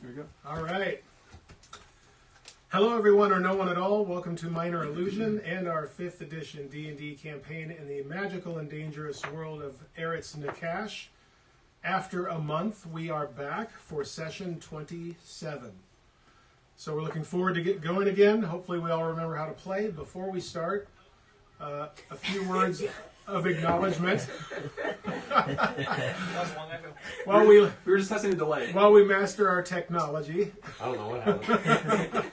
There we go. All right. Hello, everyone, or no one at all. Welcome to Minor Illusion and our 5th edition D&D campaign in the magical and dangerous world of Eretz Nakash. After a month, we are back for session 27. So we're looking forward to get going again. Hopefully we all remember how to play. Before we start, a few words of acknowledgement. While we were just testing the delay. While we master our technology. I don't know what happened.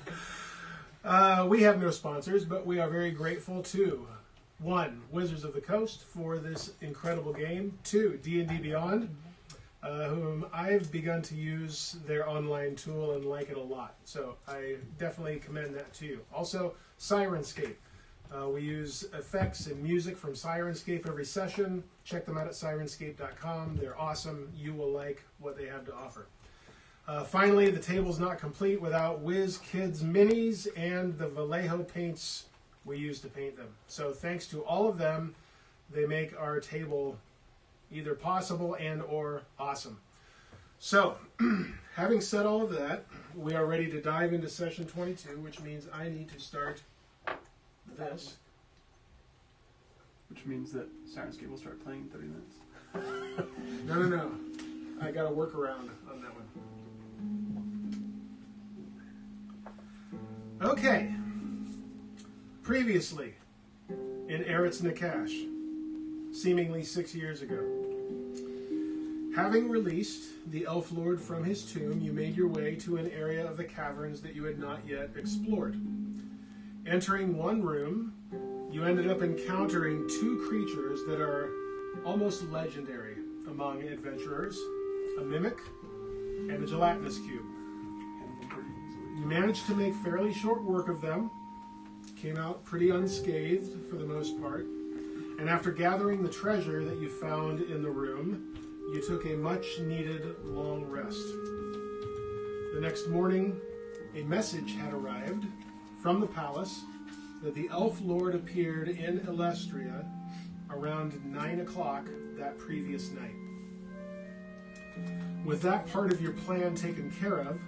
We have no sponsors, but we are very grateful to 1. Wizards of the Coast for this incredible game. 2. D&D Beyond, whom I've begun to use their online tool and like it a lot. So I definitely commend that to you. Also, Syrinscape. We use effects and music from Syrinscape every session. Check them out at Syrinscape.com. They're awesome. You will like what they have to offer. Finally, the table's not complete without Whiz Kids Minis and the Vallejo paints we use to paint them. So thanks to all of them, they make our table either possible and or awesome. So, having said all of that, we are ready to dive into session 22, which means I need to start this. Which means that Syrinscape will start playing in 30 minutes. No. I got a workaround on that one. Okay. Previously, in Eretz Nakash, seemingly 6 years ago. Having released the Elf Lord from his tomb, you made your way to an area of the caverns that you had not yet explored. Entering one room, you ended up encountering 2 creatures that are almost legendary among adventurers, a mimic and a gelatinous cube. You managed to make fairly short work of them, came out pretty unscathed for the most part, and after gathering the treasure that you found in the room, you took a much-needed long rest. The next morning, a message had arrived from the palace that the Elf Lord appeared in Elestria around 9 o'clock that previous night. With that part of your plan taken care of,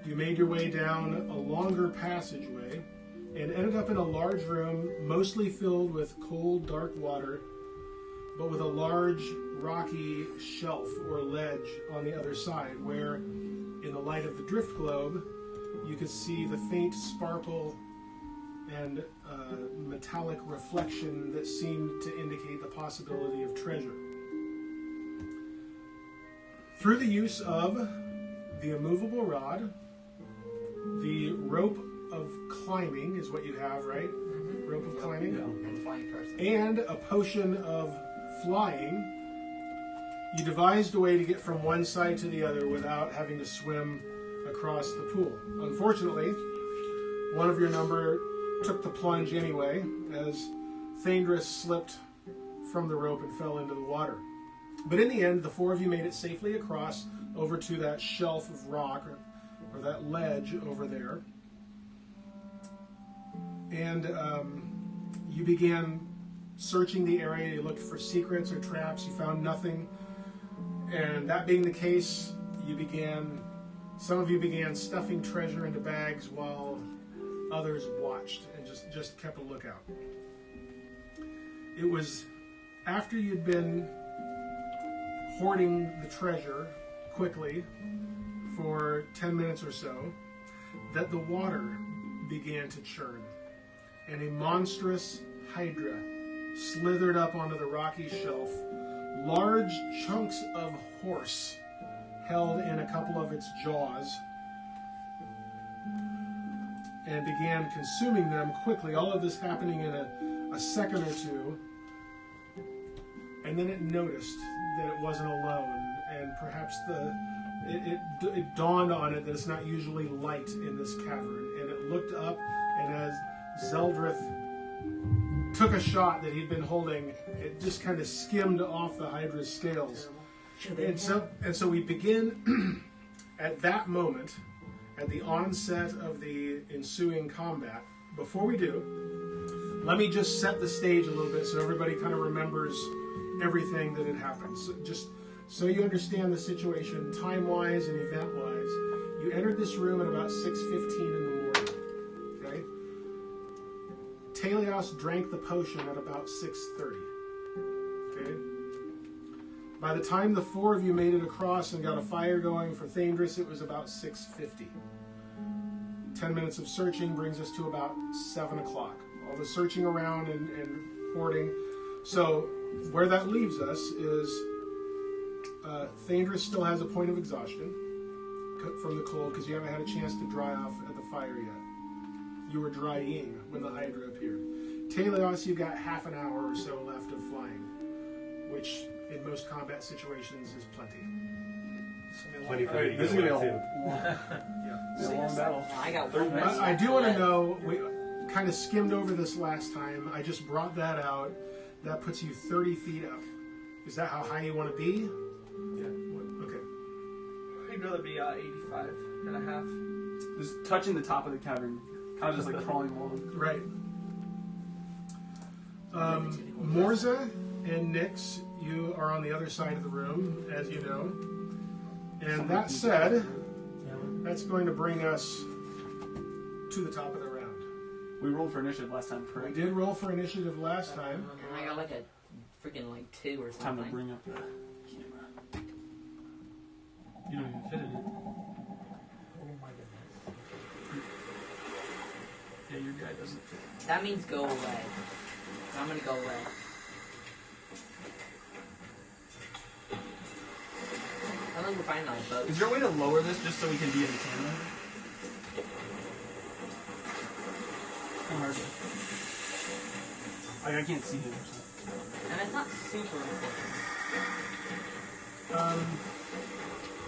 you made your way down a longer passageway and ended up in a large room mostly filled with cold, dark water, but with a large, rocky shelf or ledge on the other side where, in the light of the drift globe, you could see the faint sparkle and metallic reflection that seemed to indicate the possibility of treasure. Through the use of the immovable rod, the rope of climbing is what you have, right? Mm-hmm. Rope of climbing. And a potion of flying, you devised a way to get from one side to the other without having to swim across the pool. Unfortunately, one of your number took the plunge anyway, as Thaèndrys slipped from the rope and fell into the water. But in the end, the 4 of you made it safely across over to that shelf of rock, or that ledge over there. And you began searching the area. You looked for secrets or traps. You found nothing. And that being the case, some of you began stuffing treasure into bags while others watched and just kept a lookout. It was after you'd been hoarding the treasure quickly for 10 minutes or so that the water began to churn, and a monstrous Hydra slithered up onto the rocky shelf, large chunks of horse held in a couple of its jaws, and began consuming them quickly. All of this happening in a second or two, and then it noticed that it wasn't alone, and perhaps it dawned on it that it's not usually light in this cavern, and it looked up, and as Zeldreth took a shot that he'd been holding, it just kind of skimmed off the Hydra's scales. And so we begin at that moment, at the onset of the ensuing combat. Before we do, let me just set the stage a little bit so everybody kind of remembers everything that had happened. So just so you understand the situation time-wise and event-wise, You entered this room at about 6:15 in the morning. Okay? Taèlios drank the potion at about 6:30. Okay? By the time the four of you made it across and got a fire going for Thaèndrys, it was about 6:50. 10 minutes of searching brings us to about 7 o'clock. All the searching around and hoarding. So where that leaves us is Thaèndrys still has a point of exhaustion from the cold because you haven't had a chance to dry off at the fire yet. You were drying when the Hydra appeared. Taèlios, you've got half an hour or so left of flying, which in most combat situations is plenty. Plenty for you to This is get going to be away a long battle. I got 30 one. minutes. I do want to know, we kind of skimmed over this last time. I just brought that out. That puts you 30 feet up. Is that how high you want to be? Yeah. Okay. I'd rather be 85 and a half. Just touching the top of the cavern. Kind of just like crawling along. Right. Morzza and Nyx, you are on the other side of the room, as you know. And that said, that's going to bring us to the top of the round. We rolled for initiative last time, We correct? did roll for initiative last time. And I got like a freaking like 2 or Time to something. bring up the camera. You don't even fit in it. Yeah, your guy doesn't fit. That means go away. I'm gonna go away. I think we're finding on a boat. Is there a way to lower this just so we can be in the camera? Kind of hard to... I can't see him. So. And it's not super important.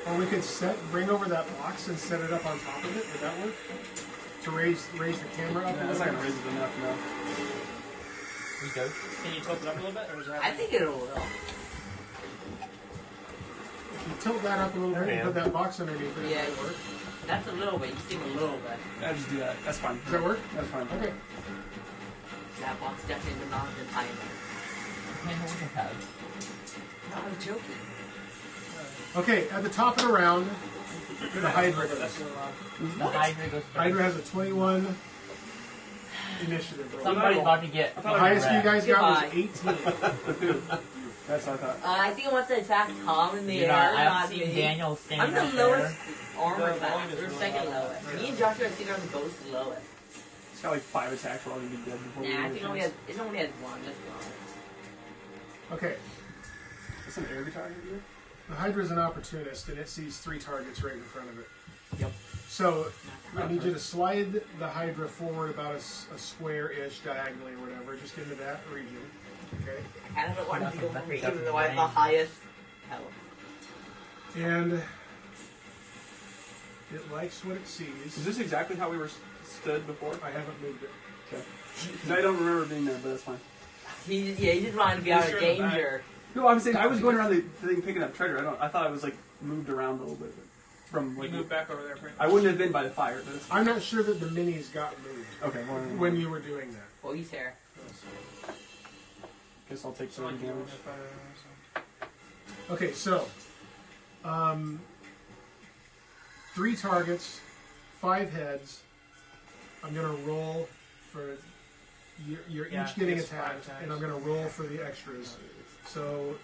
Or we could bring over that box and set it up on top of it. Would that work? To raise the camera up. Yeah, a that's little not going to raise it enough, no. We go. Can you tilt it up a little bit, or is that? I think it'll help. If you tilt that up a little bit and put that box underneath it, Yeah. would that work? That's a little bit. You seem a little bit. Yeah, just do that. That's fine. Does that work? That's fine. Okay. That box definitely would not have been high enough. No, I was joking. Okay, at the top of the round, the Hydra goes. The Hydra goes first. Hydra has a 21 initiative roll. Somebody's about to get The highest you guys got was Goodbye. 18. That's what I thought. I think I want to attack Tom in the You know, air, I not haven't seen me. Daniel standing I'm the up lowest there. armor The class. volume is We're really second low. lowest. Me and Joshua are sitting on the boat's lowest. It's got like 5 attacks. We're all going to be dead before we Nah, I get a think it only chance. has 1. Let's be honest. Okay, That's an air guitar here? the Hydra is an opportunist and it sees 3 targets right in front of it. Yep. So, I need you to slide the Hydra forward about a square-ish diagonally or whatever, just into that region. Okay? I kind of don't want to go for me, Nothing even though I have the range. highest health. And it likes what it sees. Is this exactly how we were stood before? I haven't moved it. Okay. 'Cause I don't remember being there, but that's fine. He just wanted to be out of He's sure in the danger. No, I'm saying I was going around the thing picking up treasure. I thought I was like moved around a little bit. From We like, moved back over there. Pretty I wouldn't have been by the fire, but it's I'm not sure that the minis got moved okay. Well, when you were doing that. Well, he's here. guess I'll take So some like you damage. Okay, so 3 targets, 5 heads. I'm gonna roll for you're Yeah, each getting it's 5 attacked, attacks. and I'm gonna roll for the extras. So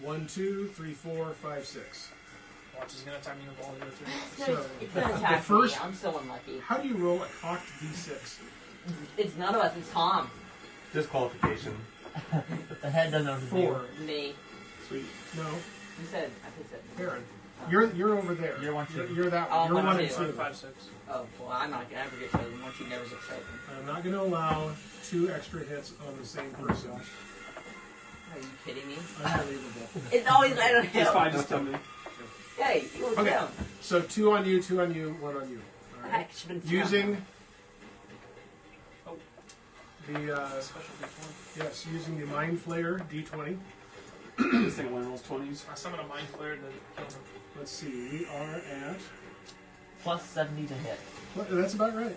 1, 2, 3, 4, 5, 6. Watch is gonna attack me with all the other 3. It's gonna the attack first- me. I'm so unlucky. How do you roll a cocked d6? It's none of us. It's Tom. Disqualification. The head doesn't know what to 4. Me. Sweet. No, You said. I said. Farryn. You're over there. You're 1, 2. You're that. Oh, You're 1, 1 and 2. 2. 5, 6. Oh, well, I'm not gonna ever get chosen. Once you never get chosen. I'm not going to allow 2 extra hits on the same person. Are you kidding me? Unbelievable. It's always right on him. It's fine. Just tell me. Hey, you were Okay. down. So 2 on you, 2 on you, 1 on you. All right. Heck, should've been Using Oh. the Special D4. yes, using the Mind Flayer D20. This thing only rolls 20s. I summon a mind flare to kill him. Let's see, we are at. Plus 70 to hit. That's about right.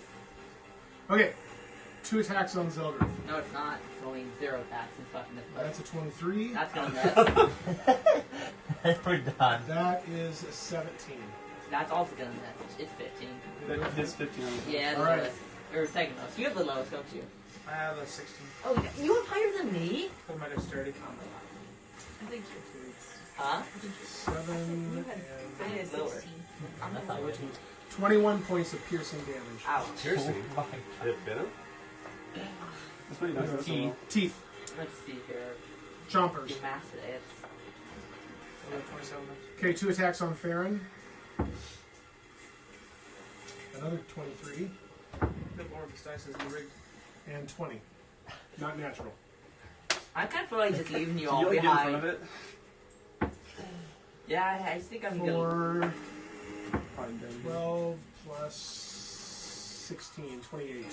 Okay, 2 attacks on Zeldreth. No, it's not. It's only 0 attacks and fucking this. That's a 23. That's gonna miss. We're done. That is a 17. That's also gonna miss. It's 15. That hits 15 on the Yeah, the Alright. lowest. Or second lowest. You have the lowest, don't you? I have a 16 Oh, you have higher than me? for my dexterity. I think Huh? 7 and Mine is lower. I'm That's the not lowest. good. 21 points of piercing damage. Ouch. Piercing. Oh my Did it fit him? That's pretty nice. That's Teeth. Teeth. Let's see here. Chompers. You mastered it. I have 27. Okay, 2 attacks on Farryn. Another 23. Good lord, this dice is rigged. And 20. Not natural. I kind of feel like just leaving you Can all you like get in front behind. of it? Yeah, I think I'm gonna. For Probably better. 12 plus 16, 28.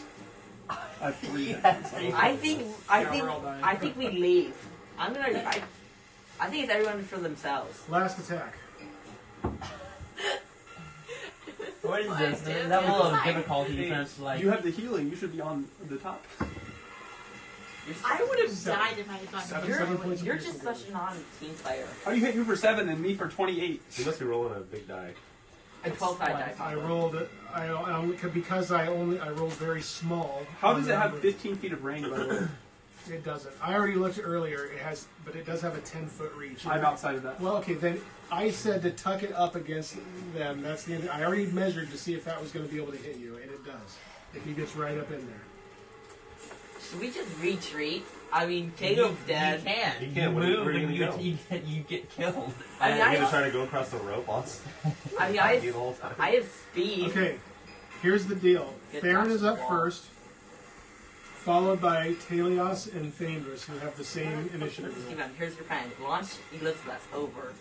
I have 3 hits. I think we're all dying. I think we leave. I'm gonna. I think it's everyone for themselves. Last attack. What is What, this? dude? That level of Fine. difficulty Hey, sounds like. You have the healing. You should be on the top. I would have Seven. died if I had gotten Seven, hurt. seven points. You're just such a non-team player. How do you hit you for 7 and me for 28? You must be rolling a big die. A 12-side die. I rolled. Because I rolled very small. How does it have 15 feet of range, by the way? It doesn't. I already looked earlier. It has, but it does have a 10-foot reach. I'm outside of that. Well, okay, then I said to tuck it up against them. That's the end. I already measured to see if that was going to be able to hit you, and it does. If he gets right up in there. Should we just retreat? I mean, Taelios dead. You can't. You can't. Where move are you and gonna go? you get killed. I mean, You're I gonna try to go across the rope on I mean, the whole time. I have speed. Okay, here's the deal. Get Farryn past is the up wall. first, followed by Taèlios and Thaèndrys, who have the same initiative. roll. Steven, here's your plan. Launch Elizabeth over.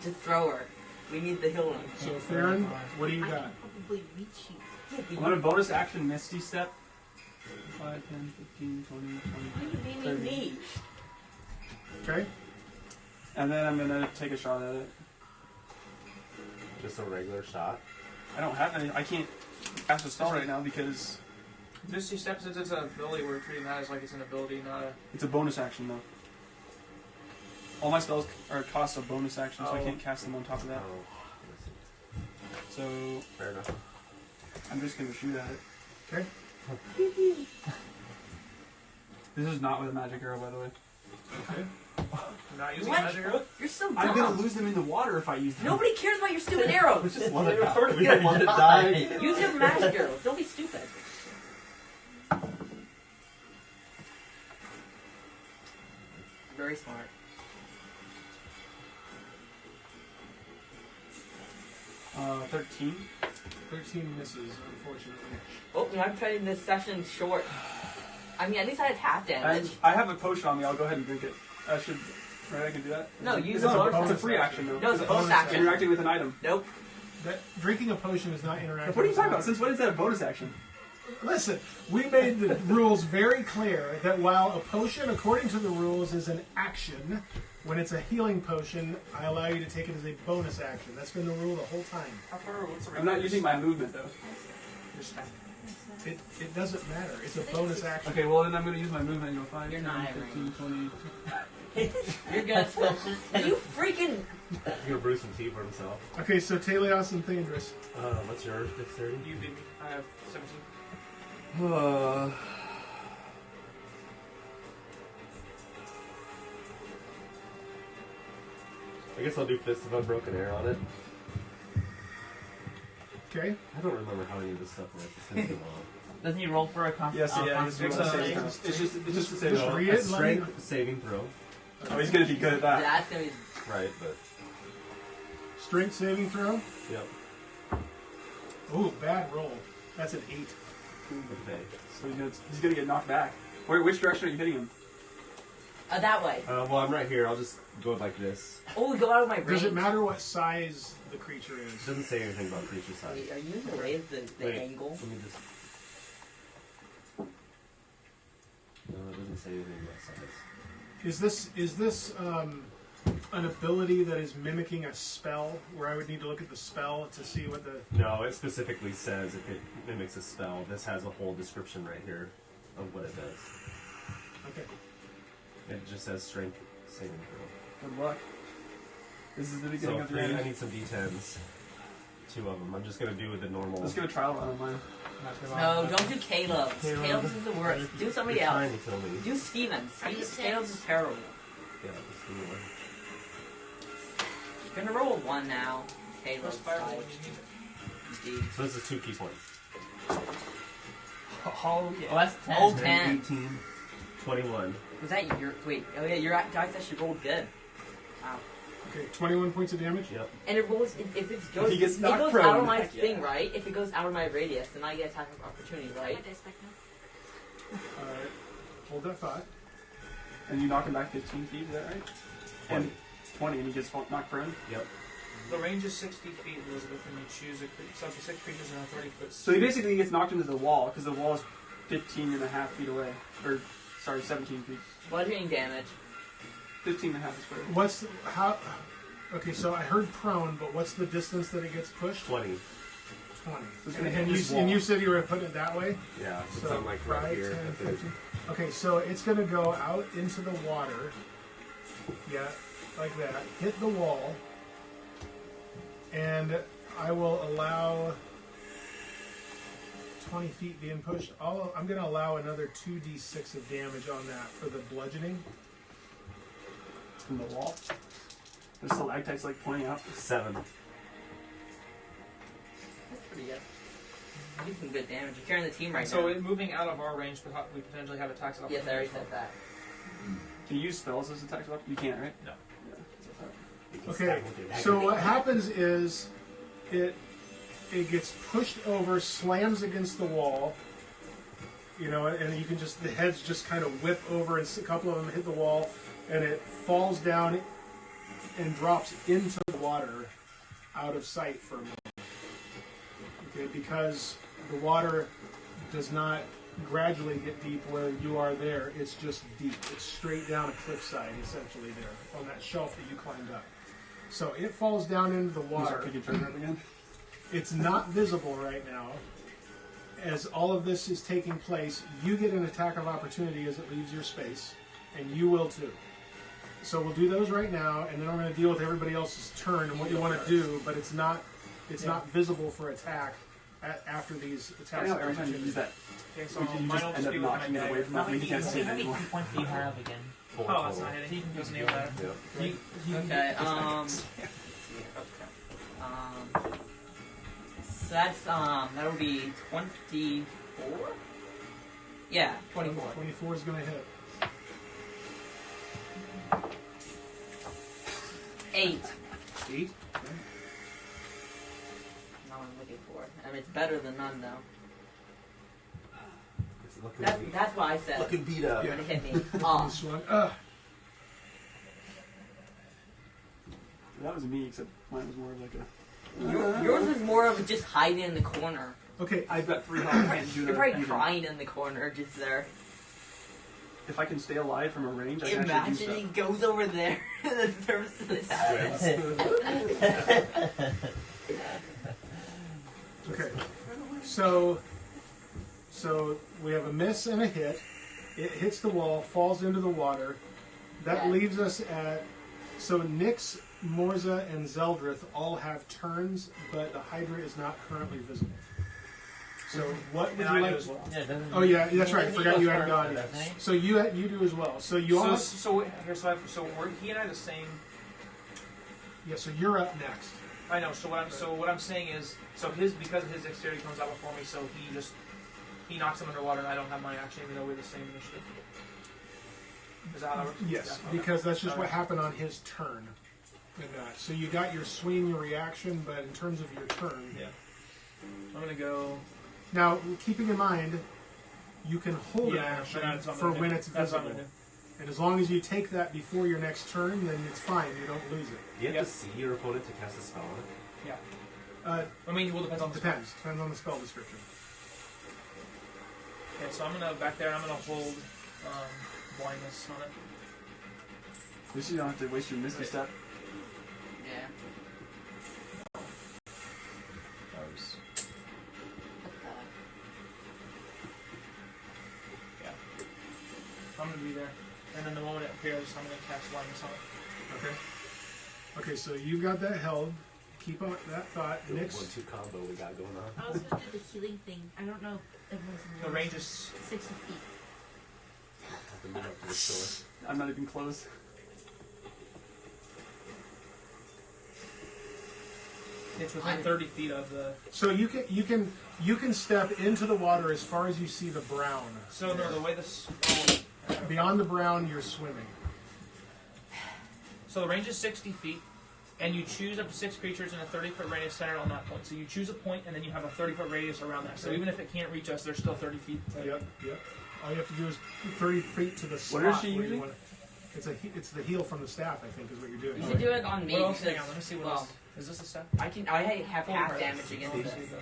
Just throw her. We need the healing. So Farryn, what do you I got? can probably reach you. I'm going to bonus action Misty Step. 5, 10, 15, 20, What do you 30. need? Okay. And then I'm going to take a shot at it. Just a regular shot. I don't have any. I can't cast a spell right now because Misty Step, since it's an ability, we're treating that as like it's an ability, not a. it's a bonus action, though. All my spells are cost a bonus action, so I Oh. can't cast them on top of that. Oh, So fair enough. I'm just going to shoot at it. Okay. This is not with a magic arrow, by the way. Okay. Not using What? magic arrow? You're so dumb. I'm going to lose them in the water if I use them. Nobody cares about your stupid arrows. Just want to die. We're We gonna want to die. die. Use your magic arrows. Don't be stupid. Very smart. Uh, 13. 13 misses, unfortunately. Oh, I'm cutting this session short. I mean, at least I had half damage. I have a potion on me. I'll go ahead and drink it. I should. Right, I can do that? No, use It's the not a- bonus It's a free action, though. No, it's a bonus action. Interacting with an item. Nope. That, drinking a potion is not interactive. What are you talking about? Since when is that a bonus action? Listen, we made the rules very clear that while a potion, according to the rules, is an action, when it's a healing potion, I allow you to take it as a bonus action. That's been the rule the whole time. How far? What's the I'm not using my movement, though. It doesn't matter. It's a bonus action. Okay, well then I'm going to use my movement and go 5, You're 10, not 15, 20. You're gonna. You freaking. He's gonna brew some tea for himself. Okay, so Taèlios and Thaèndrys. What's your dexterity? You beat me. I have 17. I guess I'll do Fist of Unbroken Air on it. Okay. I don't remember how any of this stuff works. It's been too long. Doesn't he roll for a Yes, yeah, it's constitution? just to say Just that. read A it like- strength saving throw. Oh, he's going to be good at that. That's gonna be. Right, but Strength saving throw. yep. Ooh, bad roll. That's an 8. Okay. So he's going to get knocked back. Wait, which direction are you hitting him? That way. Well, I'm right here. I'll just go like this. Oh, we go out of my range. Does it matter what size the creature It is? doesn't say anything about creature size. Wait, are you in the way of the Wait, angle? Let me just. No, it doesn't say anything about size. Is this an ability that is mimicking a spell, where I would need to look at the spell to see what the... No, it specifically says if it mimics a spell. This has a whole description right here of what it does. Okay. It just says strength saving throw. Good luck. This is the beginning So of the three, I game. need some d10s. 2 of them. I'm just gonna do the normal. Let's give a trial run on mine. No, don't do Caleb's. Caleb's is the worst. Do somebody You're else. trying to kill me. Do Steven's. Are you Caleb's is terrible. Yeah, let's do one. You're gonna roll 1 now. Caleb's Fireball type. when you need it. Indeed. So this is 2 key points. Oh, that's 10. Oh, 10, 10. 18, 21. Was that your... Wait, oh yeah, your dice actually rolled good. Wow. Okay, 21 points of damage. Yep. And it rolls... If it goes, he gets it knocked goes prone, out of my heck yeah. thing, right? If it goes out of my radius, then I get attack of opportunity, right? My dice back now. Alright, hold that thought. And you knock him back 15 feet, is that right? 20. And 20, and he gets knocked prone. Yep. The range is 60 feet, Elizabeth, and you choose a creature. So up to 6 creatures in a 30 foot. So he basically gets knocked into the wall, because the wall is 15 and a half feet away. Or, sorry, 17 feet. Bludgeoning damage. 15 and a half is square. What's how? Okay, so I heard prone, but what's the distance that it gets pushed? 20. 20. It's gonna And, hit this you, wall. and you said you were putting it that way? Yeah, since So I'm like right 5, here. 10, at the- 15. Okay, so it's going to go out into the water. Yeah, like that. Hit the wall. And I will allow 20 feet being pushed. I'm going to allow another 2d6 of damage on that for the bludgeoning. From the wall. The stalactites like pointing out. 7. That's pretty good. You do some good damage. You're carrying the team right So now. it, moving out of our range, we potentially have attacks of Yes, I already said that. Can you use spells as attacks? You can't, right? No. Yeah. Okay, so what happens is it gets pushed over, slams against the wall, you know, and you can just, the heads just kind of whip over, and a couple of them hit the wall, and it falls down and drops into the water out of sight for a moment. Okay, because the water does not gradually get deep where you are there, it's just deep. It's straight down a cliffside, essentially, there, on that shelf that you climbed up. So it falls down into the Can you start water. picking treasure up again? It's not visible right now. As all of this is taking place, you get an attack of opportunity as it leaves your space, and you will too. So we'll do those right now, and then I'm going to deal with everybody else's turn and what you want to do, but it's not visible for attack after these attacks. Funny how of every time you opportunity. use that, Okay, so you mine just will end just up be with my knocking it away dagger. from him, and he can't see it How many anymore. key points do you have again? 4 Oh, that's total. not hitting. Doesn't even matter. Yep. Okay, so that's, that'll be 24? Yeah, 24. 24 is going to hit. 8. 8. Not what I'm looking for. I mean, it's better than none, though. It's looking That's what I said. looking beat up. When it hit me. Oh. This one. That was me, except mine was more of like a. Yours was more of just hiding in the corner. Okay, I've got 3 health. I can't do You're that. probably either. crying in the corner, just there. If I can stay alive from a range, I can actually do Imagine he stuff. goes over there and throws the house. okay. So we have a miss and a hit. It hits the wall, falls into the water. That Yeah. leaves us at... So Nyx, Morzza, and Zeldreth all have turns, but the Hydra is not currently visible. So what would And you I do like... as well. Yeah, doesn't Oh yeah, that's right. I he forgot goes you hadn't first, gone doesn't yet. he? So you do as well. So you all... So we're he and I are the same. Yeah, so you're up next. I know. So what I'm saying is, because his dexterity comes out before me, so he knocks him underwater, and I don't have my action, even though we're the same initiative. Is that how it works? Yes, Yeah, okay. because that's just what Okay. happened on his turn. So you got your swing, your reaction, but in terms of your turn... Yeah. I'm gonna go. Now, keeping in mind, you can hold an Yeah, action that's what I'm for gonna when do. it's That's what I'm visible. gonna do. And as long as you take that before your next turn, then it's fine. You don't lose it. Do you have Yep. to see your opponent to cast a spell on it? Yeah. I mean, it will depend on the spell. Depends on the spell description. Okay, so I'm gonna back there. I'm gonna hold blindness on it. At least you don't have to waste your misty step. Yeah. Yeah. I'm gonna be there, and then the moment it appears, I'm gonna cast blindness on it. Okay. Okay, so you've got that held. keep on that thought. The Next, 1-2 combo we got going on. I was gonna do the healing thing. I don't know if everyone's in The range is 60 feet. Have to move up to the shore. I'm not even close. it's within 30 feet of the. so you can step into the water as far as you see the brown. So no, the way this. Beyond the brown, you're swimming. So the range is 60 feet, and you choose up to 6 creatures in a 30-foot radius centered on that point. So you choose a point, and then you have a 30-foot radius around that. So even if it can't reach us, there's still 30 feet. Yep. All you have to do is 30 feet to the spot. What is she where you using? want it. It's the heal from the staff, I think, is what you're doing. You should do it on me. What else? because- Hang on, let me see what well, else. Is this a step? I have half damage against Let me this. see the-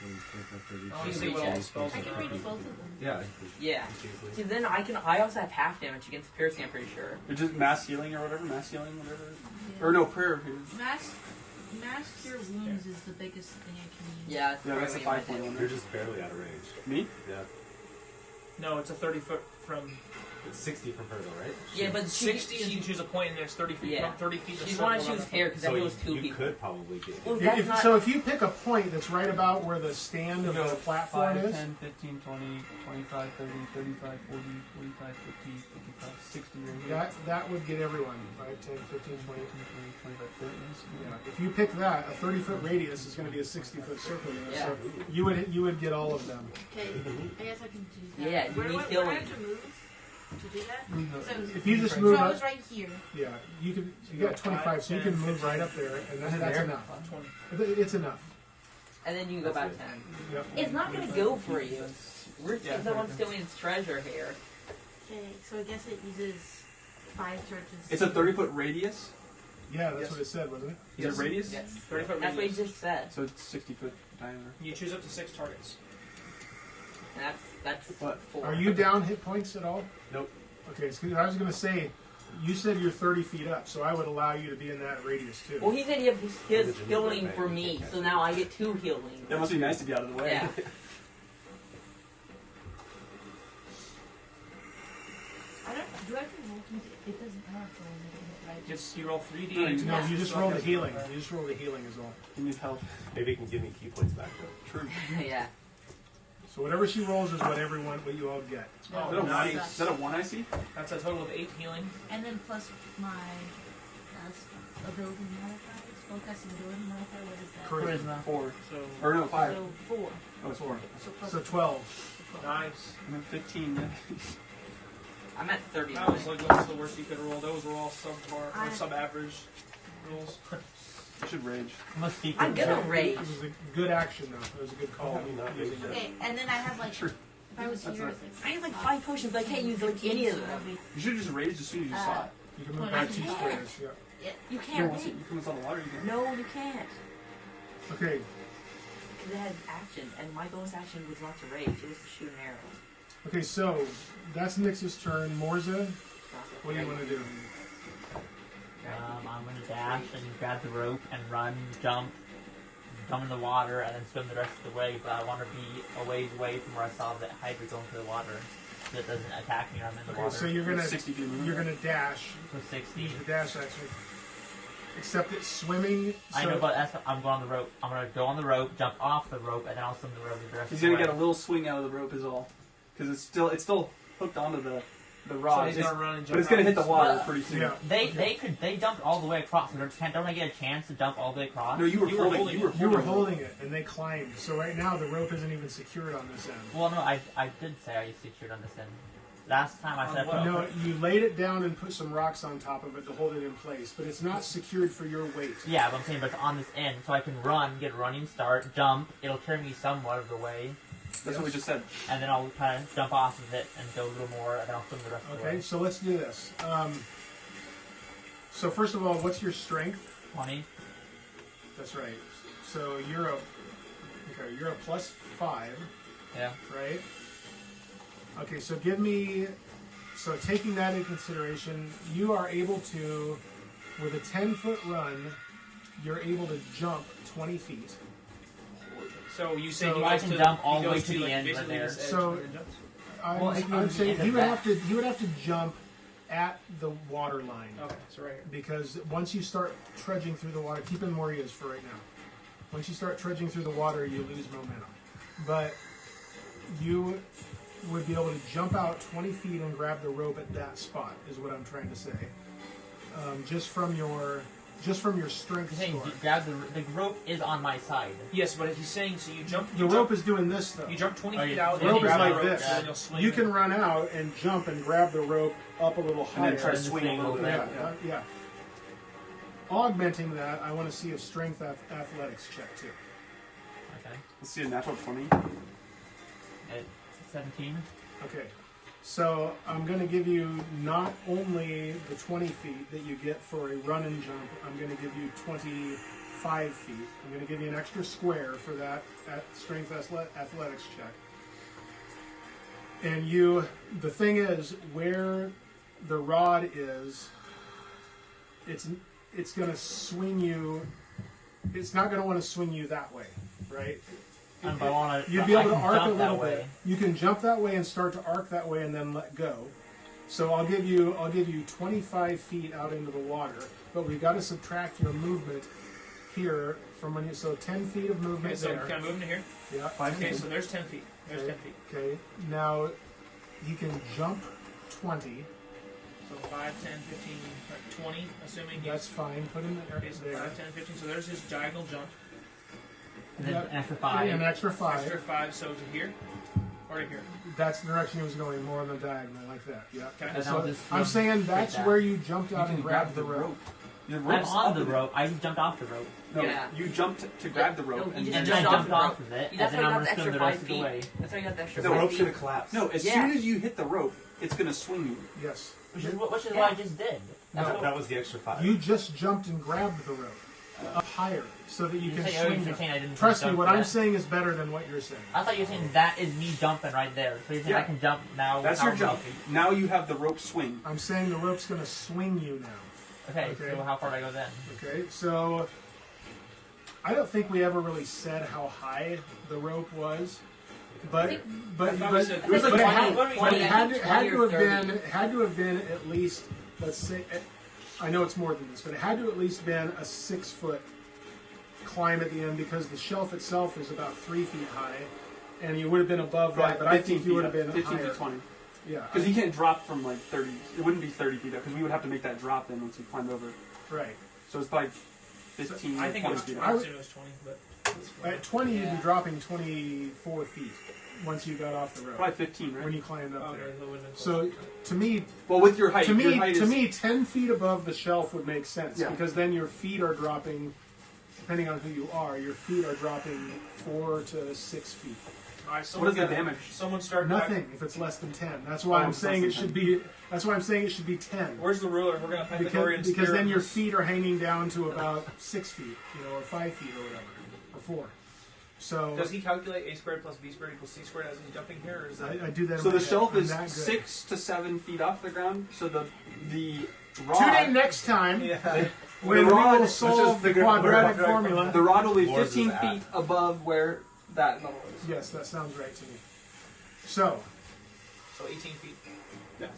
I You want to see reach what all it. the spells I can are. reach both of them. Yeah. Yeah. See, then I also have half damage against piercing, I'm pretty sure. It's just mass healing or whatever. Mass healing, whatever. Or no, prayer. Mass cure wounds is the biggest thing I can use. Yeah, it's Yeah, that's a probably 5 point You're one. just barely out of range. Me? Yeah. No, it's a 30-foot from It's 60 from her though, right? Yeah, but 60, and you choose a point, and there's 30 feet. Yeah. 30 feet. She'd want to choose here because that So heals 2 you people. could probably get Well, that's not. So if you pick a point that's right about where the stand of the platform 5, is, 10, 15, 20, 25, 30, 35, 40, 45, 50, 55, 60 right here. that would get everyone. 5, 10, 15, 20. 25, 30. Yeah. If you pick that, a 30-foot radius is going to be a 60-foot circle. Yeah. So you would get all of them. Okay, I guess I can do that. Yeah, you Where need do I healing. have to move to do that? So, If you just so move I up, was right here. yeah, you got 25, so you can move right up there, and that's enough. 20. It's enough. And then you can go back 10. Yep. It's not going to go for you. We're Yeah, someone's stealing its treasure here. Okay, so I guess it uses 5 charges. It's a 30-foot radius. Yeah, that's Yes. what it said, wasn't it? Is it radius? Yes. 30-foot That's what you radius. just said. So it's 60-foot diameter. You choose up to 6 targets. And that's What? 4. Are you down hit points at all? Nope. Okay, so I was going to say, you said you're 30 feet up, so I would allow you to be in that radius too. Well, he said he has his healing for me, so now I get 2 healing. That must be nice to be out of the way. Yeah. Do I have to roll? It doesn't have to roll anything, right? Just you roll 3d8. No, you just roll the healing. You just roll the healing is all. You need help. Maybe you can give me key points back though. True. Yeah. So whatever she rolls is what you all get. Oh, Is that a nice. one? Is that a 1 I see? That's a total of 8 healing. And then plus my ability modifier, spellcasting ability modifier, what is that? Charisma. 4. So Or no, 5. So 4. Oh, it's 4. So plus So 12. nice. I'm at 15. Yeah. I'm at 39. That was like what's the worst you could roll. Those were all subpar or sub-average rolls. I should rage. Must be I'm gonna rage. It was a good action though. It was a good call. Using that. Okay, and then I have like, Sure. if I was That's here, right. it's I have like 5 potions, but I can't use like any of them. You should have just raged as soon as you saw it. You can move Well, back I 2 can. squares. Yeah. Yeah. You You can't once rage. you come inside the water, you can. No, you can't. Okay. Because it had action, and my bonus action was not to rage. It was to shoot an arrow. Okay. So that's Nix's turn. Morzza, what do you want to do? I'm gonna dash and grab the rope and run, jump in the water, and then swim the rest of the way. But I want to be a ways away from where I saw the Hydra go into the water, so it doesn't attack me when I'm in the Okay. water. So you're gonna 60 feet movement. you're gonna dash. For 60. Use the dash action. Except it's swimming. I so- know, but that's, I'm going on the rope. I'm gonna go on the rope, jump off the rope, and then I'll swim the rope the rest He's of the gonna way. get a little swing out of the rope is all, because it's still hooked onto the So rod. he's gonna run and jump. But it's gonna hit the water Well, pretty soon. Yeah. They jumped all the way across. So don't I get a chance to jump all the way across? No, you were holding. You were holding it, and they climbed. So right now the rope isn't even secured on this end. Well, no, I did say I secured on this end. Last time I On said what? No, you laid it down and put some rocks on top of it to hold it in place, but it's not secured for your weight. Yeah, but I'm saying, but it's on this end, so I can run, get a running start, jump. It'll carry me somewhat of the way, That's what we just said. and then I'll kind of jump off of it and go a little more, and then I'll swim the rest of the Okay, way. so let's do this. So first of all, what's your strength? 20. That's right. So you're a +5, Yeah. right? Okay, so give me. So taking that into consideration, you are able to, with a 10-foot run, you're able to jump 20 feet. So you say So he I goes can to jump all he the way goes to the like end right basically there. this edge So- and then jumps? I'm, Well, if you I'm would saying be he in would the have to jump at the water line. Okay, so right here. Because once you start trudging through the water, keep in where he is for right now. Once you start trudging through the water, you lose momentum. But you would be able to jump out 20 feet and grab the rope at that spot, is what I'm trying to say. Just from your strength You're saying score. grab the rope is on my side. Yes, but he's saying so you jump. The rope is doing this though. You jump 20 Oh, feet yeah. out. The and rope you is grab like the rope, this. and then you'll swing You it. can run out and jump and grab the rope up a little And higher. then try to And swing a little bit. Yeah, yeah. Augmenting that, I want to see a strength athletics check too. Okay. Let's see a natural 20. At 17. Okay. So I'm going to give you not only the 20 feet that you get for a run and jump, I'm going to give you 25 feet. I'm going to give you an extra square for that strength athletics check. And the thing is, where the rod is, it's going to swing you. It's not going to want to swing you that way, right? And I want to. You'd be able to I can arc a jump that little way. bit. You can jump that way and start to arc that way, and then let go. So I'll give you 25 feet out into the water, but we've got to subtract your movement here from when you. So 10 feet of movement Okay, so there. can I move into here? Yeah. Okay, so there's 10 feet. There's 10 feet. Okay. Now he can jump 20. So 5, 10, 15, like 20, assuming That's fine. Put him there. Okay, so 5, 10, 15. So there's his diagonal jump. And then Yep. an extra 5. An extra 5. Extra 5, so to here or to here. That's the direction he was going, more on the diagonal, like that. Yeah. Okay. And So I'll just I'm saying that's that. where you jumped out You and can grabbed the rope. The I'm rope's on up the in it. rope. I just jumped off the rope. No, Yeah. you jumped to grab the rope. No, and you And just then I jumped jumped off off of it. That's And why then you I'm got the going to swim extra the 5 rest of the feet. way. That's why you got the extra The 5 rope's feet. gonna collapse. No, as Yeah. soon as you hit the rope, it's going to swing you. Yes. Which is what Yeah. I just did. That's No, what- That was the extra 5. You just jumped and grabbed the rope up higher so that you You're can saying- swing you're them. saying I didn't Trust me, jump what for I'm that? saying is better than what you're saying. I thought you were saying that is me jumping right there. So you're saying Yeah. I can jump now. That's your without jump. moving. Now you have the rope swing. I'm saying the rope's going to swing you now. Okay, Okay. so how far do I go then? Okay, so I don't think we ever really said how high the rope was, but I but thought we said- It was like but it 20. had, but it 20, had to 20 or 30. have been at least, let's say, I know it's more than this, but it had to at least been a 6-foot climb at the end because the shelf itself is about 3 feet high, and you would have been above that, but I think you would have been 15 higher. to 20. Yeah, Because you can't drop from like 30. It wouldn't be 30 feet up because we would have to make that drop then once you climbed over. right. So it's probably 15 I or think it 20 was feet 20. up. I assume it was 20, but it's fine. At 20, you'd Yeah. be dropping 24 feet once you got off the rope Probably 15, right? when you climbed up Okay, there. that would've been close. So to me, Well, with your height, to your me, height to is, me, 10 feet above the shelf would make sense Yeah. because then your feet are dropping. Depending on who you are, your feet are dropping 4 to 6 feet. All right, What is the someone- damage? Someone start. Nothing if it's less than 10. That's why Oh, I'm it's saying less it than should be. That's why I'm saying it should be 10. Where's the ruler? We're gonna Pythagorean Because spear. then your feet are hanging down to about 6 feet, or 5 feet or whatever, or 4. So Does he calculate a squared plus b squared equals c squared as he's jumping here, or is that? I do that. in So my the head. shelf I'm is that good. 6 to 7 feet off the ground. So the rod. Tune in next time Yeah. when The rod- we will let's solve just the figure out where quadratic the quadratic formula. The rod will be Morzza's 15 at. feet above where that level is. Yes, that sounds right to me. So, So 18 feet. Yes.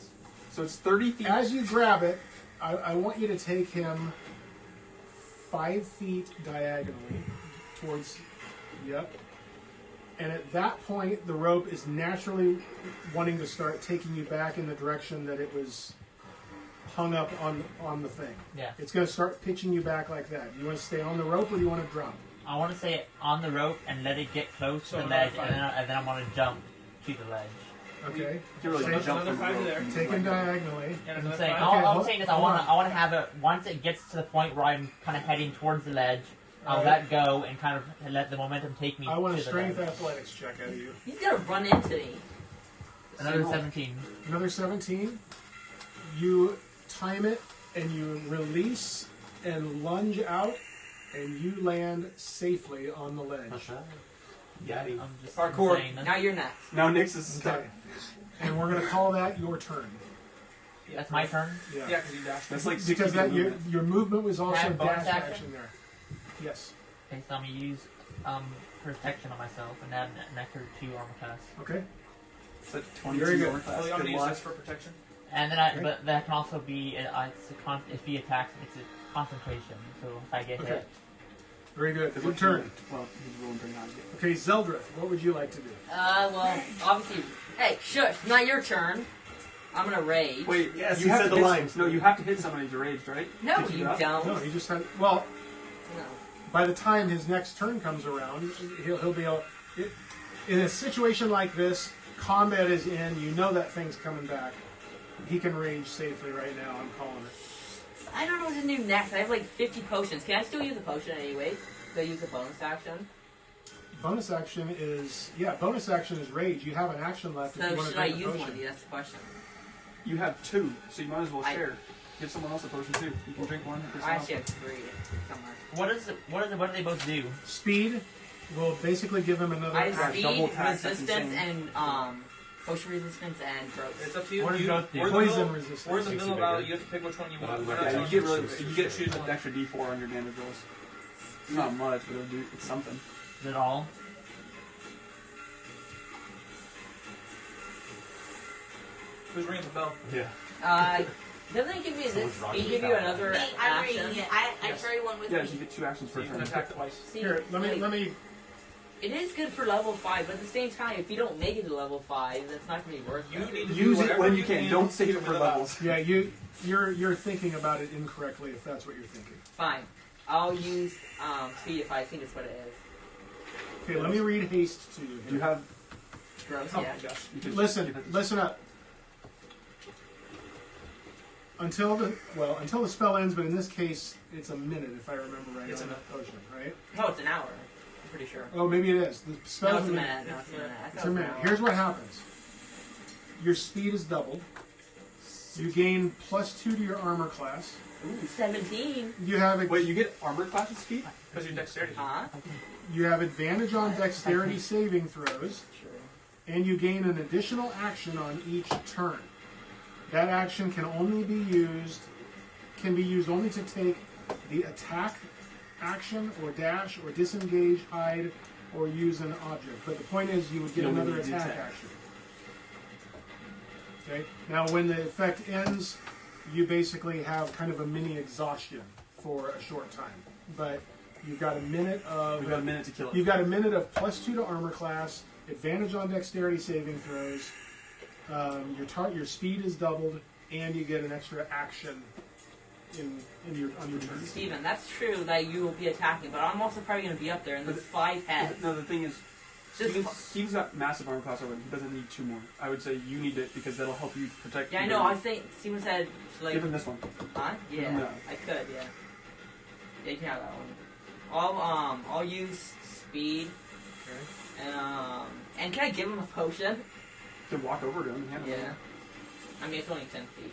So it's 30 feet. as you grab it, I want you to take him 5 feet diagonally towards. Yep. And at that point, the rope is naturally wanting to start taking you back in the direction that it was hung up on the thing. Yeah. It's going to start pitching you back like that. You want to stay on the rope or do you want to drop? I want to say on the rope and let it get close So to the another ledge, five. and then I want to jump to the ledge. Okay. You can really Take- jump another from 5 the to rope. there. Take him diagonally. And I'm another saying, 5. Okay, I'm saying this. I hold want on. to. I want to have it once it gets to the point where I'm kind of heading towards the ledge. I'll Alright. let go and kind of let the momentum take me I want a to the strength ledge. athletics check out of you. He's gonna run into me. Another 17. Another 17. You time it and you release and lunge out and you land safely on the ledge. Yaddy. I'm just Parkour. saying that- Now you're next. Now Nyx is stuck. Okay. And we're going to call that your turn. That's my turn. Yeah, because you dashed. That's like 60 Because feet that of your, movement. your movement was also Add bonus dash action? action there. Yes. Okay, so I'm gonna use protection on myself and add an extra 2 armor class. Okay. It's like Very 22 good. over class. Oh, you want Good to use luck. this for protection? And then but that can also be if he attacks, it's a concentration. So if I get hit, Very good. Good turn. Well, he's rolling pretty high. Okay, Zeldreth, what would you like to do? Well, obviously. Hey, shush! Not your turn. I'm gonna rage. Wait, Yes, you he have said to the hit, lines. No, you have to hit somebody to rage, right? No, To keep you it up? don't. No, he just had. Well, No. by the time his next turn comes around, he'll be able. In a situation like this, combat is in. You know that thing's coming back. He can rage safely right now. I'm calling it. I don't know what to do next. I have like 50 potions. Can I still use a potion anyways? Do I use a bonus action? Bonus action is bonus action is rage. You have an action left. If you So want should to I drink a use potion. one? That's the question. You have 2, so you might as well I- share. Give someone else a potion too. You can drink one. I actually have 3 somewhere. what do they both do? Speed will basically give him another I have action. double speed, attack, that's resistance, insane. and potion resistance and growth. It's up to you. What does growth do? We're in the Poison middle- resistance. We're in the Makes middle you of bigger. you have to pick which one you want. We're not Yeah, telling you get really, choose. you get to choose an extra D4 on your damage rolls. It's not much, but it's something. Is it all? Who's ringing the bell? Yeah. Doesn't it give you this? Someone's wrong It give with you that. another Me, I'm action. reading it. I Yes. carry one with Yeah, me. you get 2 actions So per you can turn. attack twice. See, Here, let like, me. It is good for level 5, but at the same time, if you don't make it to level 5, that's not going to be worth You it. need to Use do it whatever when you can. Don't save it to for win levels. Yeah, you're thinking about it incorrectly if that's what you're thinking. Fine. I'll use speed if I think it's what it is. Okay, let me read haste to you. Do you have? Gross, Oh yeah. my gosh. You can Listen, give it- listen up. Until the spell ends, but in this case, it's a minute if I remember right. It's on a that potion, right? No, it's an hour. I'm pretty sure. Oh, maybe it is. The spell No, is it's a a minute. No, it's a minute. I thought It's it a was an minute. hour. Here's what happens. Your speed is doubled. You gain +2 to your armor class. Ooh, 17. You have Wait, you get armor class speed? Because your dexterity. Huh? you have advantage on dexterity saving throws, Sure. and you gain an additional action on each turn. That action can be used only to take the attack action or dash or disengage, hide, or use an object. But the point is you would get You only another need the attack attack. action. Okay? Now when the effect ends, you basically have kind of a mini exhaustion for a short time. But you've got a minute of We've got a minute to kill it. You've got a minute of +2 to armor class, advantage on dexterity saving throws. Your speed is doubled, and you get an extra action on your turn. Steven, that's true that you will be attacking, but I'm also probably going to be up there, and there's 5 heads. No, the thing is, Just Steven's got massive armor class already. He doesn't need 2 more. I would say you need it because that'll help you protect. yeah, I your- know. I think Steven said, like, Give him this one. huh? Yeah, No. I could, yeah. Yeah, you can have that one. I'll use speed, and can I give him a potion? To walk over to him and hand him. Yeah. I mean, it's only 10 feet.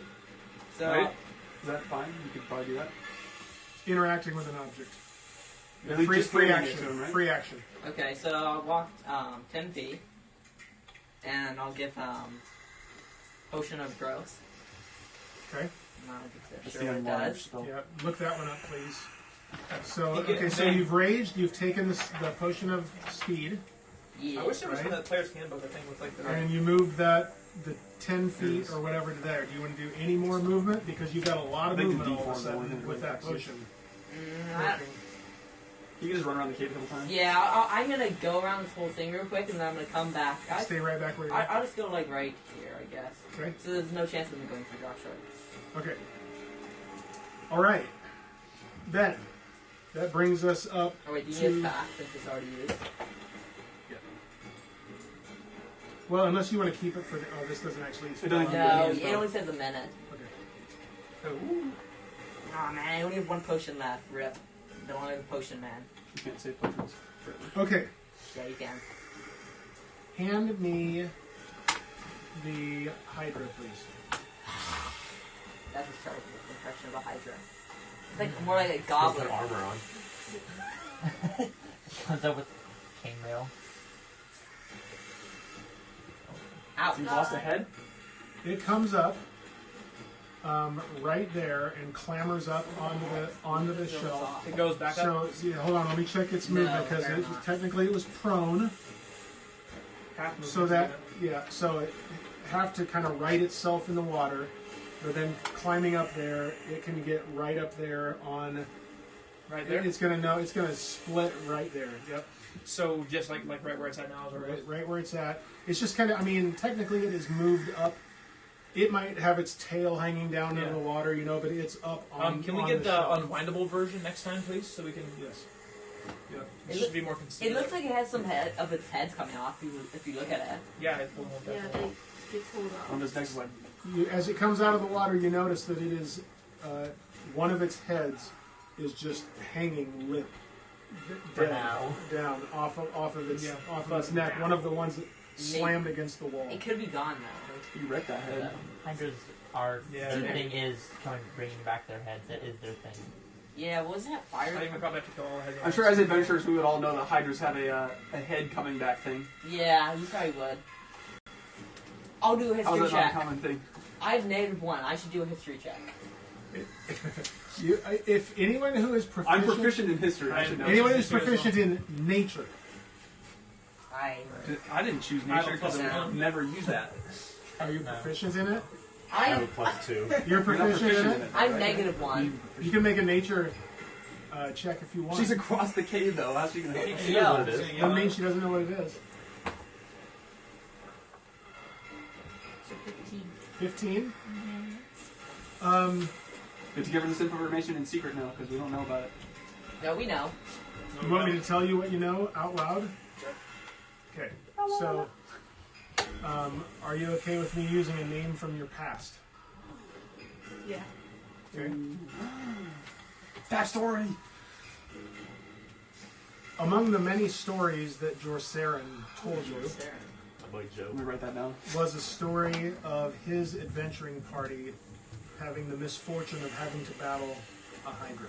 So, Right? Is that fine? You could probably do that. Interacting with an object. At least just Free handing it action. to him, right? Free action. okay, so I'll walk 10 feet, and I'll give potion of growth. Okay. I'm not That's sure the what it enlarged does. spell. Yeah. Look that one up, please. So You get okay, so bang. you've raged. You've taken the potion of speed, Yeah. I wish there was Right. some of that player's handbook, I think, with like the. and you moved the 10 feet or whatever to there. Do you want to do any more movement because you've got a lot of I think the movement all of a D4 is the one sudden that with really that affects you. potion? You can just run around the cave a couple times. Yeah, I'm gonna go around this whole thing real quick, and then I'm gonna come back. Stay right back where you are. I'll just go like right here, I guess. Okay. So there's no chance of me going through Joshua. Okay. All right. Then that brings us up Oh wait, do you to. need back since it's already used? Well, unless you want to keep it for the. Oh, this doesn't actually. It doesn't No, use it only says a minute. Okay. Oh man, I only have 1 potion left. Rip. Don't want to potion man. You can't save potions. Okay. Yeah, you can. Hand me the Hydra, please. That's a terrible impression of a Hydra. It's like more like a Put goblin. armor on. Comes up with chainmail. Ouch. You lost a head? It comes up right there and clambers up onto the shelf. It goes back up. So yeah, hold on, let me check its movement No, because fair enough. technically it was prone. Half So that so it have to kind of right itself in the water. But then climbing up there, it can get right up there on. Right there. It's gonna split right there. Yep. So just like right where it's at now is where it Right where it's at. It's just kind of. I mean, technically, it is moved up. It might have its tail hanging down into Yeah. the water, but it's up on. Can we on get the shelf. unwindable version next time, please, so we can? Yes. Yep. It should be more consistent. It looks like it has some of its heads coming off if you look at it. Yeah, it won't Yeah, definitely. they pulled off. On this next one. As it comes out of the water, you notice that it is one of its heads is just hanging limp, For dead, now. down off of its Yeah. off of its neck. One of the ones that slammed against the wall. It could be gone now. You wrecked that head. Hydras are Yeah. their thing is bringing back their heads. That is their thing. Yeah, wasn't it I fire? think we probably have to kill all the heads. I'm sure as adventurers we would all know that Hydras have a head coming back thing. Yeah, you probably would. I'll do a How's history that not a check. common thing? I have -1. I should do a history check. If anyone who is proficient, I'm proficient in history. I should know. anyone who's proficient in nature, I didn't choose I have nature a plus because I one. never use that. are you No. proficient in it? I have a I +2. You're You're not proficient in it. I'm right? -1. You can make a nature check if you want. She's across the cave though. How's she gonna? She knows what it is. Doesn't mean she doesn't know what it is. So 15. 15. Mm-hmm. Good to give her this information in secret now because we don't know about it. No, we know. You want me to tell you what you know out loud? Okay. So, are you okay with me using a name from your past? Yeah. Okay. Backstory. Among the many stories that Sorcerer told you My boy Joe. Let me write that down. was a story of his adventuring party having the misfortune of having to battle a Hydra.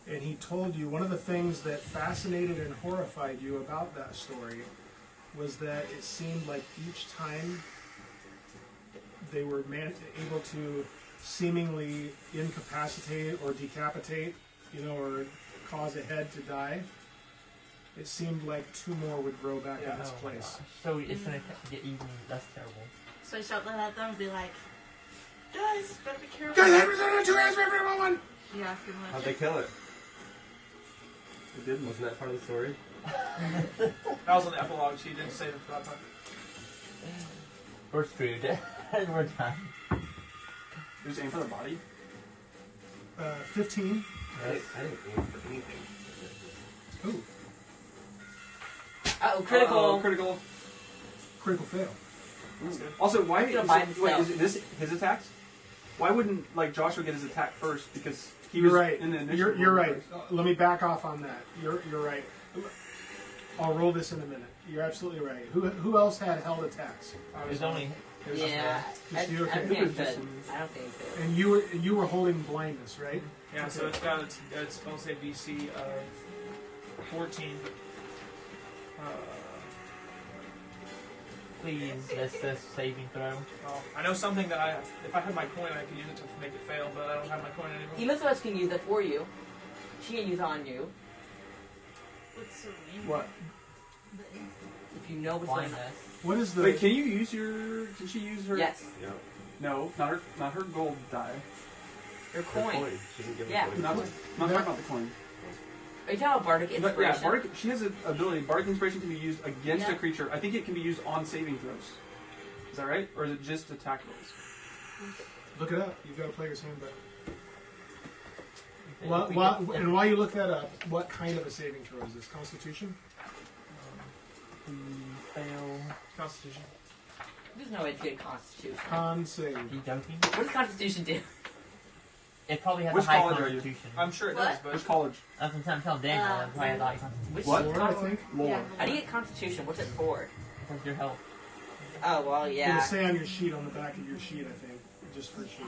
And he told you one of the things that fascinated and horrified you about that story was that it seemed like each time they were able to seemingly incapacitate or decapitate, or cause a head to die, it seemed like two more would grow back in its Oh my place. gosh. So it's gonna get even less terrible. So I shout that at them and be like, guys, better be careful. Two hands for everyone! Yeah, pretty much. How'd they kill it? It didn't. Wasn't that part of the story? That was on the epilogue. She didn't save it for that part. We're screwed. We're done. Just aim for the body. 15. I didn't aim for anything. Ooh, Oh, critical. Critical. critical fail. Also, why? He's gonna buy himself. Is this his attacks? Why wouldn't Joshua get his attack first? Because he You're was right. in the initial. You're right. Let me back off on that. You're right. I'll roll this in a minute. You're absolutely right. Who else had held attacks? There's only Yeah. Just you, I okay. don't think I could. I don't think I could. And you were holding blindness, right? Yeah, so it's got its spell save DC of 14. please this saving throw. Oh, I know something that if I had my coin, I could use it to make it fail, but I don't have my coin anymore. Elizabeth can use it for you. She can use it on you What's the range? What? if you know what's going on. Blindness. What is the? Wait, can you use your? Can she use her? Yes, Yeah. No, not her gold die. your Her coin. She didn't give Yeah. a coin. Not talking about the coin. Are you talking about Bardic But Inspiration? yeah, Bardic, she has an ability. Bardic Inspiration can be used against Yeah. a creature. I think it can be used on saving throws. Is that right? Or is it just attack rolls? Look it up. You've got a player's handbook. If we get- And while you look that up, what kind of a saving throw is this? Constitution? we fail. Constitution. There's no way to get Constitution. Con save. Are you joking? What does Constitution do? It probably has Which a high college are you? constitution. I'm sure it What? does, but Which college? That's what I'm telling Daniel. That's why I thought you constitution. Which What? Lore, I think. Lore. Yeah. How do you get Constitution? What's it for? Because your health. Oh, well, It'll yeah. say on your sheet, on the back of your sheet, I think. Just for sure.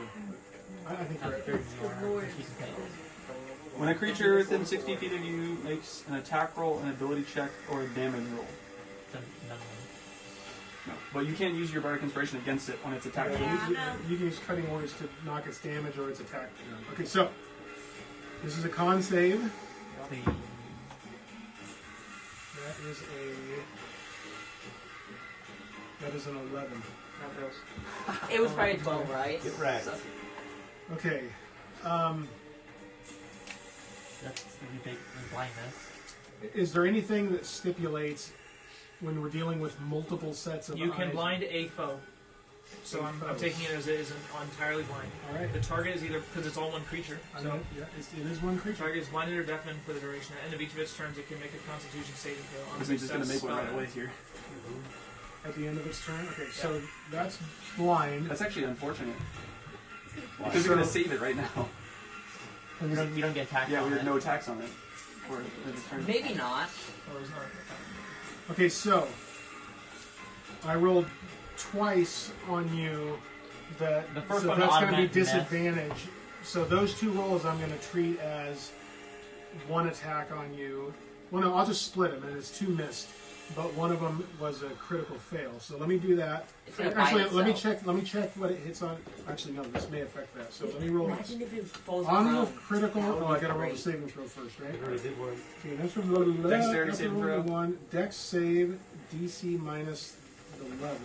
But I think you're Not right. sure you are. She can take. When a creature within 60 feet of you makes an attack roll, an ability check, or a damage roll. So, none of No. But you can't use your Bardic Inspiration against it on its attack roll. Yeah. You can use cutting words to knock its damage or its attack down. Okay, so this is a con save. them. Please. That is a That is an 11. That fails. It was probably 12, right? Get wrecked. So- Okay. That's you take blindness. Is there anything that stipulates when we're dealing with multiple sets of You can eyes? blind a foe. So I'm taking it as it is entirely blind. All right. The target is either, because it's all one creature, I so know, yeah, it is one the creature. target is blinded or deafened for the duration. At the end of each of its turns, it can make a Constitution saving throw. Because we're just going to make one right away here. At the end of its turn? Okay, so that's blind. That's actually unfortunate. Because you're going to save it right now. You don't get attacked. Yeah, on we it. have no attacks on it. For the turn. Maybe not. Oh, it's not. Okay, so I rolled twice on you. The first so one that's going to be automatic miss. disadvantage. So those two rolls I'm going to treat as one attack on you. Well, no, I'll just split them, and it's two missed. But one of them was a critical fail. So let me do that. It's gonna Actually, bite let me itself. check. Let me check what it hits on. Actually, no, this may affect that. So let me roll. Imagine if it falls On prone. the critical. That would Oh, be I got to roll the great. saving throw first, right? I already did one. Okay, that's from the Dexterity saving throw. One Dex save DC minus the level,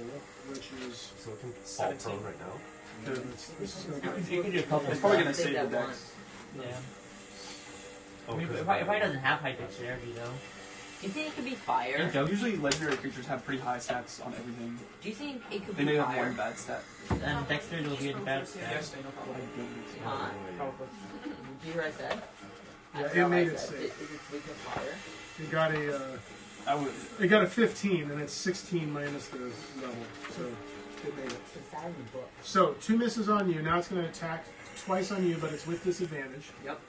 which is. So it can fall 17. prone right now. This is gonna be- You can do a couple. It's probably of going to Save save the that dex. Yeah. Oh, I mean, 'cause if I doesn't have high dexterity though. Do you think it could be fire? Usually legendary creatures have pretty high stats on everything. Do you think it could They be may have fire? one bad stat. And dexterity will be a bad stat. Yes, no problem. Huh? Probably. Do you hear what I said? Yeah, That's it all I made it said. safe. Is it weakness fire? It got a. I would. It got a 15, and it's 16 minus the level, so it made it. It's sad in the book. So 2 misses on you. Now it's going to attack twice on you, but it's with disadvantage. Yep.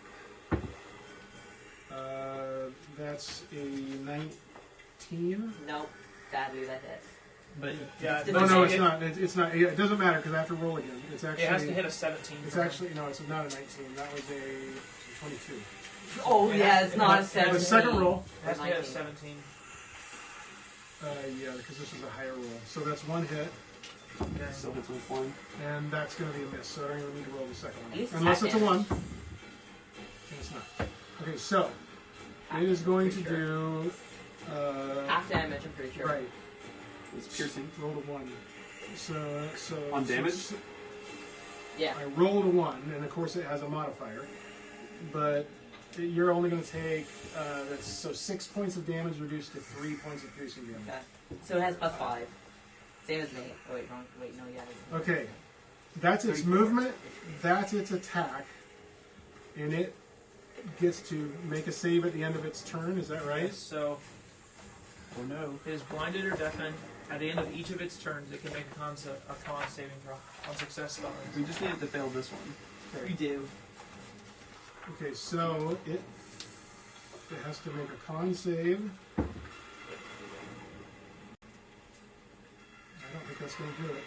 That's a 19. Nope. That hits. But Yeah, It's Oh no, it's it, not. It's not. It doesn't matter because I have to roll again. It's actually. It has to hit a 17. It's actually no. It's not a 19. That was a 22. Oh yeah, it's not a The 17. second roll. It has to hit a 19. 17. Yeah, because this is a higher roll. So that's one hit, Yeah. Still hits with one. and that's going to be a miss. So I don't even need to roll the second At one, least unless it's a attack 1. And it's not. Okay, so it is going to do. Half damage, I'm pretty sure. Right. It's piercing. Rolled a 1. So On damage? Yeah. I rolled a 1, and of course it has a modifier, but you're only going to take that's so 6 points of damage reduced to 3 points of piercing damage. Okay. So it has +5. Same as me. Oh, wait, wrong. Wait, no, yeah. Okay, that's its 34. movement. That's its attack, and it gets to make a save at the end of its turn. Is that right? Yes, so Oh no. it is blinded or deafened. At the end of each of its turns, it can make a con saving throw. On success, spell ends. We just needed to fail this one. Okay. do. Okay, so it has to make a con save. I don't think that's going to do it.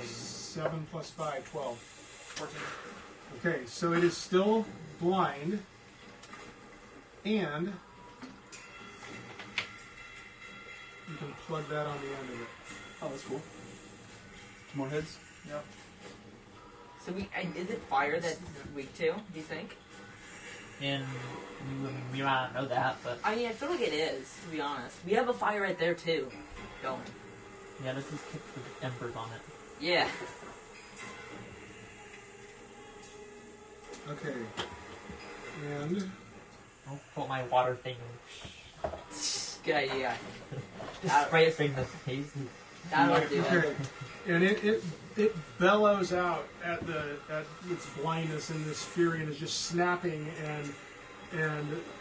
7 plus 5, 12. 14. Okay, so it is still blind, and you can plug that on the end of it. Oh, that's cool. 2 more heads. Yep. So is it fire that's weak to? Do you think? and we might not know that, but I mean, I feel like it is. To be honest, we have a fire right there too, going. yeah, this is kicked with embers on it. Yeah. Okay. And I'll put my water thing Good idea. just spray it straight in the face. That'll do okay. it. And it bellows out at its blindness, and this Farryn is just snapping and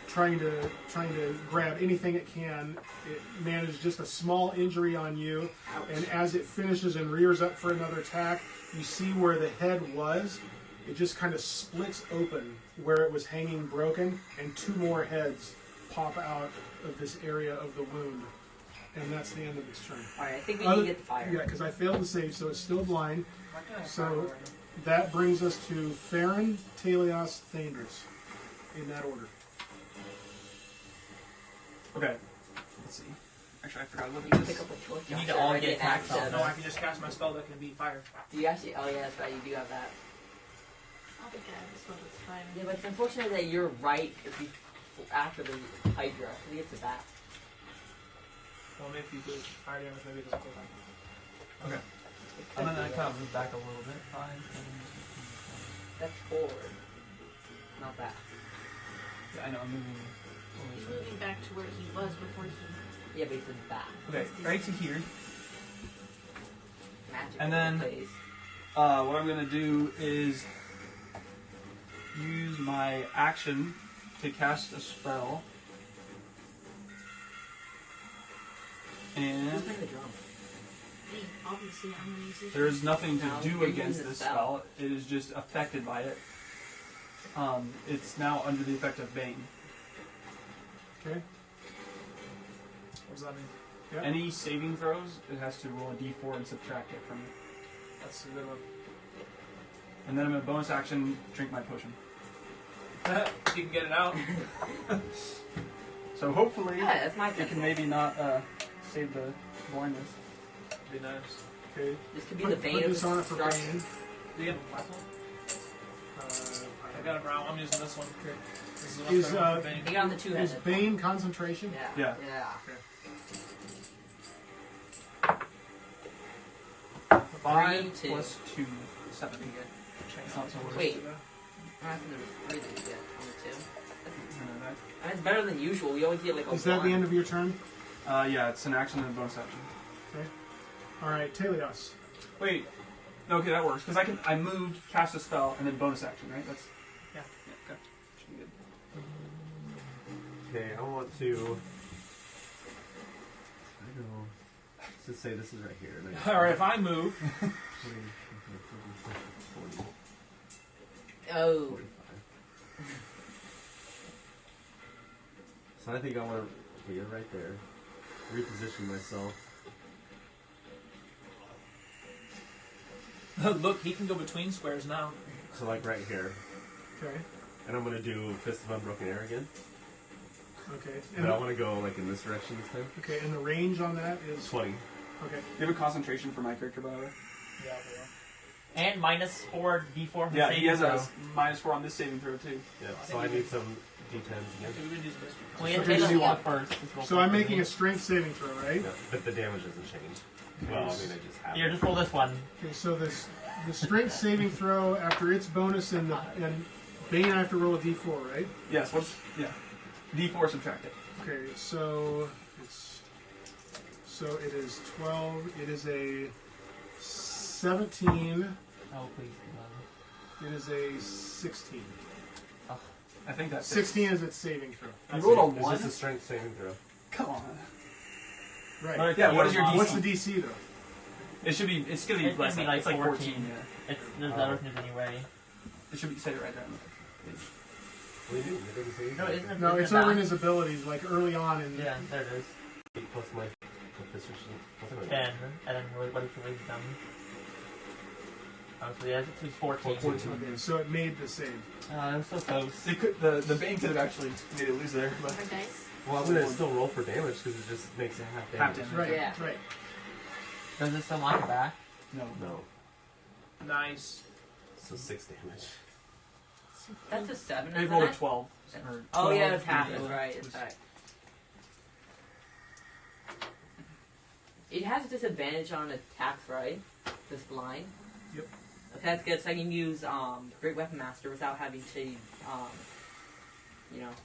trying to grab anything it can. It manages just a small injury on you, and as it finishes and rears up for another attack, you see where the head was. It just kind of splits open where it was hanging broken, and 2 more heads pop out of this area of the wound. And that's the end of its turn. Alright, I think we need to get the fire. Yeah, because I failed to save, so it's still blind. Why can't I So- fire right now? That brings us to Farryn, Taèlios, Thaèndrys, in that order. Okay. Let's see. Actually, I forgot what You it can is. pick up a torch. You need Josh, to all already get an attacked action. on No, I can just cast my spell that can be fire. Do you actually? Oh yeah, that's right. You do have that. I'll be good. This one is fine. Yeah, but it's unfortunate that you're right after the Hydra. We get to that. Well, maybe if you do fire damage, maybe it doesn't go back. kind of move back a little bit. 5, 10, That's forward. Not back. Yeah, I know, I'm moving. He's moving back to where he was before he. Yeah, but he said back. Okay, right to here. Magic. And then- Plays. What I'm gonna do is use my action to cast a spell. Who's And playing the drum? Me, obviously, I'm a musician. there is nothing to No, do you're against using the this spell. spell. It is just affected by it. It's now under the effect of Bane. Okay. what does that mean? Yep. Any saving throws, it has to roll a d4 and subtract it from it. That's a good one. And then I'm gonna bonus action drink my potion. You can get it out. So hopefully Yeah, that's my it can thing. maybe not save the blindness. Be nice. Okay. This could be Put, the bane put of this on it for destruction. Bane. Do you have a black one? I got a brown. I'm using this one. Okay. This is the one Is, that I want for You Bane. got on the Is two-headed. Bane concentration? Yeah. Yeah. Okay. 5 3, 2. plus 2, 7. It's not so worse. Wait. I'm asking the 3 that you get on the 2. No, that- That's better than usual. We always get like a Is that 1. the end of your turn? Yeah, it's an action and a bonus action. Okay. All right, Taèlios. Wait. No, okay, that works. Because I moved, cast a spell, and then bonus action, right? That's. Yeah. Okay. Should be good. Okay, I want to. I know. Let's just say this is right here. and I- All right, if I move, 40, Oh. 45. So I think I want to. You're right there. Reposition myself. look, he can go between squares now. So like right here. Okay. And I'm going to do Fist of Unbroken Air again. Okay. But I want to go like in this direction this time. Okay, and the range on that is 20. okay. Do you have a concentration for my character, by the way? Yeah, And minus 4 d4 from Yeah, saving he has throw. a -4 on this saving throw, too. Yeah. So I need some D10s again. we've been using this. Can we Okay, take so a you look want- first? Just roll So I'm first making a with strength saving throw, right? Yeah, but the damage doesn't change. Well, I mean, I just have me. Here, it. just roll this one. Okay, so the strength saving throw after its bonus and Bane I have to roll a d4, right? Yes, what's. Yeah. D4 subtract it. Okay, so it is 12. It is a 17. Oh, please. It is a 16. I think that's. 16 is its saving throw. You rolled a It's 1? just a strength saving throw. Come on. Right. Yeah, what is your DC? What's the DC though? It should be. It's gonna be It's less. gonna be Than, like it's like 14. 14. Yeah. It's there's other things anyway. It should be. Say it right there. What do you do? It doesn't say No, anything. isn't it? No, isn't it's it over in back? his abilities, like early on in. Yeah, there it is. 8 plus my proficiency. What's it? 10, and then what is your wisdom? Oh, so yeah, it's 14. 14. Okay, so it made the save. It was so close. They could, the Bane could have actually made it lose there, but Our dice. Well, I'm going to still roll for damage because it just makes it half Half damage. damage. Right. Yeah. Right. Does it still lock it back? no. No. Nice. So 6 damage. That's a 7. They isn't rolled a it? 12. Or Oh yeah, 12, it's half. yeah. That's right. It's right. It has a disadvantage on attacks, right? This blind. Yep. Okay, that's good. So I can use Great Weapon Master without having to,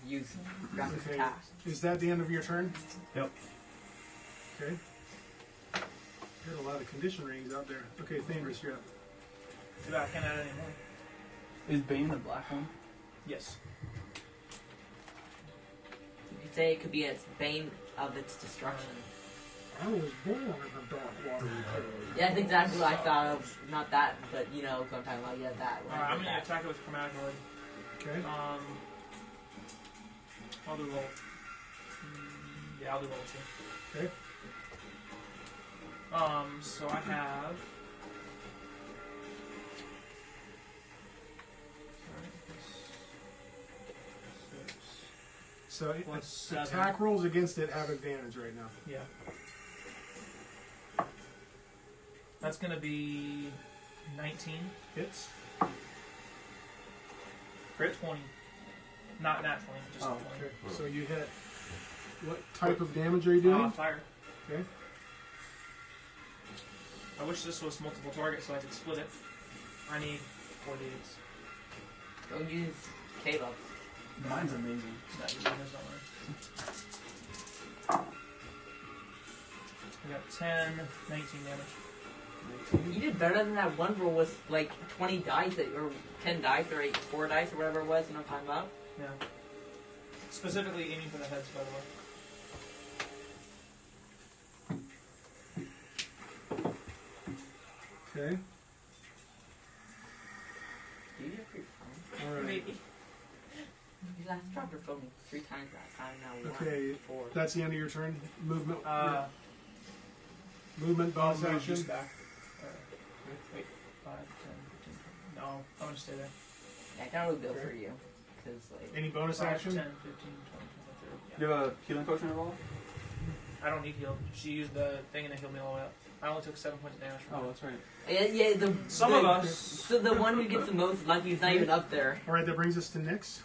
use graphic Okay. attacks. Is that the end of your turn? Yep. Okay. Got a lot of condition rings out there. Okay, Thaèndrys, you're up. Too bad I can't add any more. Is Bane the black one? Yes. You could say it could be its bane of its destruction. I was born in the dark water. Yeah, that's exactly what I thought of. Not that, but you know, what I'm talking about. Yeah, that. when I Alright, I'm did gonna that. attack it with chromatic orb. Okay. I'll do roll. Yeah, I'll do roll too. Okay. So I have. So Plus 7. attack rolls against it have advantage right now. Yeah. That's gonna be 19. Hits. Crit? 20. Not nat 20, just Oh, 20. Okay. So you hit. What type of damage are you doing? Fire. Okay. I wish this was multiple target so I could split it. I need 4 d8s. Don't use Caleb. Mine's amazing. That usually does not work. I got 10, 19 damage. You did better than that one roll with like 20 dice, or 10 dice, or 4 dice, or whatever it was, you know what I'm talking about? Yeah. Specifically aiming for the heads, by the way. Okay. Do you have your phone? All right. Maybe. You last dropped your phone 3 times last time, now 1, Okay. 4. That's the end of your turn. Movement. I'll Movement bonus move action. this back. Wait, 5, 10, 15, 20. No, I'm gonna stay there. Yeah, I can't really go Okay. for you. Cause, like, Any bonus 5, action? 10, 15, 20, 23. Yeah. You have a healing potion at all? I don't need heal. She used the thing and it healed me all the way up. I only took 7 points of damage from Oh, it. that's right. yeah, Some of us. So the one who gets the most lucky is not even up there. All right, that brings us to Nyx.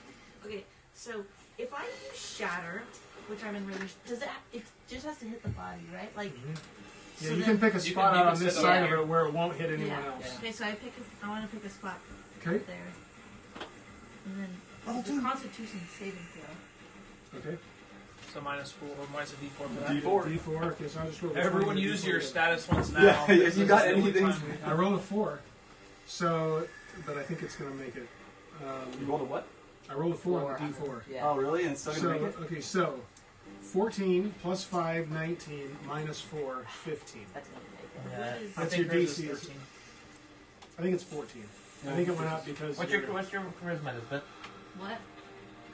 Okay, so if I use Shatter, which I'm in really, does it just has to hit the body, right? Like, Yeah, so you then- can pick a You spot can- you out can on this sit side up of it where it won't hit anyone Yeah. else. Okay, so I want to pick a spot Okay. right there, and then it's a Constitution saving throw. Okay. So -4, or minus a d4 for that. D4. D4. Okay, so I'll just roll. Everyone D4. use your status ones now. Yeah, if you got This is the only anything- time we have- I rolled a 4. So, but I think it's going to make it. You rolled a what? I rolled a 4 on the D4. Yeah. Oh, really? And it's still So, gonna make it? okay, so 14 plus 5, 19, minus 4, 15. That's gonna make it. Yeah. What is I That's think your hers DC. is 13. I think it's 14. I think it went up because What's your charisma, Elizabeth? what?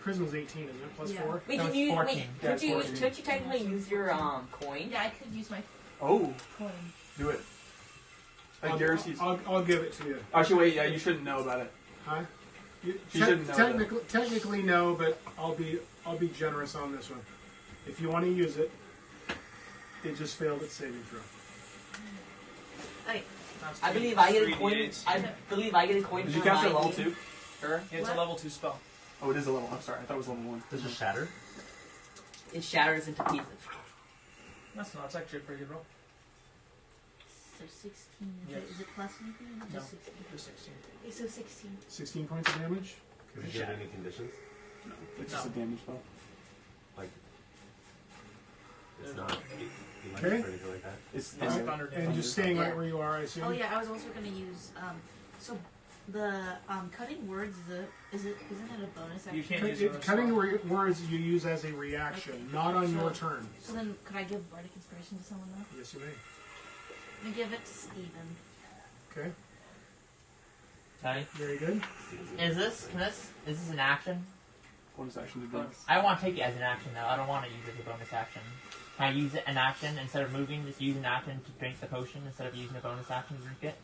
Charisma's 18, isn't it? Plus Yeah. 4. Wait, No, can it's you 14. wait? Yeah, it's 14. Could you technically use your coin? Yeah, I could use my Oh, coin. do it. I I'll, guarantee. I'll give it to you. Actually, wait. Yeah, you shouldn't know about it. Huh? You, She shouldn't know technically no, but I'll be generous on this one. If you want to use it, it just failed its saving throw. Okay, That's I three- believe I get a 3 coin. d8s. I believe I get a coin Did for you capture my level name. 2? Sure. Yeah, it's a What? level 2 spell. Oh, it is a level. I'm sorry. I thought it was level 1. This is shatter. It shatters into pieces. That's not. It's actually a pretty good roll. so 16. Yes. Is it plus anything? Or No. just 16. Just 16. Okay, so 16. 16 points of damage. Does it give any conditions? No, it's just a damage spell. Like, it's not electric Okay. or anything like that? It's It's Alright, thunder And damage. just staying Yeah. right where you are, I assume. Oh yeah, I was also gonna use so the cutting words. Isn't it a bonus action? You can't use it. Cutting words you use as a reaction, Okay. not on your So- turn. So then, could I give Bardic Inspiration to someone though? Yes, you may. I'm gonna give it to Steven. Okay. Okay. Very good. Is this an action? bonus action to drink. I want to take it as an action though. I don't want to use it as a bonus action. Can I use it an action instead of moving? Just use an action to drink the potion instead of using a bonus action to drink it.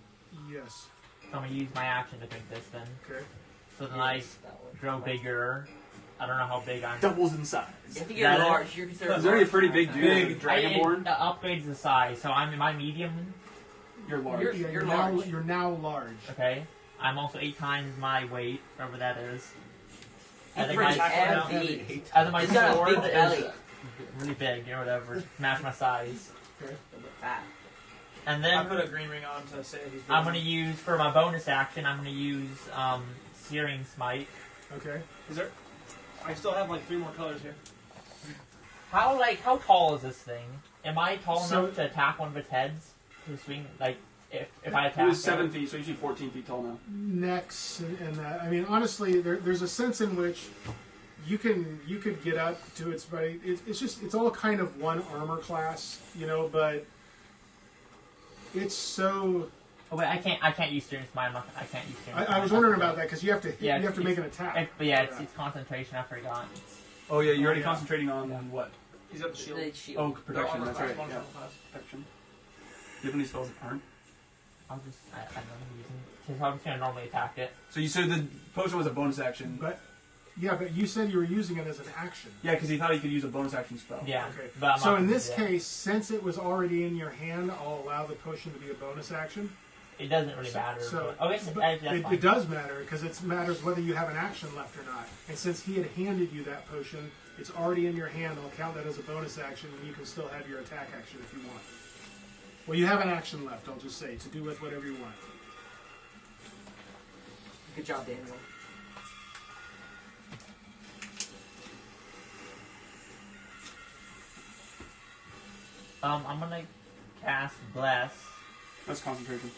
Yes. So I'm gonna use my action to drink this then. Okay. So then I grow bigger. I don't know how big I'm. Doubles in size. You have to That get is- large. You're considered He's already a large. pretty big dude. Big Like a Dragonborn. It upgrades the size. So I'm in my medium. You're large. You're- Yeah, you're large. now you're now large. Okay. I'm also 8 times my weight, whatever that is. I think pretty my Heavy. I think my He's got a sword big belly. is really big, or whatever. Match my size. Okay. Fat. And I then put a green ring on to say he's. I'm gonna use for my bonus action. I'm gonna use Searing Smite. Okay. Is there? I still have like 3 more colors here. How tall is this thing? Am I tall So- enough to attack one of its heads? To swing if I attack. He was it? 7 feet, so he's usually 14 feet tall now. Next and that. I mean, honestly, there's a sense in which you could get up to its body. It's all kind of one armor class, but it's so. Oh wait, I can't use Searing Smite. I can't use Searing Smite. I was wondering about that because you have to Yeah, you have to it's- make an attack. But yeah, it's concentration. I forgot. Oh yeah, you're already Yeah. concentrating on what? He's got the shield. The shield. Oh, They're protection. armor That's class, right. one Yeah, armor class. protection. Do you have any spells that aren't? I don't know using. Because I'm just gonna normally attack it. So you said the potion was a bonus action. But you said you were using it as an action. Yeah, because he thought he could use a bonus action spell. Yeah. Okay. But I'm So not in gonna this do that. case, since it was already in your hand, I'll allow the potion to be a bonus action. It doesn't really matter. So but, okay, so but that's fine. it does matter because it matters whether you have an action left or not. And since he had handed you that potion, it's already in your hand. I'll count that as a bonus action, and you can still have your attack action if you want. Well, you have an action left, I'll just say, to do with whatever you want. Good job, Daniel. I'm gonna cast Bless. That's concentration.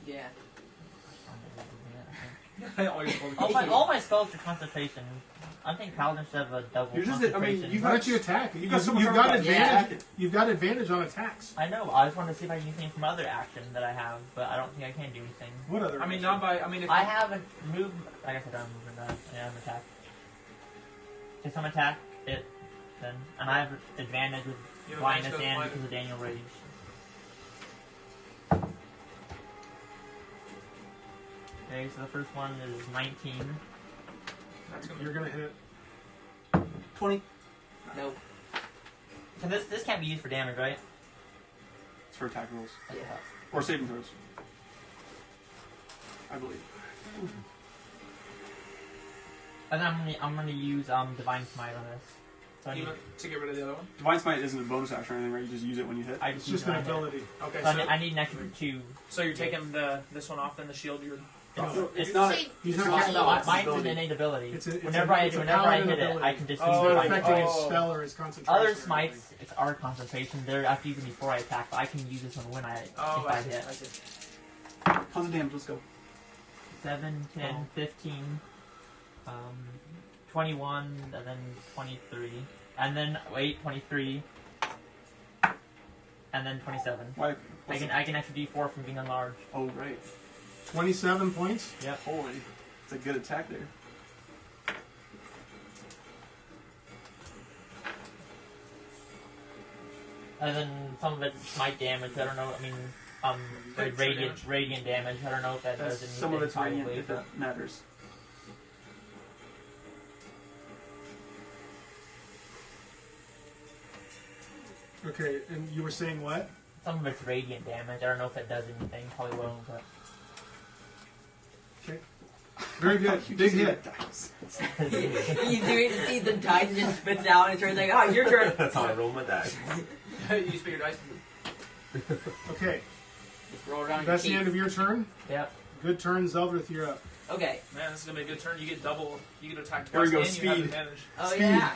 Yeah. All my spells are concentration. I think Paladin should have a double You're just- concentration. I mean, Why don't you attack? You got so much You've got armor. advantage. Yeah. You've got advantage on attacks. I know. I just wanted to see if I can do anything from other action that I have, but I don't think I can do anything. What other? I mean, not by. I mean, if I haven't moved. I guess I don't move that. Yeah, I'm attack. If some attack it, then and I have advantage with You have blindness advantage and with because of Daniel Rage. Okay, so the first one is 19. that's gonna You're gonna hit. 20. Nope. So this can't be used for damage, right? It's for attack rolls. Yeah. Or saving throws. I believe. And then I'm gonna use Divine Smite on this. So I need, to get rid of the other one. Divine Smite isn't a bonus action or anything, right? You just use it when you hit. I It's use just an my hit. ability. Okay, So so, I need an extra 2. so you're taking this one off, then the shield. You're It's not. See, He's It's not not- casting No, it's an mine's an ability. innate ability. It's a Whenever I paladin hit it, ability. I can just Oh, use It's not Divine affecting Smite. his spell or his concentration. Other or smites, it's our concentration. They're I have to use them before I attack, but I can use this one when I Oh, if I I see. hit. I see. Tons of damage. Let's go. 7, 10, Oh. 15, 21, and then 23, and then 23, and then 27. Why? I can actually do 4 from being enlarged. Oh, right. 27 points. Yep. Holy. It's a good attack there. And then some of it's smite damage. I don't know. I mean, Extra radiant damage. I don't know if that does anything. Some of it's probably, radiant if but- that matters. Okay, and you were saying what? Some of it's radiant damage. I don't know if it does anything. Probably won't, but. Okay. Very good. Big hit. You do it, see the dice and just spits out and turns like, oh, your turn. That's how I roll my dice. You spit your dice. Okay, Just roll around that's the your end of your turn. Yep. Good turn, Zeldreth. You're up. Okay. Man, this is gonna be a good turn. You get double. You get attacked There we twice, go, and you have speed. advantage. Oh Speed. yeah.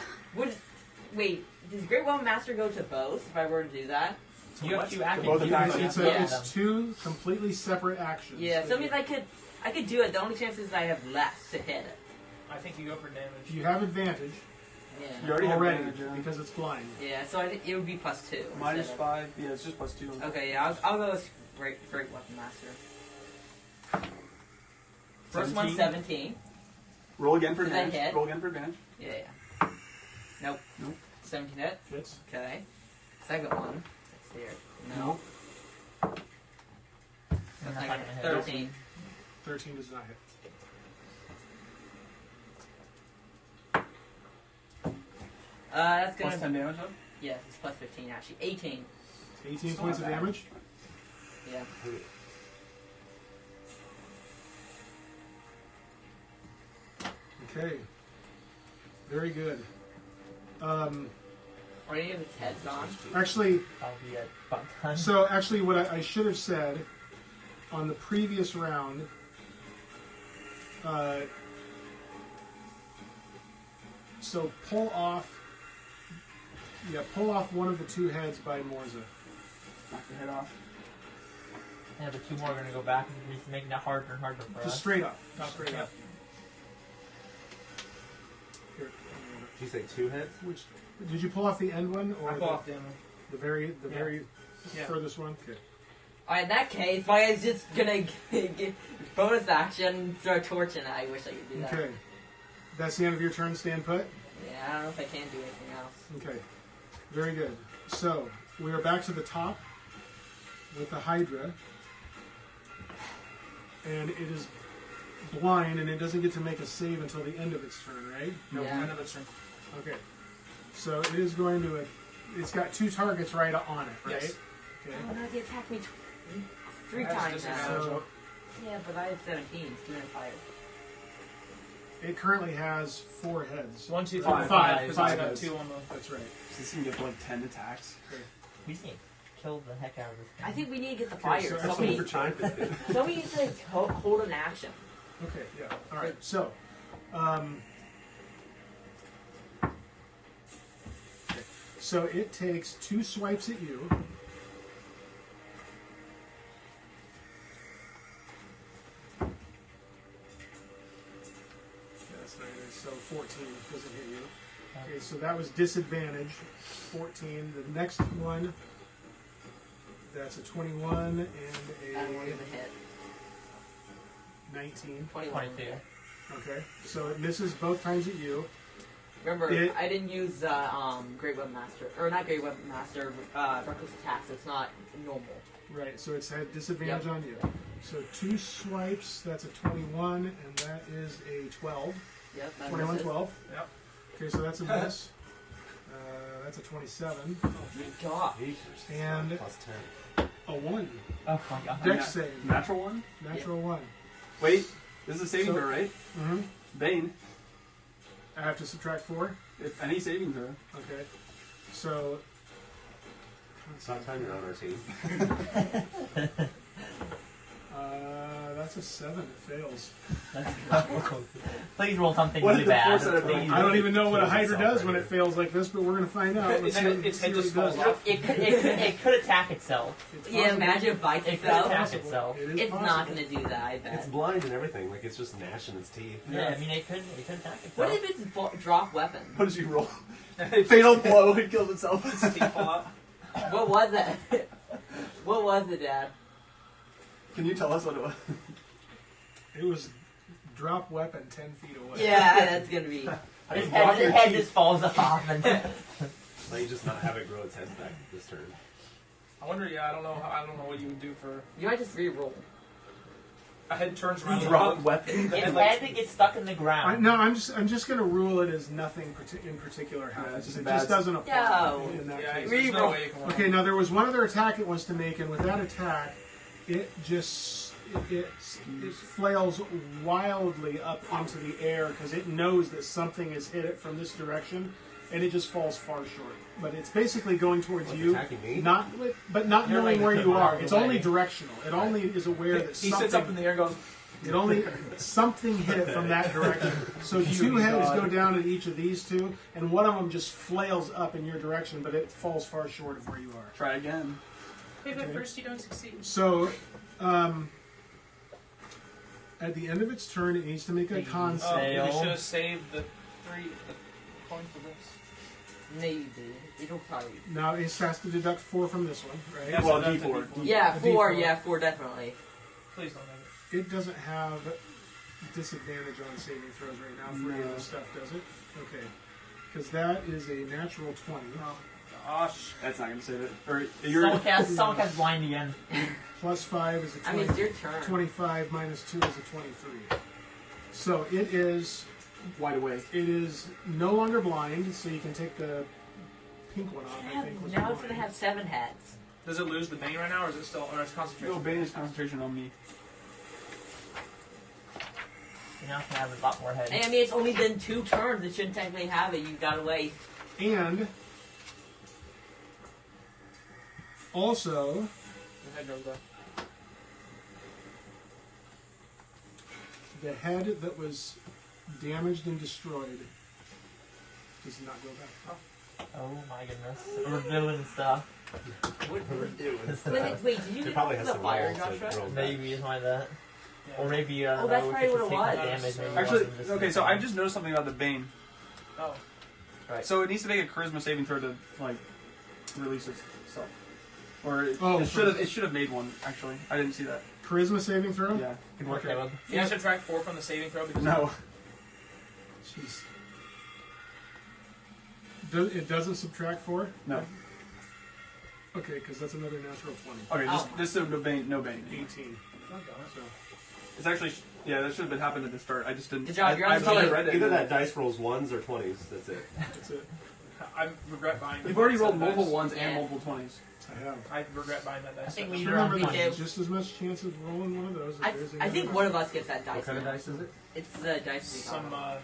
Wait, does Great One Master go to both if I were to do that? You have 2 actions. both You can attacks, use yeah. It's 2 completely separate actions. Yeah, so it means I could do it. The only chance is I have less to hit it. I think you go for damage. You have advantage You Yeah. already have already advantage, yeah. because it's blind. Yeah, so it would be +2. Minus instead of- 5. Yeah, it's just +2. Okay, yeah, I'll go with Great Weapon Master. First one's 17. Roll again for Does that advantage. hit? Roll again for advantage. Yeah. Nope. Nope. 17 hit. Fits. Okay. Second one. Let's see here. No. And That's that's not not gonna gonna hit. 13. 13 does not hit. That's gonna Plus 10 damage, huh? Yes, it's plus 15 actually. 18. 18 It's points of not bad. damage. Yeah. Okay. Very good. Are any of its heads on? Actually, I'll be at about done. so actually, what I should have said on the previous round. So pull off. Yeah, pull off one of the 2 heads by Morzza. Knock the head off. Yeah, the 2 more are gonna go back and just making it harder and harder for Just us. straight up. Not straight up. Here. Did you say 2 hits? Which did you pull off the end one or I pull off damage. the very Yeah. furthest one? Okay. Alright, in that case, my guy's just gonna get bonus action, start torching it. I wish I could do that. Okay. That's the end of your turn. Stand put. Yeah, I don't know if I can do anything else. Okay. Very good. So we are back to the top with the Hydra, and it is blind, and it doesn't get to make a save until the end of its turn, right? No, Yeah. end of its turn. Okay. So it is going to. It's got 2 targets right on it, right? Yes. Okay. Oh no, they attacked me 3 Has times disadvantage. now. So Yeah, but I have 17. It's 2 and 5. it currently has 4 heads. 1, 2, 5. 5. Because Five it's got heads. 2 on the. That's right. Does this thing get like 10 attacks? We just need to kill the heck out of this thing. I think we need to get the Okay, fire. so somebody, For time. somebody needs to hold an action. Okay, yeah. All right. So, okay. So it takes 2 swipes at you. That's not good. So 14 doesn't hit you. Okay, so that was disadvantage. 14. The next one, that's a 21 and I don't want a to hit. 19. 21. 22. Okay, so it misses both times at you. Remember, It- I didn't use Great Weapon Master, or not Great Weapon Master, Reckless Attacks. It's not normal. Right, so it's had disadvantage Yep. on you. So 2 swipes, that's a 21, and that is a 12. Yep, that 21, misses. 12. Yep. Okay, so that's a miss. That's a 27. Oh my god. And Plus 10. a 1. Oh my god. Dex save. Natural one? Natural 1. Wait, this is a saving So- throw, right? Mm-hmm. Bane. I have to subtract 4. If any saving throw. Okay. So. Sometimes you're on our team. That's a 7. It fails. Please roll something What really did the bad. force out of Please. I don't even know what a Kills Hydra itself does when right it fails like this, but we're going to find out. Let's And see then its head what just it does. falls off. It could attack itself. It's Yeah, possible. imagine if bites It could itself. attack Possible. itself. It is It's possible. not going to do that, I bet. It's blind and everything. Like it's just gnashing its teeth. Yeah, I mean it could attack itself. What if it's drop weapon? What did you roll? Fatal blow, it kills itself. Teeth fall out. What was it? What was it, Dad? Can you tell us what it was? It was drop weapon 10 feet away. Yeah, that's going to be... His Drop your head teeth. just falls off and Like you just not have it grow its head back this turn. I wonder. Yeah, I don't know what you would do for You might just re-roll. a head turns around. Drop and weapon. the its head, like, head gets stuck in the ground. No, I'm just going to rule it as nothing in particular Yeah, happens. it's it bad. just doesn't apply No. in that Yeah, case. there's no Re-roll. way you can roll. Okay, now there was one other attack it wants to make, and with that attack, it just it flails wildly up into the air because it knows that something has hit it from this direction, and it just falls far short. But it's basically going towards Like you, attacking me? not but not You're knowing like where you are. miles It's away. only directional. It only is aware that He something. sits up in the air and goes, It only something hit it from that direction. So 2 heads go down at each of these 2, and one of them just flails up in your direction, but it falls far short of where you are. Try again. hey, but Okay. first you don't succeed. So, at the end of its turn, it needs to make a con Oh, save. you should have saved the 3 points for this. Maybe. It'll probably... Now it has to deduct 4 from this one, right? Yeah. Well, that's a D4. D4. Yeah, A 4. D4. Yeah, 4 definitely. Please don't make It doesn't have disadvantage on saving throws right now for any of this stuff, does it? Okay. Because that is a natural 20. it. Gosh. That's not gonna save it. Or you're. Someone cast blind again. Plus 5 is a 20. I mean, it's your turn. 25 minus 2 is a 23. So it is Wide awake. no longer blind, so you can take the pink one off, I think. was Now it's blind. going to have 7 heads. Does it lose the bane right now, or is it still, or is concentration? No, Bane is concentration on me. You're not gonna have a lot more heads. Hey, I mean, it's only been 2 turns. It shouldn't technically have it. You got away. And also, The head goes back. the head that was damaged and destroyed does not go back. Oh my goodness. We're doing stuff. What We're doing Wait, did you It get probably off has the some fire, rolls that Joshua? roll back. Maybe it's like that. Yeah. Or maybe, I don't Oh, that's know, probably if what it's it taking was. the damage, maybe it Actually, wasn't just okay, so I've just noticed something about the Bane. Oh. Right. So it needs to make a charisma saving throw to like release itself. Or Oh, it should have made one actually. I didn't see that. Charisma saving throw? Yeah. Good work, Okay. Caleb. Can you subtract 4 from the saving throw? Because No. Jeez. It doesn't subtract 4? No. Okay, because that's another natural 20. Okay, Oh. this is no Bane. 18. So, It's actually yeah, that should have been happened at the start. I just didn't. Good job, you're I on thought I team. read it. Either that dice rolls 1s or 20s. That's it. that's it. I regret buying. You've already rolled that multiple dice. ones Yeah. and multiple 20s. I have. I regret buying that dice. I think set. we- Just remember, Me there's too. just as much chance of rolling one of those as there is I think one of us gets that dice. What kind of now. dice is it? It's the dice we Some got.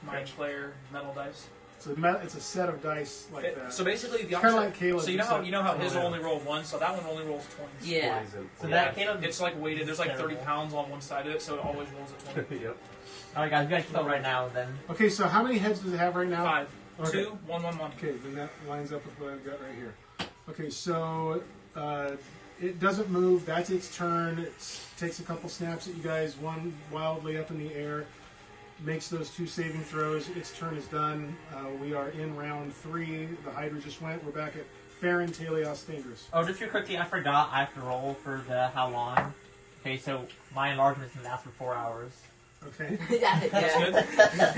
mind flayer metal dice. It's a set of dice like that. So basically, the Kinda opposite. like Caleb's, so you know except- how his Oh, yeah. only rolled 1, so that one only rolls 20s. Yeah. So Yeah. that Caleb. It's like weighted. There's like 30 Terrible. pounds on one side of it, so it always rolls at 20. Yep. Alright, guys, we gotta keep up right now then. Okay, so how many heads does it have right now? 5, Okay. 2, 1, 1, 1. Okay, then that lines up with what I've got right here. Okay, so it doesn't move. That's its turn. It takes a couple snaps at you guys, one wildly up in the air. Makes those 2 saving throws. Its turn is done. We are in round 3. The Hydra just went. We're back at Farryn, Taèlios, Thaèndrys. Oh, just real quickly, I forgot I have to roll for the how long. Okay, so my enlargement is going to last for 4 hours. Okay. Yeah. That's good.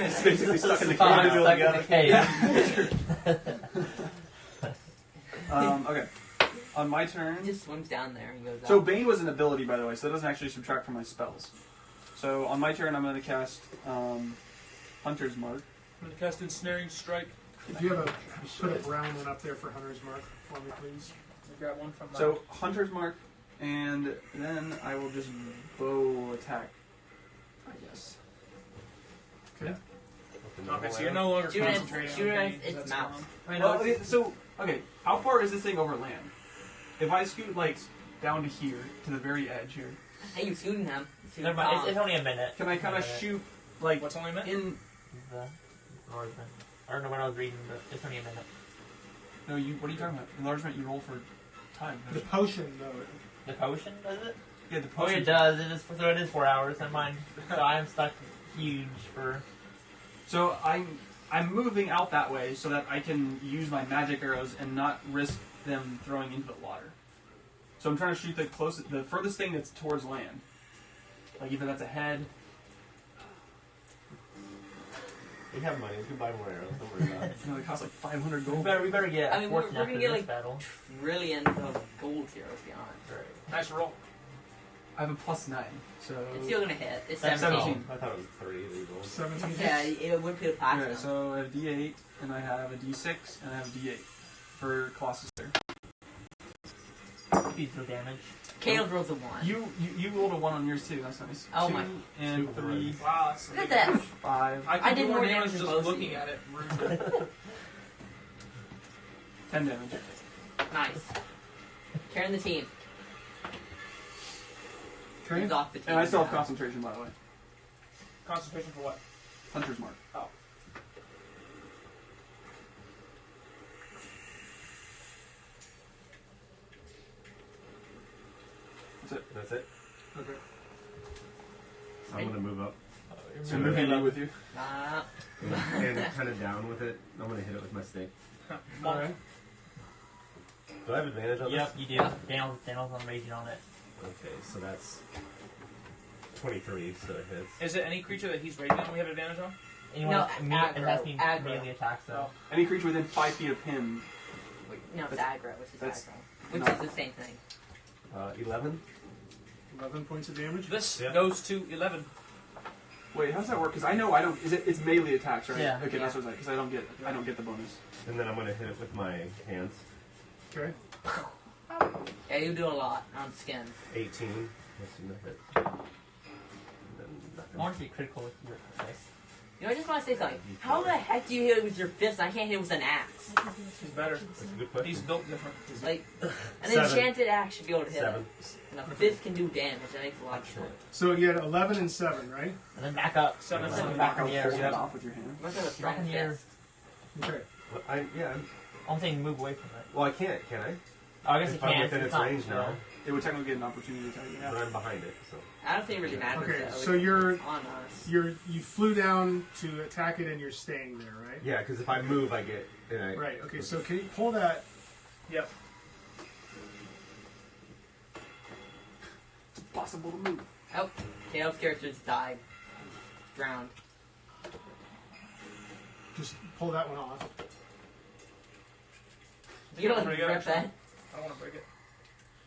It's basically stuck in the So I'm cave. stuck in the cave. Okay. On my turn. He just swims down there and goes So out. Bane was an ability, by the way, so that doesn't actually subtract from my spells. So on my turn, I'm going to cast Hunter's Mark. I'm going to cast Ensnaring Strike. If you have put a brown one up there for Hunter's Mark for me, please. I got one from my... So Hunter's Mark, and then I will just bow attack, I guess. Okay. Okay, so you're no longer Shoot it, concentrating shoot on it, Bane, it's that's mouth. fine. I know. Okay, how far is this thing over land? If I scoot like down to here, to the very edge here, Hey, you're shooting him. Shooting Never mind, Tom. it's only a minute. can I kind of shoot like What's only a minute? in? The enlargement. I don't know what I was reading, but it's only a minute. No, you. What are you talking about? Enlargement. You roll for time. The potion, though. The potion, does it? Yeah, the Oh, potion. it does. So it is 4 hours. Never mind. So I am stuck huge for. So I'm moving out that way so that I can use my magic arrows and not risk them throwing into the water. So I'm trying to shoot the furthest thing that's towards land. Like either that's a head. We have money. We can buy more arrows. Don't worry about it. You know, it costs like 500 We gold. better get I mean, we're fortune gonna after get, this like, battle. Trillions of gold heroes beyond. Nice roll. I have a +9, so It's still gonna hit. It's That's 17. I thought it was 30 legal. 17 Yeah, hits. it would be a platinum. yeah. So I have a D8 and I have a D6 and I have a D8 for Colossus there. Piece of damage. Caleb rolls a 1. You rolled a 1 on yours too. That's nice. Oh 2 my- and 2 3, Wow, that's Look at that. 5, I I can did do more more damage damage just than most of looking you. at it. Rude. 10 damage. Nice. Carrying the team. Okay. He's off the team. And I still have now. concentration, by the way. Concentration for what? Hunter's Mark. Oh. That's it. That's it. Okay. So I'm going to move up So moving you with you. and kind of down with it. I'm going to hit it with my stick. All right. Do I have advantage on Yep, you do. Daniel's on raging on it. this? Okay, so that's 23, so it hits. Is it any creature that he's raging on we have advantage on? Anyone No, it has to be aggro. melee attacks though. Any creature within 5 feet of him. No, it's That's- aggro, which is that's aggro. Which not- is the same thing. 11? 11 points of damage. This Yeah. goes to 11. Wait, how does that work? Because I know I don't. It's melee attacks, right? Yeah. Okay, Yeah. that's what I was because I don't get the bonus. And then I'm going to hit it with my hands. Okay. Yeah, you do a lot on skin. 18. That's going to hit. And then I nothing. want to be critical with your dice. You know, I just want to say something. How the heck do you hit it with your fist? I can't hit it with an axe. He's better. That's a good question. He's built different. Like, an 7. enchanted axe should be able to hit 7. it. And a fist can do damage. That makes a lot of sense. So you had 11 and 7, right? And then back up. 7 And and then 7. back in the air. Hold it Yeah. off with your hand. Must have a Back strong in the air. fist. Okay. Well, yeah. I'm saying move away from it. Well, I can't, can I? Oh, I guess you If I'm can. within It's its not- range now, It would technically get an opportunity attack. but Yeah. I'm behind it, so. I don't think it really matters. Okay, though. so It's you're on us. you flew down to attack it and you're staying there, right? Yeah, because if I move, I get. And I, Right. Okay. So can you pull that? Yep. It's possible to move. Oh, Caleb's character just died. Drowned. Just pull that one off. You don't Pretty good, rip actually. that. I don't want to break it.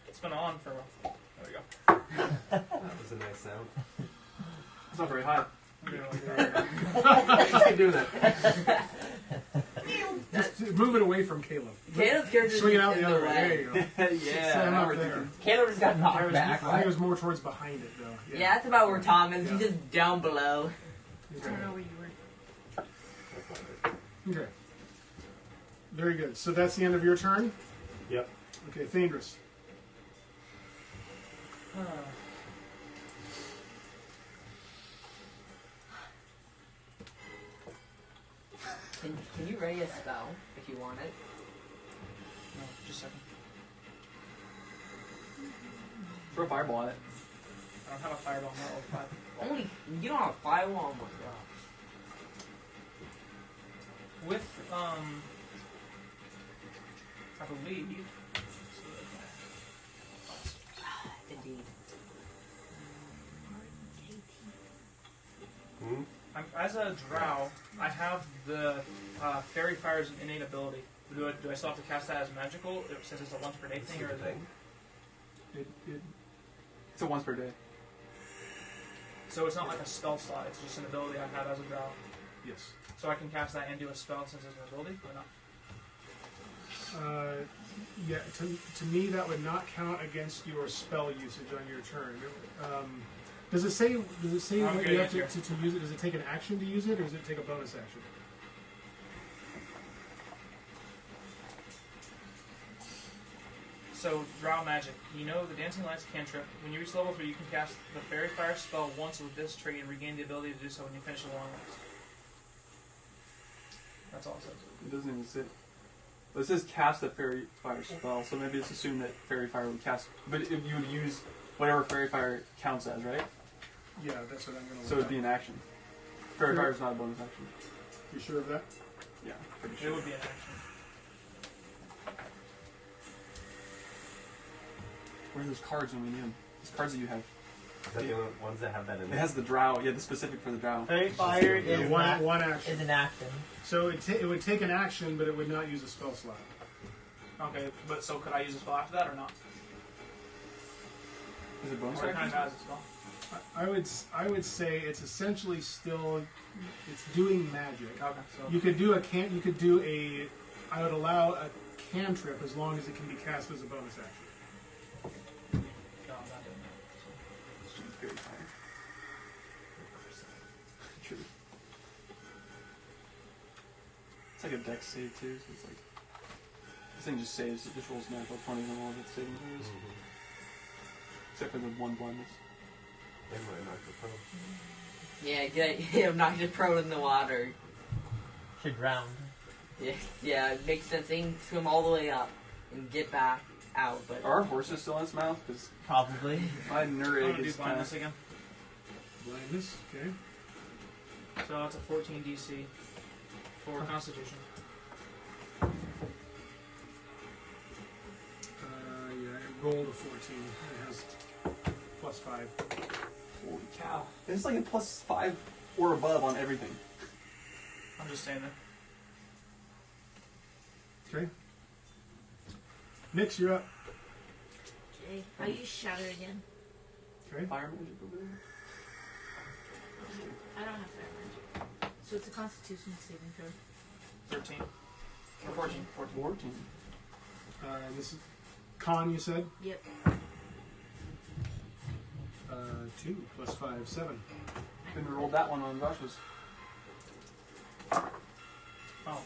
It's been on for a while. There we go. That was a nice sound. It's not very high. I'm doing it like that. Just keep doing that. Just move it away from Caleb. Caleb's character Swing it is out in the the other way. There way. you go. Yeah. Set him now up we're there. thinking. Caleb just got knocked back. I think it was more towards behind it, though. Yeah, that's about where Tom is. Yeah. He's just down below. I don't know where you were. That's not good. Okay. Very good. So that's the end of your turn? Yep. Okay, Thaèndrys. Can you ready a spell if you want it? No, just a second. Throw a fireball at it. I don't have a fireball. I'm not level 5. Only you don't have a firewall. Oh my god. With I believe. Indeed. Hmm? As a drow, I have the fairy fire as an innate ability. Do I still have to cast that as magical since it's a once per day thing, or is it? It's a once per day. So it's not like a spell slot. It's just an ability I have as a drow. Yes. So I can cast that and do a spell since it's an ability, or not? Yeah, to me that would not count against your spell usage on your turn. Does it say I'm what good you have to here. use it? Does it take an action to use it, or does it take a bonus action? So, drow magic. You know the Dancing Lights cantrip. When you reach level 3, you can cast the Fairy Fire spell once with this trait and regain the ability to do so when you finish a long rest. That's all it says. It doesn't even say. Well, it says cast a fairy fire spell, so maybe it's assumed that fairy fire would cast. But if you would use whatever fairy fire counts as, right? Yeah, that's what I'm going to. So it'd be an action. Fairy fire is not a bonus action. You sure of that? Yeah, pretty It sure. would be an action. Where are those cards when we need them? Those cards that you have. Is that the only ones that have that in It there? has the drow. Yeah, the specific for the drow. Fairy fire Yeah, is one is action. an action. So it would take an action, but it would not use a spell slot. Okay, but so could I use a spell after that or not? Is it bonus Or kind action? of as a spell? I would say it's essentially still it's doing magic. Okay, so You could do a I would allow a cantrip as long as it can be cast as a bonus action. no, I'm not doing that. It's fairy fire. True. It's like a dex save too, so it's like this thing just saves. It just rolls natural 20s on all of its saving throws, except for the one blindness. They might knock the pro. Yeah, get him knocked it prone in the water. Should drown. Yeah, it makes sense. They can swim all the way up and get back out, but Are our horses still in its mouth? Because Probably. my I'm Nureg going to do is kind blindness of. again. Blindness, okay. So that's a 14 DC for Constitution. Yeah, it rolled a 14. It has +5. Holy cow! It's like a +5 or above on everything. I'm just saying that. Okay. Nix, you're up. Okay, I use shatter again. Okay. Fire magic over there. I don't have fire magic. So it's a Constitution saving throw. 13. Or 14. 14. This is con, you said? Yep. 2 +5, 7. Then we rolled that one on Josh's. Oh, nice.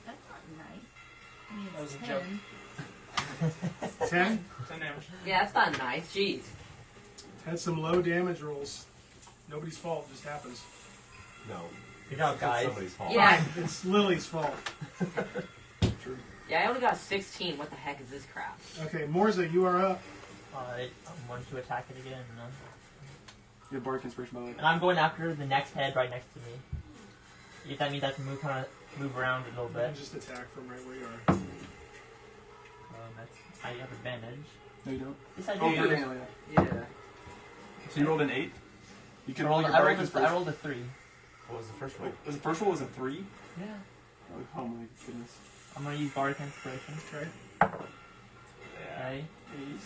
That's not nice. I mean, That was it's a joke. 10. 10. 10 damage. yeah, that's not nice. Jeez. Had some low damage rolls. Nobody's fault, just happens. No. Good job, It's guys. somebody's fault. Yeah. Fine, it's Lily's fault. True. Yeah, I only got 16. What the heck is this crap? Okay, Morzza, you are up. I'm going to attack it again. You have Bardic Inspiration, by the way. And I'm going after the next head right next to me. If that means I can move around a little bit. And just attack from right where you are. I have advantage. No, you don't. Yes, I do. Oh, for Daniel, yeah. Yeah. So you rolled an 8? You can I roll rolled, your I Bardic rolled, a, I Inspiration. rolled a 3. What was the first one? Wait, was the first one was a 3? Yeah. Oh my goodness. I'm going to use Bardic Inspiration. Okay. Okay.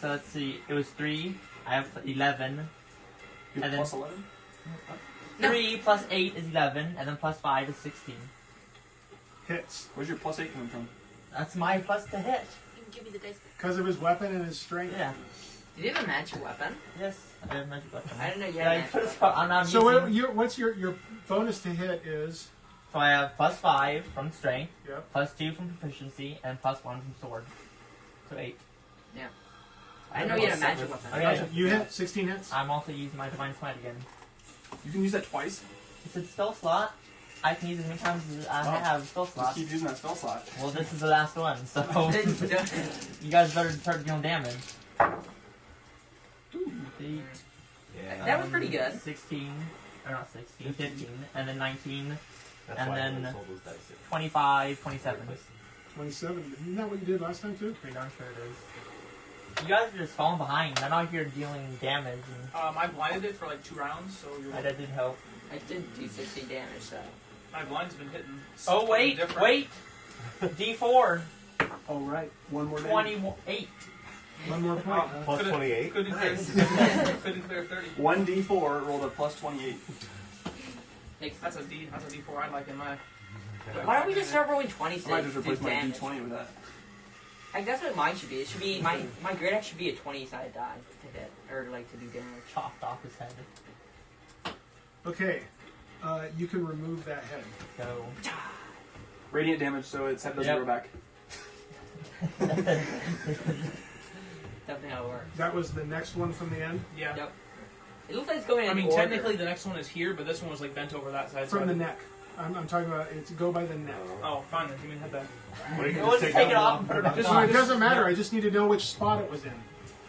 So let's see. It was 3. I have 11. You have And then- plus 11? 3 plus 8 is 11, and then plus 5 is 16. Hits. Where's your plus 8 coming from? That's my plus to hit. You can give me the dice. Because of his weapon and his strength? Yeah. Did you have a magic weapon? Yes. I have magic weapon. I didn't know you Yeah, had a I magic put weapon. it I'm not So using. what's your bonus to hit is? So I have +5 from strength, Yep. +2 from proficiency, and +1 from sword. So 8. I know you had a magic weapon. Okay. You hit 16 hits. I'm also using my divine smite again. You can use that twice. It's a spell slot. I can use it as many times as I have spell Just slots. keep using that spell slot. Well, this is the last one, so you guys better start dealing damage. 8, Yeah. That was pretty good. 16, or not 16, 15, and then 19, That's and why I then always hold those dice here. 25, 27. 27. Isn't that what you did last time too? Pretty darn sure it is. You guys are just falling behind. I'm out here dealing damage, and I blinded it for like 2 rounds, so you're. that did help. I did do 16 damage, so. My blind's been hitting. Oh, wait, different. wait! D4, Oh right, one more. 28. One more point. huh? Plus Couldn't- 28. Couldn't clear, Nice. couldn't clear 30. 1d4 rolled a +28. That's a D4 I like in my. Why don't we just start rolling 20 I might just to replace my damage? d20 with that. Like, that's what mine should be. It should be my great axe should be a 20-sided die to hit or like to do damage. Chopped off his head. Okay. You can remove that head. So, Radiant damage, so its head doesn't Yep. grow back. Definitely how it works. That was the next one from the end. Yeah. Yep. It looks like it's going in I mean, order. technically the next one is here, but this one was like bent over that side. so From I the didn't- neck. I'm talking about it's go by the neck. Oh, fine then. You mean head that. Well, you can let's just take it out off and put it back Just, on. it doesn't matter. I just need to know which spot it was in.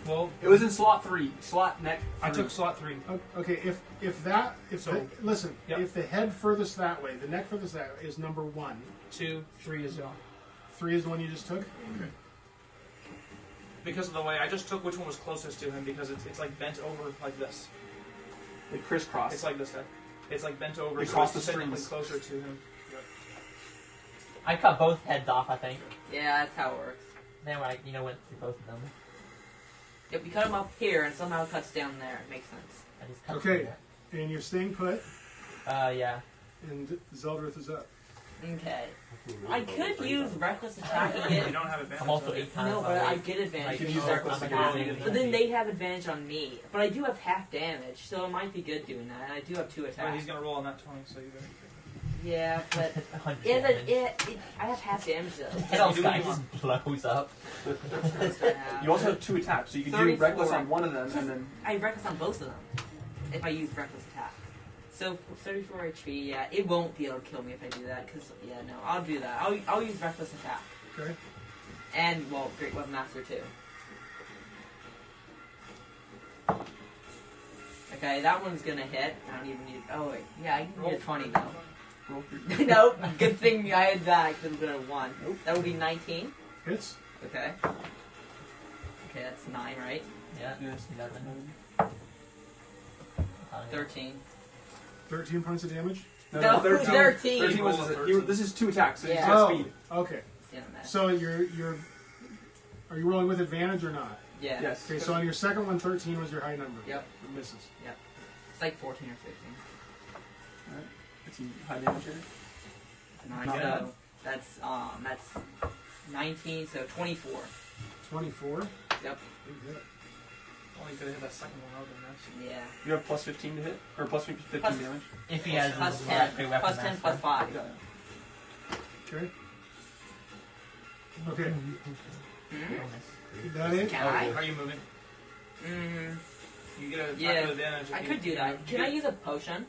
Well, It was in slot 3. Slot neck. I 3. took slot 3. Okay, if So- listen, Yep. if the head furthest that way, the neck furthest that way is number 1. 2, 3 is gone. 3 is the one you just took. Because of the way I just took which one was closest to him because it's like bent over like this. They crisscross. It's like this guy. It's like bent over. They so cross it's the technically strings. closer to him. I cut both heads off, I think. Yeah, that's how it works. Then I, went through both of them. If we cut him up here and somehow it cuts down there, it makes sense. I just cut Okay. through And you're staying put, that. Yeah. and Zeldreth is up. Okay. I could use reckless attacking You it. don't have advantage. I'm also on it. 8 times. No, but I get advantage. You can if use you reckless start against attacking. me. But then they have advantage on me. But I do have half damage, so it might be good doing that. And I do have 2 Well, attacks. he's gonna roll on that 20, so you better. Yeah, but 100 yeah, damage. I have half damage though. Head on guy just blows up. You also have 2 attacks, so you can do 34. reckless on one of them, and then I have reckless on both of them if I use reckless attack. So 34 HP, yeah, it won't be able to kill me if I do that. Cause yeah, no, I'll do that. I'll use reckless attack Okay. and well, great weapon master too. Okay, that one's gonna hit. I don't even need. Oh wait, yeah, I can get a 20 though. roll through. Nope. Good thing I had that. I could have been a 1. Nope. That would be 19. Hits. Okay. Okay, that's 9, right? Yeah. Yes. 11. 13. 13 points of damage. No, 13. 13 was this is 2 attacks, so you Yeah. still have Oh, speed. okay. Yeah, man. So you're are you rolling with advantage or not? Yeah. Yes. Okay, so on your second one, 13 was your high number. Yep. It misses. It's like 14 or 15. It's high damage here. 9, Not bad. so that's 19, so 24. 24. Yep. Big hit. Only could have hit that second one out in this. Yeah. You have plus 15 to hit? Or plus 15 Plus- damage? If he has Plus his 10. great weapon Plus 10 master. plus 5. Yeah. Okay. Okay. Hmm? Bonus. That it? Can I? Are you moving? Mm, You get a Yeah, advantage. if I you- could do that. you Can I get- use a potion?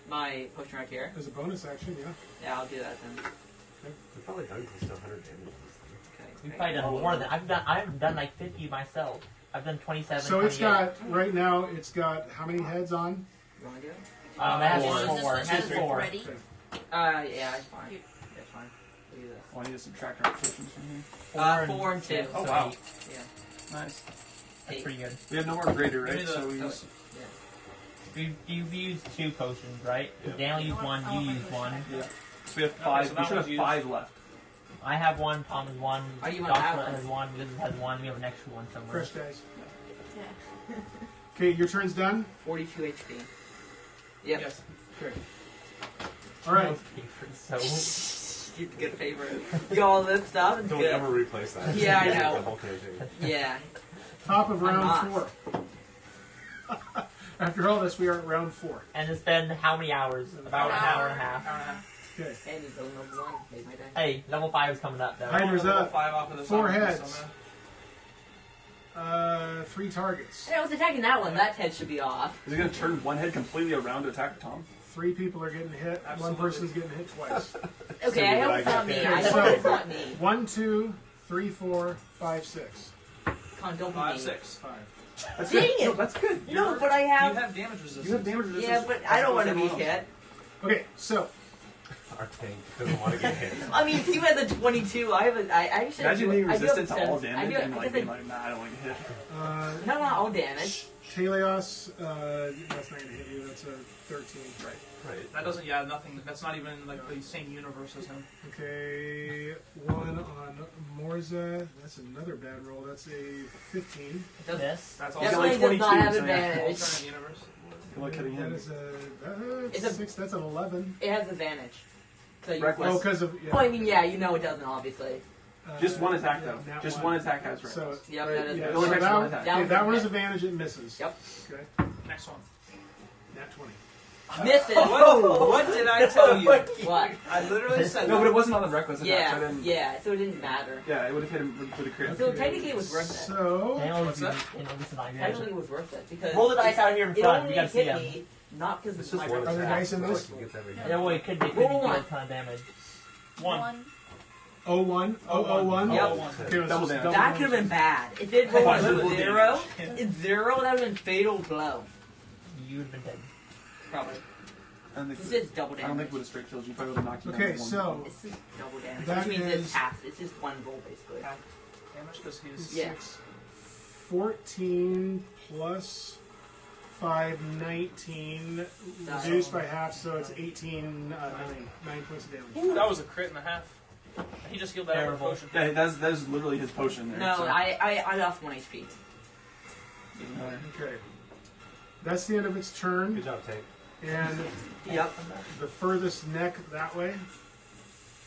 My potion right here? As a bonus action, yeah. Yeah, I'll do that then. We've probably done close to 100 damage. Okay. We've great. probably done more than I've done like 50 myself. I've done 27. So it's 28. got right now. It's got how many heads on? You want to do it? It has Four. Is this 4. one It has just 4. ready? Yeah, it's fine. It's fine. We'll do this. Oh, I need to subtract our proficiencies from here. 4 and 2. Yeah, Oh, so wow. 8. Yeah. Nice. That's pretty good. We have no more greater, Give me right? the- So we the- use... You've used 2 potions, right? Daniel used 1, you used 1. Yeah. So we have 5. so we that should one's have used. 5 left. I have 1, Tom has 1, Oh, you want to have Joshua one? has 1, Liz has 1, we have an extra one somewhere. Fresh dice. Yeah. Okay, your turn's done. 42 HP. Yep. Yes. All right. Most favorites, so You get a favorite. You all this stuff? It's Don't good. ever replace that. Yeah, I You get know. The whole campaign. Yeah. Top of I'm round not. 4. After all this, we are at round 4. and it's been how many hours? About an hour and a half. Hour and a half. Okay. And he's level 1. Made my day. Hey, level 5 is coming up though. Hydra's Level up. 5 off of this 4 one, heads. so 3 targets. Hey, I was attacking that one. That head should be off. Is it going to turn one head completely around to attack Tom? 3 people are getting hit. Absolutely. 1 person's getting hit twice. Okay, I hope it's not me. I Okay, hope it's so- not me. 1, 2, 3, 4, 5, 6. Con, don't be 5, me. 6. 5. That's Dang good. it! No, that's good. No, but I You have. have damage resistance. You have damage resistance. Yeah, but I don't want to be hit. Okay, so Our tank doesn't want to get hit. I mean, you had the 22. I have a. I actually. Imagine being I do resistant have to all sense. damage and I like guess being like, nah, I don't want to get hit. no, not all damage. Taèlios, that's not going to hit you. That's a 13. Right. Right. That doesn't, yeah, nothing. That's not even like the same universe as him. Okay, 1 on Morzza. That's another bad roll. That's a 15. It does. This. That's Yeah, also like Definitely does not 22, have so yeah. advantage. alternate universe. Good luck hitting That him. is It's that's a- 6. That's an 11. It has advantage. So you. Reckless. Oh, because of. Yeah. Well, I mean, yeah, you know it doesn't, obviously. Just one attack yeah, though. nat Just one. one attack has right. So, Yep, right, that is yeah, right. It only so takes that, one attack. That okay, was that one okay. is advantage. It misses. Yep. Okay. Next one. Nat 20. Misses. What did I tell you? What? I literally said No, but it wasn't on the reckless attack. Yeah, So it didn't, yeah. So it didn't matter. yeah, it would have hit him with a crit. So technically, it was worth it. So. What's that? Technically, it was worth it because Roll the dice out here in it front. only You gotta see hit him. me not because It's of just my one Are there attack. dice in so this? it gets everything. Yeah, well, it could be Roll a one. ton of damage. 1. 01? 001? Yep. Oh, 1. Okay, let's Double just damage. That could have been bad. If it rolled Quadruple a 0, it's 0, that would have been fatal blow. You would have been dead. Probably. I don't think This is double I don't think damage. it would have straight killed you. Probably would have knocked you down. Okay, with one. so. This is double damage. That Which means is- it's half. It's just one roll, basically. Half damage because he's. Yeah. 14 plus 5, 19. Reduced by half, so it's 18, 9 points of damage. Ooh, that was a crit and a half. He just healed that out with a Terrible. potion. Yeah, that is literally his potion there. No, so I lost 1 HP. doesn't matter. Okay. That's the end of its turn. Good job, tank. And Yep. the furthest neck that way.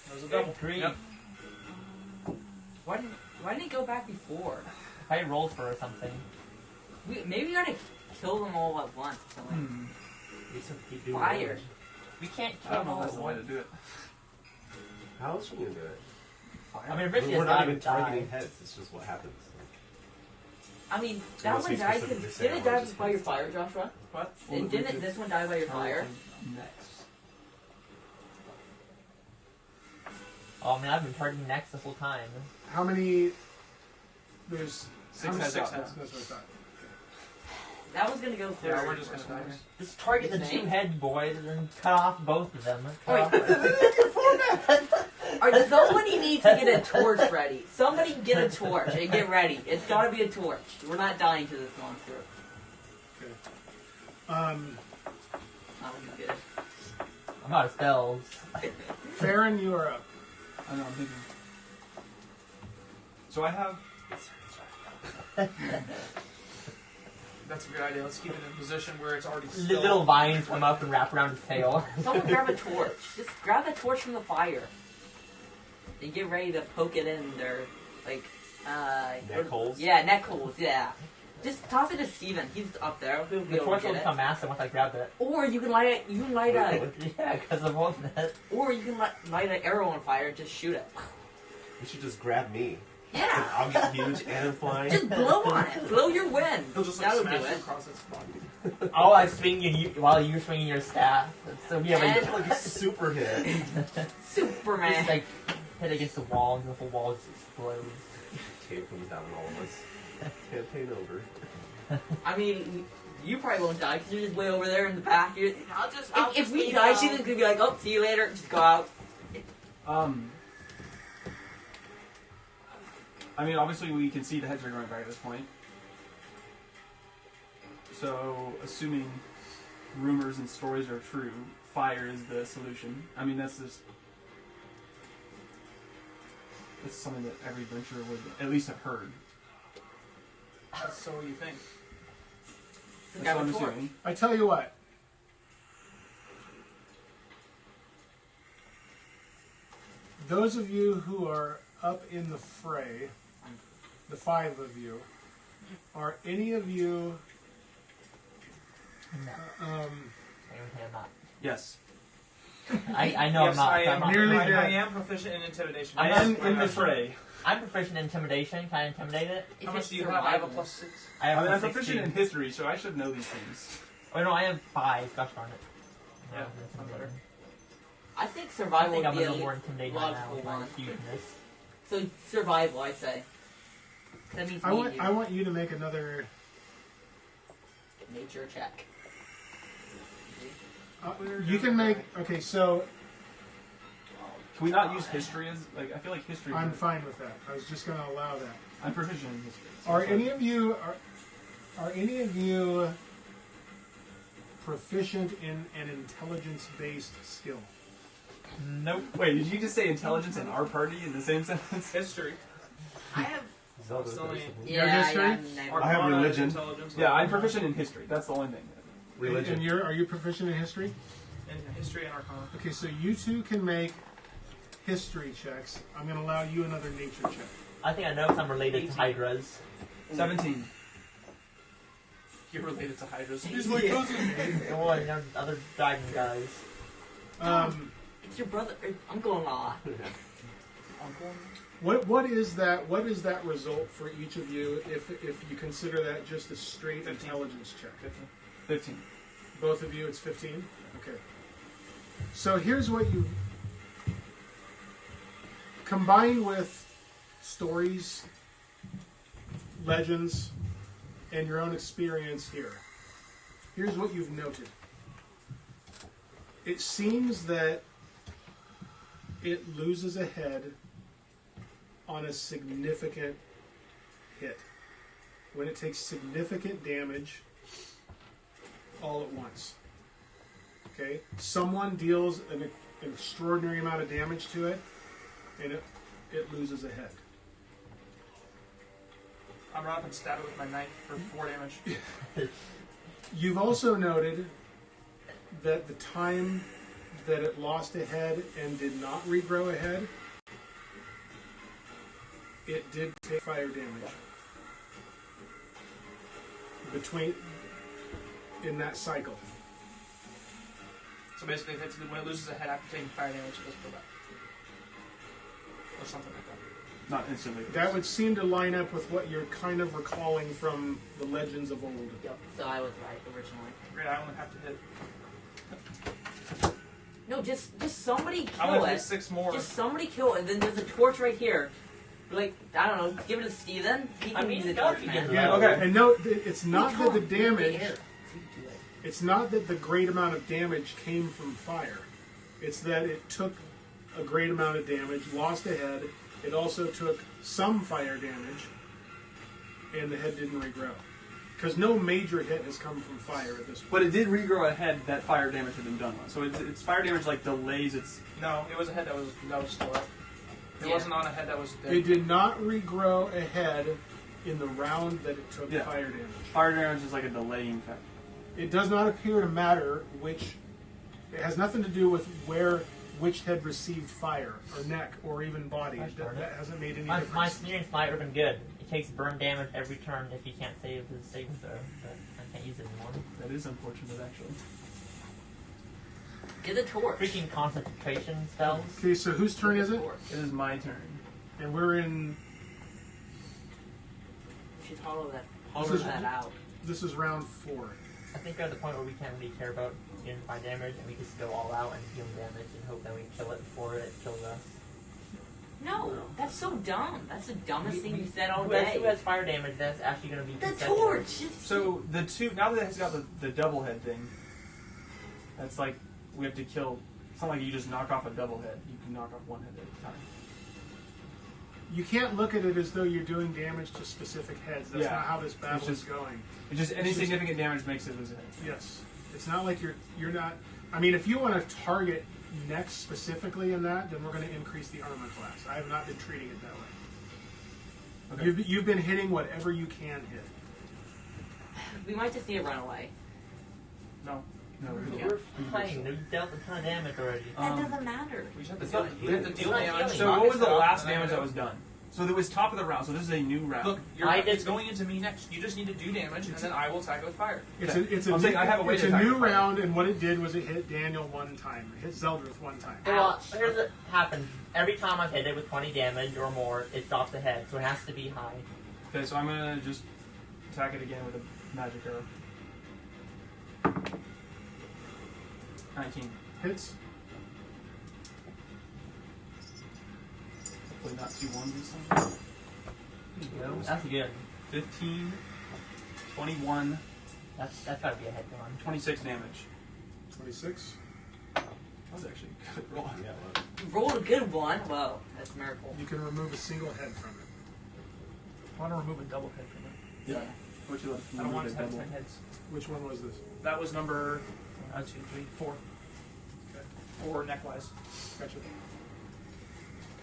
That was a double. Three. Yep. Why didn't he go back before? If I rolled for something. Maybe we gotta kill them all at once. So like, You said keep doing Fire. damage. We can't I kill don't know them if that's the all way at to once. do it. How else are you gonna do it? I mean, Richie We're is not not even targeting heads. It's just what happens. I mean, that Unless one we died specifically because say didn't it we're die just by your gonna- fire, Joshua? What? And didn't this one die by your fire? Next. Oh man, I've been targeting next this whole time. How many? There's 6 how many- heads out. That's what I thought. That was gonna go through. Yeah, we're just gonna die. Just target the His two name? head boys and cut off both of them. Cut Wait. off Alright, somebody needs to get a torch ready. Somebody get a torch and get ready. It's gotta be a torch. We're not dying to this monster. That would be good. I'm out of spells. Farryn, you are up. I know, I'm thinking. So I have. That's a good idea. Let's keep it in position where it's already still. Little vines come up and wrap around his tail. Someone grab a torch. Just grab the torch from the fire. And get ready to poke it in their, like, Neck holes? Yeah, neck holes, yeah. Just toss it to Steven. He's up there. He'll be The able torch to will get become it. massive once I grab it. Or you can light it. You can light a. Yeah, because of all that. Or you can light an arrow on fire and just shoot it. You should just grab me. Yeah. I'll get huge and I'm flying. Just blow on it. Blow your wind. He'll just like That'll smash do it it. across its body. All I swing you while you're swinging your staff. So we have And- Like a super hit. Superman. just like hit against the wall and the whole wall just explodes. Tape comes down on all of us. Campaign over. I mean, you probably won't die because you're just way over there in the back. I'll If we stay die, down. she's gonna be like, "Oh, see you later." Just go out. I mean, obviously we can see the heads are going back at this point. So, assuming rumors and stories are true, fire is the solution. I mean, that's something that every adventurer would at least have heard. So what do you think? That's Grab what a I'm torch. assuming. I tell you what. Those of you who are up in the fray, the 5 of you, are any of you No. I'm not. Yes. I know Yes, I'm not. Nearly I dead. am proficient in intimidation. I Yes, am in the am. fray. I'm proficient in intimidation. Can I intimidate it? If How much it's do you have? I have a survival. +6. I have I'm a proficient 16. in history, so I should know these things. Oh no, I have 5. Gosh darn it. Yeah, No, I'm better. I think I survival think would I'm a be a little more intimidated now logical with my one. hugeness. So survival, I say. That means I me want and you. I want you to make another. Nature check. You can make. Okay, so Can we not use history as like? I feel like history. I'm fine with that. I was just going to allow that. I'm proficient in history. so Are it's any like- of you proficient in an intelligence-based skill? Nope. Wait, did you just say intelligence in our party in the same sentence? History. I have. Zeldreth Still is- ain't- Yeah, history? yeah, never. I have Arcana, religion. Intelligence. Yeah, I'm proficient in history. That's the only thing. Religion. And are you proficient in history? In history and arcana. Okay, so you two can make history checks. I'm going to allow you another nature check. I think I know 'cause I'm related to Hydras. 17. You're related to Hydras. Well, and there's other dragon guys. It's your brother. Uncle-in-law. Uncle? What is that? What is that result for each of you if you consider that just a straight 15. intelligence check? 15. Both of you, it's 15. Okay. So here's what you've combined with stories, legends, and your own experience here. Here's what you've noted. It seems that it loses a head on a significant hit. When it takes significant damage all at once. Okay? Someone deals an extraordinary amount of damage to it, and it loses a head. I'm run up and stab it with my knife for 4 damage. You've also noted that the time that it lost a head and did not regrow a head, it did take fire damage. In that cycle. So basically, when it loses a head after taking fire damage, it doesn't go back. Or something like that. Not instantly. That would seem to line up with what you're kind of recalling from the legends of old. Yep. So I was right originally. Great, I only have to hit. No, just somebody I kill only hit it. 6 more. Just somebody kill it. And then there's a torch right here. Like, I don't know. Give it to Steven. He can use the torch, man. Yeah, Okay. And note, it's not that the He can't. damage. Air. So you do it. It's not that the great amount of damage came from fire. It's that it took a great amount of damage, lost a head. It also took some fire damage, and the head didn't regrow. Because no major hit has come from fire at this point. But it did regrow a head that fire damage had been done on. So it's fire damage like delays its. No, it was a head that was still up. It Yeah. wasn't on a head that was dead. It did not regrow a head in the round that it took Yeah. fire damage. Fire damage is like a delaying factor. It does not appear to matter which. It has nothing to do with which head received fire, or neck, or even body. Gosh darn That it. hasn't made any My difference. experience might have been good. It takes burn damage every turn if you can't save his saving throw, but I can't use it anymore. That is unfortunate, actually. Get the torch. Freaking concentration spells. Okay, so whose turn is it? It is my turn. And we're in. You should hollow This is- that out. This is round 4. I think we're at the point where we can't really care about getting fire damage, and we just go all out and deal damage and hope that we kill it before it kills us. No, that's so dumb. That's the dumbest thing you said all Who day. has fire damage that's actually going to be The consecutive? torch. So the two now that it's got the double head thing, that's like we have to kill. It's not like you just knock off a double head. You can knock off one head at a time. You can't look at it as though you're doing damage to specific heads. That's Yeah. not how this battle It's just- is going. It's just any significant damage makes it lose a head. Yes. It's not like you're not. I mean, if you want to target next specifically in that, then we're going to increase the armor class. I have not been treating it that way. Okay. You've been hitting whatever you can hit. We might just need to run away. No. No, we We're can't. playing. We dealt a ton of damage already. That doesn't matter. We just have to It's deal, not we have to deal not damage. healing. So what was the last damage that was done? So it was top of the round. So this is a new round. Look, it's going into me next. You just need to do damage, and then I will attack it with fire. It's Okay. a I'm saying I have a way it's to a attack new the fire. round, and what it did was it hit Daniel one time. It hit Zeldreth one time. Well, here's what happens. Every time I've hit it with 20 damage or more, it stops the head, so it has to be high. Okay, so I'm gonna just attack it again with a magic arrow. 19. Hits. Hopefully not 2 ones this time. That's good. 15, 21, That's gotta be a head one. 26 damage. 26. That was actually a good roll. Yeah, well, You rolled a good one. Whoa, that's a miracle. You can remove a single head from it. I want to remove a double head from it. Yeah. What you I don't want it to have double. 10 heads. Which one was this? That was number 1, 2, 3, 4. Okay. 4 neck-wise. Gotcha.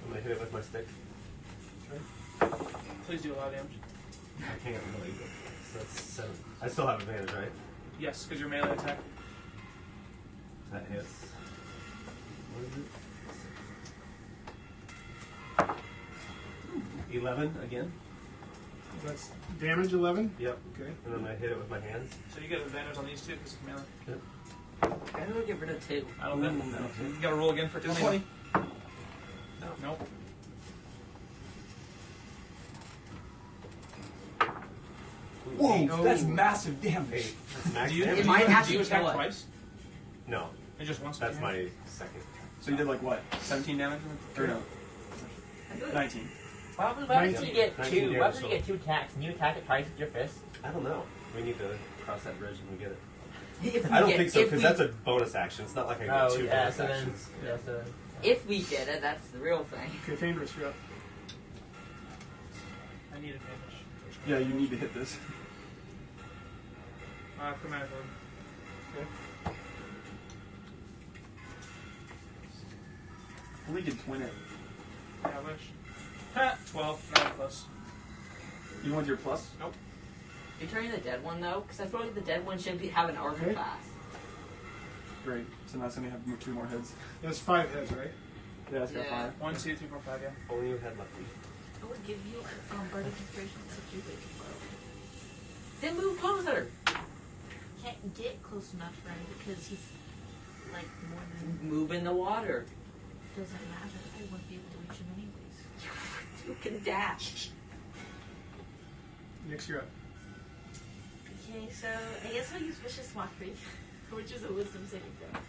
I'm gonna hit it with my stick. Please do a lot of damage. I can't really. So that's 7. I still have advantage, right? Yes, because your melee attack. That hits. What is it? 11 again. That's damage 11. Yep. Okay. And then I hit it with my hands. So you get advantage on these two because of melee. I'm gonna get rid of 2. I don't know. You gotta roll again for 2. 20. Nope. Whoa, Eight. that's massive damage. 8. That's max Do you, damage. It might do actually you attack kill it. twice? No, It just once? that's my second. So you did like what? 17 damage? Or no? 19. What happens when 19. you get 19 two? damage, What happens when so- you get 2 attacks? Can you attack it twice with your fist? I don't know. We need to cross that bridge when we get it. If we I don't get- think so, if because we- that's a bonus action. It's not like I get 2 yeah, bonus so then, actions. yeah, so If we get it, that's the real thing. Okay, Thaèndrys, you're up. I need advantage. Yeah, you need to hit this. Chromatic orb. Okay. We could twin it. Yeah, I wish. Ha! 12. Not close. Even with your plus? Nope. You're turning the dead one though, because I feel like the dead one should have an armor Okay. class. Great. So now it's going to have 2 more heads. That's 5 heads, right? Yeah, that's got Yeah. 5. 1, 2, 3, 4, 5, yeah. Only you had lucky. I would give you bardic inspiration if you wait slow. Then move closer. Can't get close enough, right? Because he's like more than. Move in the water. Doesn't matter. I wouldn't be able to reach him anyways. You can dash. Next, you're up. Okay, so I guess I'll use vicious mockery, which is a wisdom saving throw.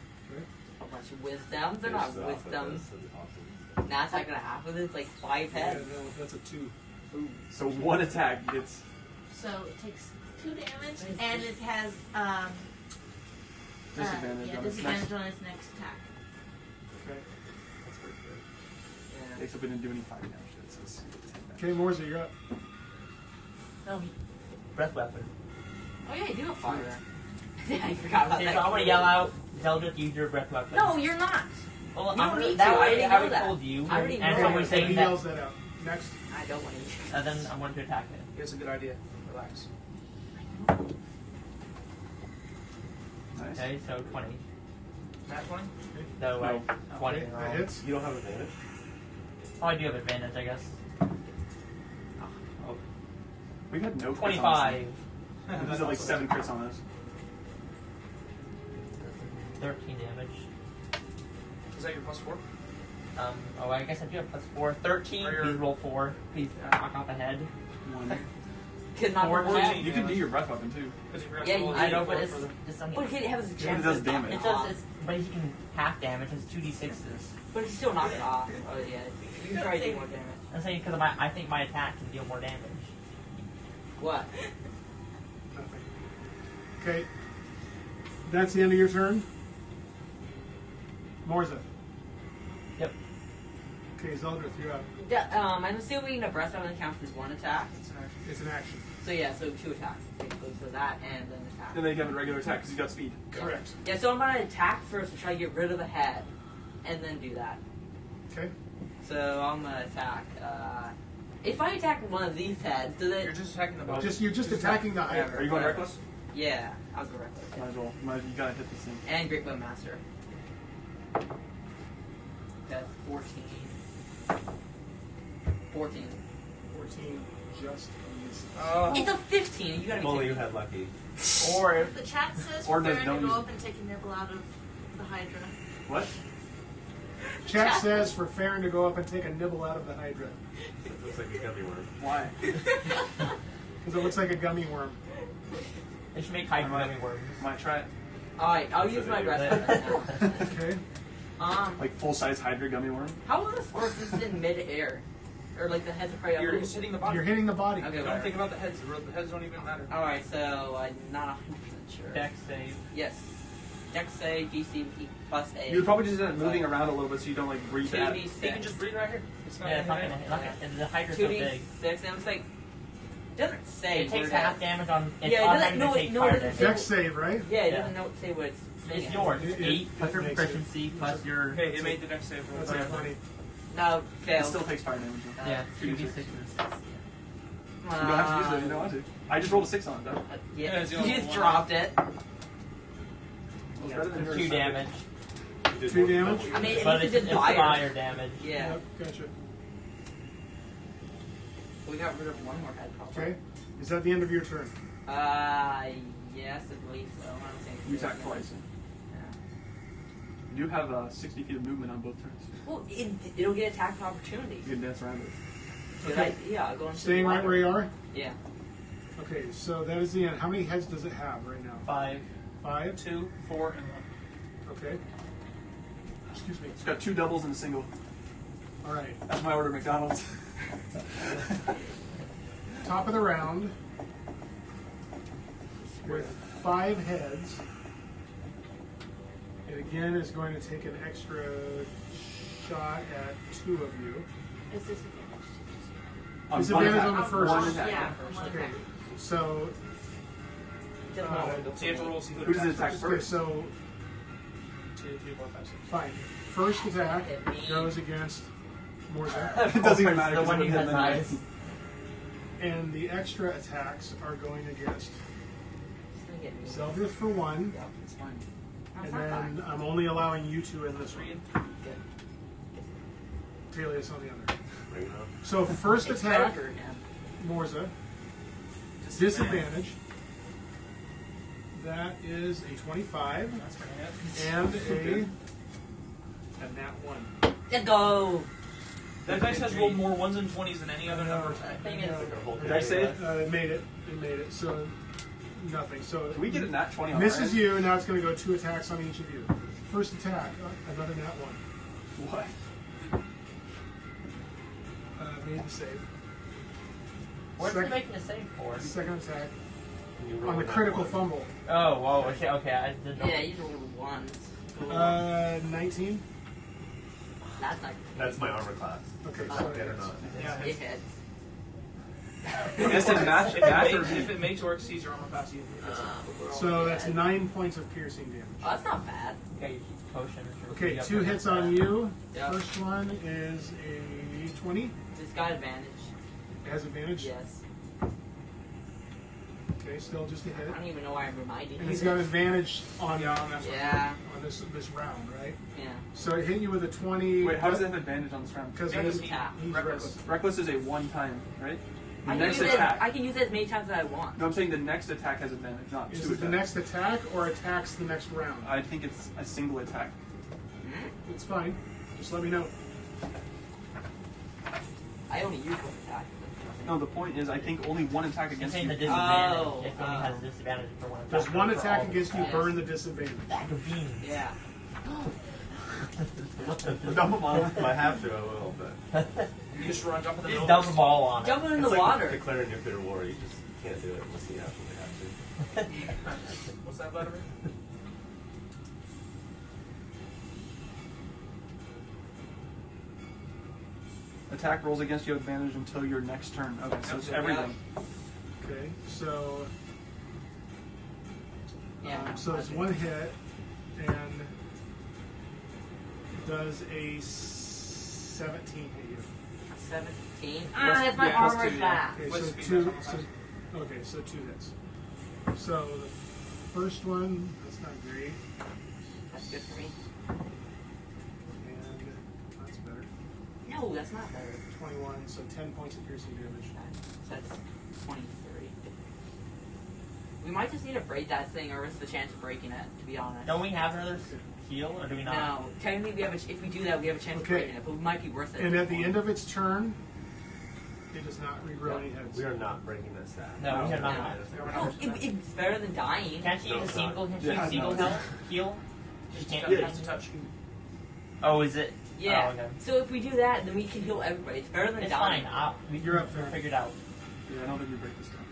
How much wisdom? They're not Finish off with wisdom. this, that'd be awesome. Nah, it's not gonna happen. It's like 5 Yeah, heads. no, that's a 2. So 1 attack gets. So it takes 2 damage, and it has Disadvantage on its disadvantage next. on its next attack. Okay. That's pretty good. Yeah. Except we didn't do any fire damage. It says 10 damage. Okay, Morzza, you're up. no, breath weapon. Oh yeah, you do have fire. Yeah, I forgot about Okay, that. so I'm gonna yell out, Zeldreth, use your breath weapon. No, you're not. well, you don't I'm need that to. I already I know already that. told you, I already and know so we're that. saying He that, yells that out. Next. I don't want to. and then I'm going to attack it. It's a good idea. Relax. Nice. Okay, so 20. Nat 20? No, No. 20. Okay, that hits. You don't have advantage? Oh, I do have advantage, I guess. Oh. We've had no crits on 25. this. We've had like 7 crits on this. 13 damage. Is that your plus 4? Oh, I guess I do have plus 4. 13. Or your- Please roll 4. Please knock off the head. 1. Could not Four roll damage. that. You can do your breath weapon too. Because you forgot Yeah, to roll you- a I know, D4 but it's for the- just something. But it has a Yeah, chance it does to knock damage. It it does. off. It's, but he can half damage. It's 2d6s. But you still knock it off. Oh yeah. You can try to do more damage. I'm saying because I think my attack can deal more damage. What? Nothing. Okay. That's the end of your turn. Morzza. Yep. Okay, Zeldreth, you're up. I'm assuming the breath weapon counts as 1 attack. It's an action. It's an action. So yeah, so 2 attacks. Basically, so that and then attack. Then they have a regular attack because he's got speed. Correct. Yeah, so I'm gonna attack first to try to get rid of the head, and then do that. Okay. So I'm gonna attack. If I attack one of these heads, does You're it? just attacking the body. You're just attacking the Yeah, Hydra. Are you going reckless? Yeah, I was gonna reckless. Might as well. You gotta hit this thing. And Great Bone Master. That's 14. 14. 14 just misses. It's a 15. You gotta If be only kidding you me. had lucky. Or if The chat says Or for does Farryn don't to go use- up and take a nibble out of the Hydra. What? Chat says for Farryn to go up and take a nibble out of the Hydra. It looks like a gummy worm. Why? Because it looks like a gummy worm. They should make Hydra Alright. gummy worms. Might try it. Alright, I'll use my breath weapon now. Okay. Like full-size Hydra gummy worm. How will this work? This is in mid-air. Or like the heads are probably you're up. just hitting the body. You're hitting the body. Okay, Don't whatever. think about the heads. The heads don't even matter. Alright, so I'm not 100% sure. Dex save. Yes. Dex save, DC plus A. You'd probably just end up moving around a little bit so you don't like breathe that. 2d6. You can just breathe right here. It's not Yeah, it's not gonna gonna hit. hit. And the Hydra's so big. 2d6, and it's like, doesn't say. It takes where half damage on. It's Yeah, it doesn't- automatically no, take no, it fire doesn't damage. say- Dex save, right? Yeah, it Yeah. doesn't say what it's saying. It's yours. It- 8 plus your makes it- proficiency plus your. Okay, it made the next save. That's like 20. No, It fails. still takes fire damage. Though. Yeah, 2d6. 2d6 and 6. You don't have to use it. You don't want to. I just rolled a 6 on it though. Yeah, Yeah, it's the you only just one. dropped it. It's better than yours. 2 damage. You did 2 more damage? than I mean, But at it's, least it it's did fire. fire damage. Yeah. Yep, gotcha. We got rid of one more head problem. Okay. Is that the end of your turn? Yes, I believe so. I don't think You attack twice. You have 60 feet of movement on both turns. Well, it'll get attack of opportunity. You can dance around it. Good Okay. idea. I'll go into Staying the right water. where you are? Yeah. Okay, so that is the end. How many heads does it have right now? 5. 5? 2, 4, and 1. Okay. Excuse me. It's got 2 doubles and a single. Alright. That's my order at McDonald's. Top of the round. With 5 heads. It again is going to take an extra shot at 2 of you. Is this advantage? Disadvantage on the first. One attack. Yeah. Okay. So, Just Uh, roll. So you have to roll see Who does it attacks attack first. okay, first? so 2, 3, 4, 5, 6. fine. First attack Hit me. goes against Morzza. It doesn't even matter. The 'cause one it you would has hit anyway. eyes. And the extra attacks are going against It's gonna get me. Zeldreth for 1, Yeah, it's fine. That's and not then fine. I'm only allowing you 2 in this one. Good. Taèlios on the other. Bring it up. So first It's attack, better for him. Morzza. Disadvantage. That is a 25 That's gonna hit. and a nat 1. Let's go. That dice has rolled more 1s and 20s than any other number. Thing is, Did I say it? It made it. It made it. So nothing. So Can we get a nat 20 on misses our you. Now it's going to go 2 attacks on each of you. First attack, another nat 1. end? What? Made the save. What's Sec- he making a save for? Second attack You roll on the that critical one. fumble. Oh, whoa, okay, okay, I didn't know. yeah, you rolled ones. Cool. 19. That's not That's my armor class. Okay, Is so that dead or it's- not? Yeah. it hits. Yes, it match, If match it, or makes, if it makes or exceeds your armor class, you hit it. So that's 9 points of piercing damage. Oh, that's not bad. Okay, you keep potion. Okay, 2 hits on you. Yeah. First one is a 20. It's got advantage. It has advantage. Yes. Okay, still just a hit. I don't even know why I'm reminding And you. he's got advantage on Yeah, on that one. Yeah. on this round, right? Yeah. So it hit you with a 20. Wait, how does it have advantage on this round? Because Yeah, he's, he's he's reckless. reckless. Reckless is a one-time, right? The I can, next use it, attack. I can use it as many times as I want. No, I'm saying the next attack has advantage, not Is 2 it attacks. the next attack or attacks the next round? I think it's a single attack. It's fine. Just let me know. I only use one attack. No, the point is, I think only one attack I'm against saying you. the disadvantage. Oh, If only has a disadvantage for one attack. Does one for attack all against you attacks. burn the disadvantage? Bag of beans. Yeah. Dump them all. If I have to, I will, but You just run, jump in the Just middle. dump them all on it. Jump in it's the like water. declaring nuclear war. You just can't do it unless you absolutely have to. What's that, Vladimir? Attack rolls against you have advantage until your next turn. Okay, so it's Yep. everything. Okay, so Yeah. so it's one hit and does a 17 hit you. 17. Plus- Ah, it's my yeah, plus armor 2, yeah. back. Okay, What's so speed two. damage on So, okay, so 2 hits. So the first one, that's not great, That's good for me. and that's better. No. No, that's not better. 21, so 10 points of piercing damage. So that's 23. We might just need to break that thing or risk the chance of breaking it, to be honest. Don't we have another heal, or do we not? No, technically we have if we do that, we have a chance of Okay. breaking it, but we might be worth it. And at the end of its turn, it does not regrow any heads. We are not breaking this stat. No, we are not. Oh, it's better than dying. Can't you use a single? Can't you Yeah, use single no. heal? You can't. Yeah, just a touch. Oh, is it? Yeah. Oh, okay. So if we do that, then we can heal everybody. It's better than It's dying. fine. You're up, Farryn. Figured out. Yeah, I don't think we break this down.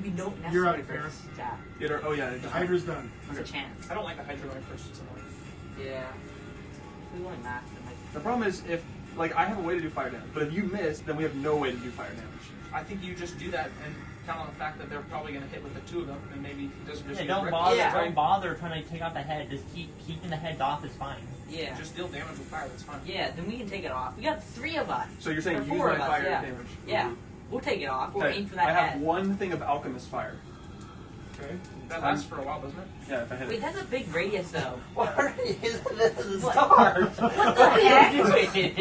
We don't You're necessarily up, break Farryn. this stat. Oh yeah, The Hydra's done. It's Okay. a chance. I don't like the Hydra going first. It's annoying. Yeah. We only max it like. The problem is if I have a way to do fire damage, but if you miss, then we have no way to do fire damage. I think you just do that and count on the fact that they're probably going to hit with the two of them, and maybe he doesn't just Yeah, use don't rec- bother. Yeah. Don't bother trying to take out the head. Just keeping the heads off is fine. Yeah. Just deal damage with fire. That's fine. Yeah. Then we can take it off. We got 3 of us. So you're saying Or use 4 my of us, fire yeah. damage? Yeah. We'll take it off. We'll Okay, aim for that I have head. one thing of alchemist fire. Okay. That lasts for a while, doesn't it? Yeah, if I hit Wait, it. that's a big radius though. Why are you using this as a What? start? What the heck?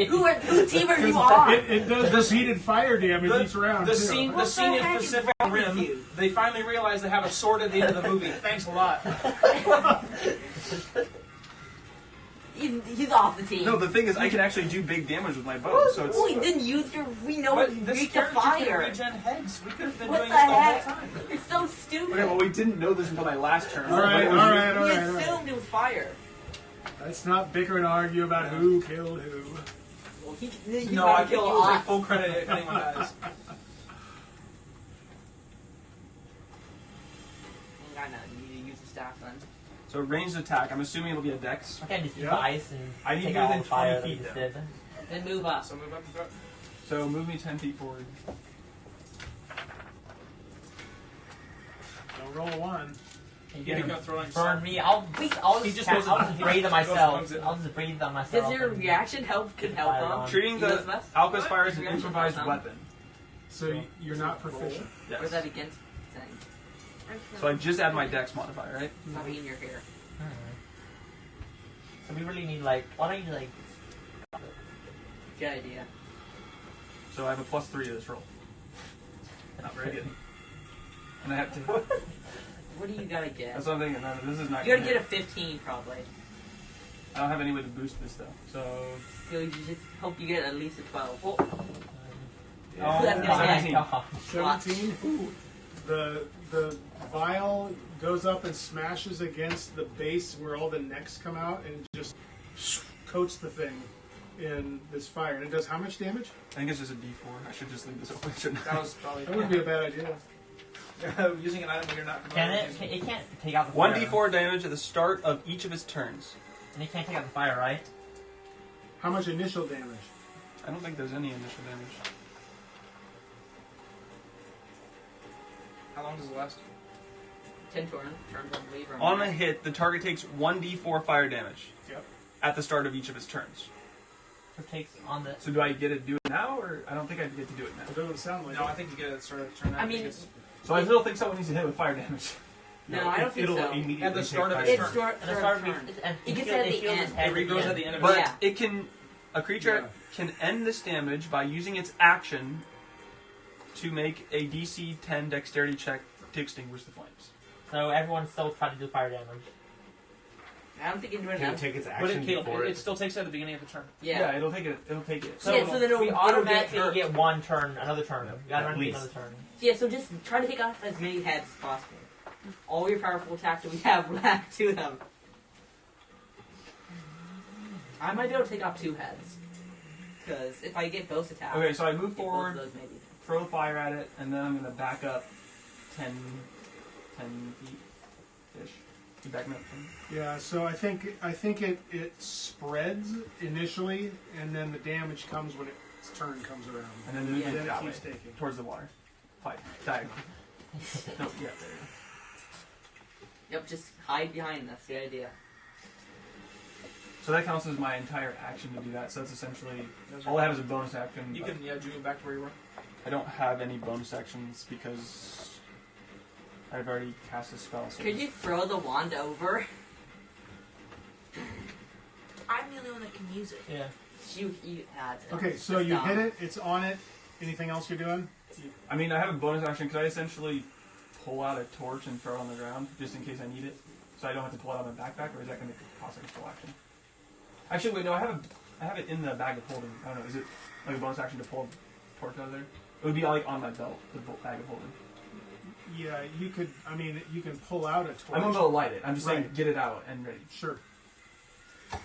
Whose team are you on? It does repeated fire damage each round, The too. scene, What the scene the in heck is Pacific wrong with Rim. you? They finally realize they have a sword at the end of the movie. Thanks a lot. He's off the team. No, the thing is, I can actually do big damage with my bow. So it's. Oh, he didn't use your. We know But you this reach the character just can fire. regen heads. We could have been What doing the this the heck? whole time. It's so stupid. Okay, well, we didn't know this until my last turn. All right, But it was- all right, all We right, all right. assumed it was fire. Let's not bicker and argue about who killed who. Well, he's No, about I to think kill you will take us. full credit if anyone dies. I know, you need to use the staff then. So ranged attack. I'm assuming it'll be a dex. I can't just use Yeah. ice and I need take you out all within the fire 20 that you feet, just though. did. Then move up. So move up and throw it. So move me 10 feet forward. Don't roll a 1. You You're can gonna throw it burn on me. yourself. I'll He just, just ca- goes I'll and- just he breathe on just goes and myself. hugs it. I'll just breathe on myself. Does your and- reaction can help Fire them? on. Treating the Elizabeth? alchemist fire as an Reaction improvised help them? weapon. So you're not proficient. Yes. Or is that against thing? So I just add my dex modifier, right? It's not in your hair. So we really need why don't you Good idea. So I have a +3 to this roll. Not very good. And I have to. What do you gotta get? That's what I'm thinking. No, this is not. You gotta gonna get a hit. 15 probably. I don't have any way to boost this though. So. So you just hope you get at least a 12. Well, Oh, that's gonna 17. Oh, 17. Ooh. The vial goes up and smashes against the base where all the necks come out and just coats the thing in this fire. And it does how much damage? I think it's just a D4. I should just leave this open, shouldn't I? That was probably That wouldn't be a bad idea. using an item that you're not Can familiar it? with. It can't take out the One fire. D4 damage at the start of each of his turns. And it can't take out the fire, right? How much initial damage? I don't think there's any initial damage. How long does it last? 10 turns, I believe. or On a hit, the target takes 1d4 fire damage. Yep. At the start of each of his turns. So it takes on the. So do I get to do it now, or I don't think I get to do it now? It doesn't sound like No, it. I think you get it sort of turn. I mean, So I still think someone needs to hit with fire damage. No, I don't think it'll so. immediately At the take start of fire its It's damage. start, At the start start of of turn. and It gets heals- at the heals his end. head It regrows the at the end of But Yeah. it can, a creature can end this damage by using its action to make a DC 10 dexterity check to extinguish the flames. So everyone's still trying to do fire damage. I don't think anyone Can it else. take its But action before it still takes it at the beginning of the turn. Yeah. It'll take it. It'll take it. So, yeah, so then we it'll automatically get hurt. get one turn, another turn. Yep. You gotta At run least. another turn. Yeah, so just try to take off as many heads as possible. All your powerful attacks that we have back to them. I might be able to take off 2 heads. Because if I get both attacks, Okay, so I move get both of forward, those maybe. throw fire at it, and then I'm going to back up 10 feet-ish. You backing up 10? Yeah, so I think it spreads initially, and then the damage comes when its turn comes around. And then move Yeah. it Then it that way, keeps taking. towards the water. Fight. Diagonal. No, yeah, there you go. Yep, just hide behind. That's the idea. So that counts as my entire action to do that. So that's essentially all I have is a bonus action. You but can do it back to where you were. I don't have any bonus actions because I've already cast a spell. So Could you throw the wand over? I'm the only one that can use it. Yeah. Okay, so you hit it. It's on it. Anything else you're doing? I mean, I have a bonus action. Could I essentially pull out a torch and throw it on the ground just in case I need it, so I don't have to pull it out of my backpack, or is that going to cost like a full action? Actually, wait, no, I have it in the bag of holding. I don't know. Is it like a bonus action to pull a torch out of there? It would be like on my belt, the bag of holding. Yeah, you could. I mean, you can pull out a torch. I'm going to light it. I'm just saying, Right. get it out and ready. Sure. Oh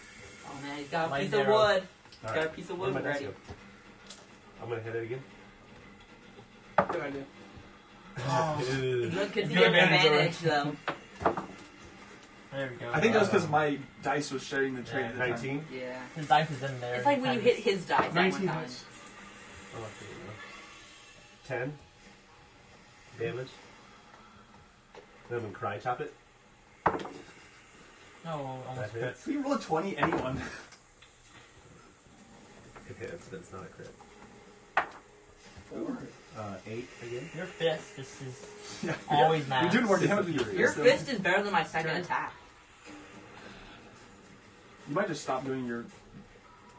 man, he's got a Light piece of arrow. wood. All Got a right. piece of What wood am I ready. doing? I'm gonna hit it again. Good idea. Look, because Good you have advantage, advantage though. There we go. I think that was because my dice was sharing the trait Yeah, at the time. 19. Yeah. His dice is in there. It's like when you hit his dice that one 19 time. hits. Oh, there we go. 10 damage. Then I'm gonna cry chop it. No, almost That crit. hits. Can you roll a 20, anyone? It hits, but it's not a crit. 8 again. Your fist, this is Yeah. always You're max. doing more damage than your Your fist. fist is better than my second Okay. attack. You might just stop doing your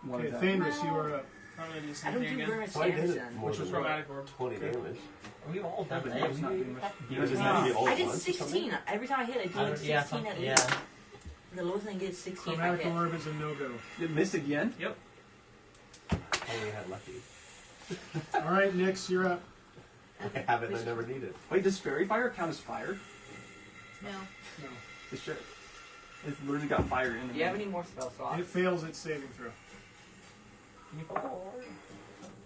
one Okay, attack. Thaèndrys, you are up. I'm gonna do the I same don't thing do again. very much So I did damage it then. more Which was than chromatic orb. 20 damage. We've all done but that. it's not doing much. You guys just need to be all I at did once or 16. Every time I hit, I do like 16 Yeah, at something, least. yeah. The lowest thing gets 16 if I Chromatic hit. orb is a no-go. It missed again? Yep. Only had lucky. All right, Nyx, you're up. I have it and I never need it. Wait, does fairy fire count as fire? No. No. It should. It's literally got fire in it. Do you have any more spell slots? It fails its saving throw.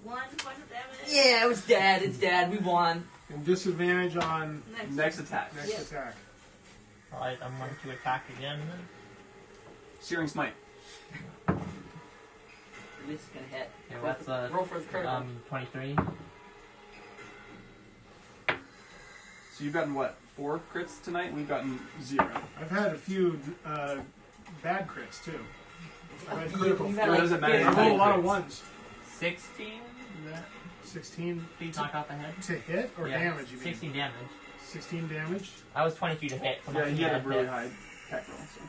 One point of damage. Yeah, it's dead. It's dead. We won. And disadvantage on Next attack. next Yep. attack. Alright, I'm going to attack again. Searing smite. At least it's gonna hit. Yeah, Roll that's for- roll for the critical. 23. So you've gotten what? 4 crits tonight? We've gotten 0. I've had a few bad crits too. I've had You- critical. you've had, What like, does it matter? I've rolled a lot of Crits. ones. 16? Is that 16 knock off the head? to hit or Yeah, damage. You mean 16 damage. 16 damage. I was 22 to hit. So Yeah, he had a really hit. high attack roll. So.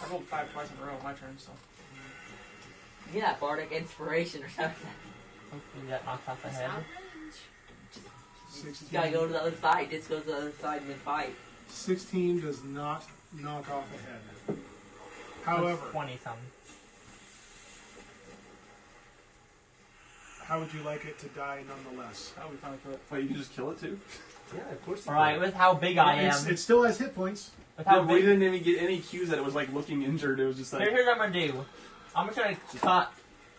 I rolled 5 twice in a row. My turn. So. Get that bardic inspiration or something. Hopefully that knocks off the It's head. outrage. 16. You gotta go to the other side. Just go to the other side mid-fight. 16 does not knock off a head. That's However, 20 something. how would you like it to die nonetheless? Oh, we finally killed it. Wait, you can just kill it too? Yeah, of course. you Alright, can. with how big I am. It still has hit points. With Yeah, how but we big. didn't even get any cues that it was like looking injured. It was just like. Here's what I'm gonna do. I'm just gonna cut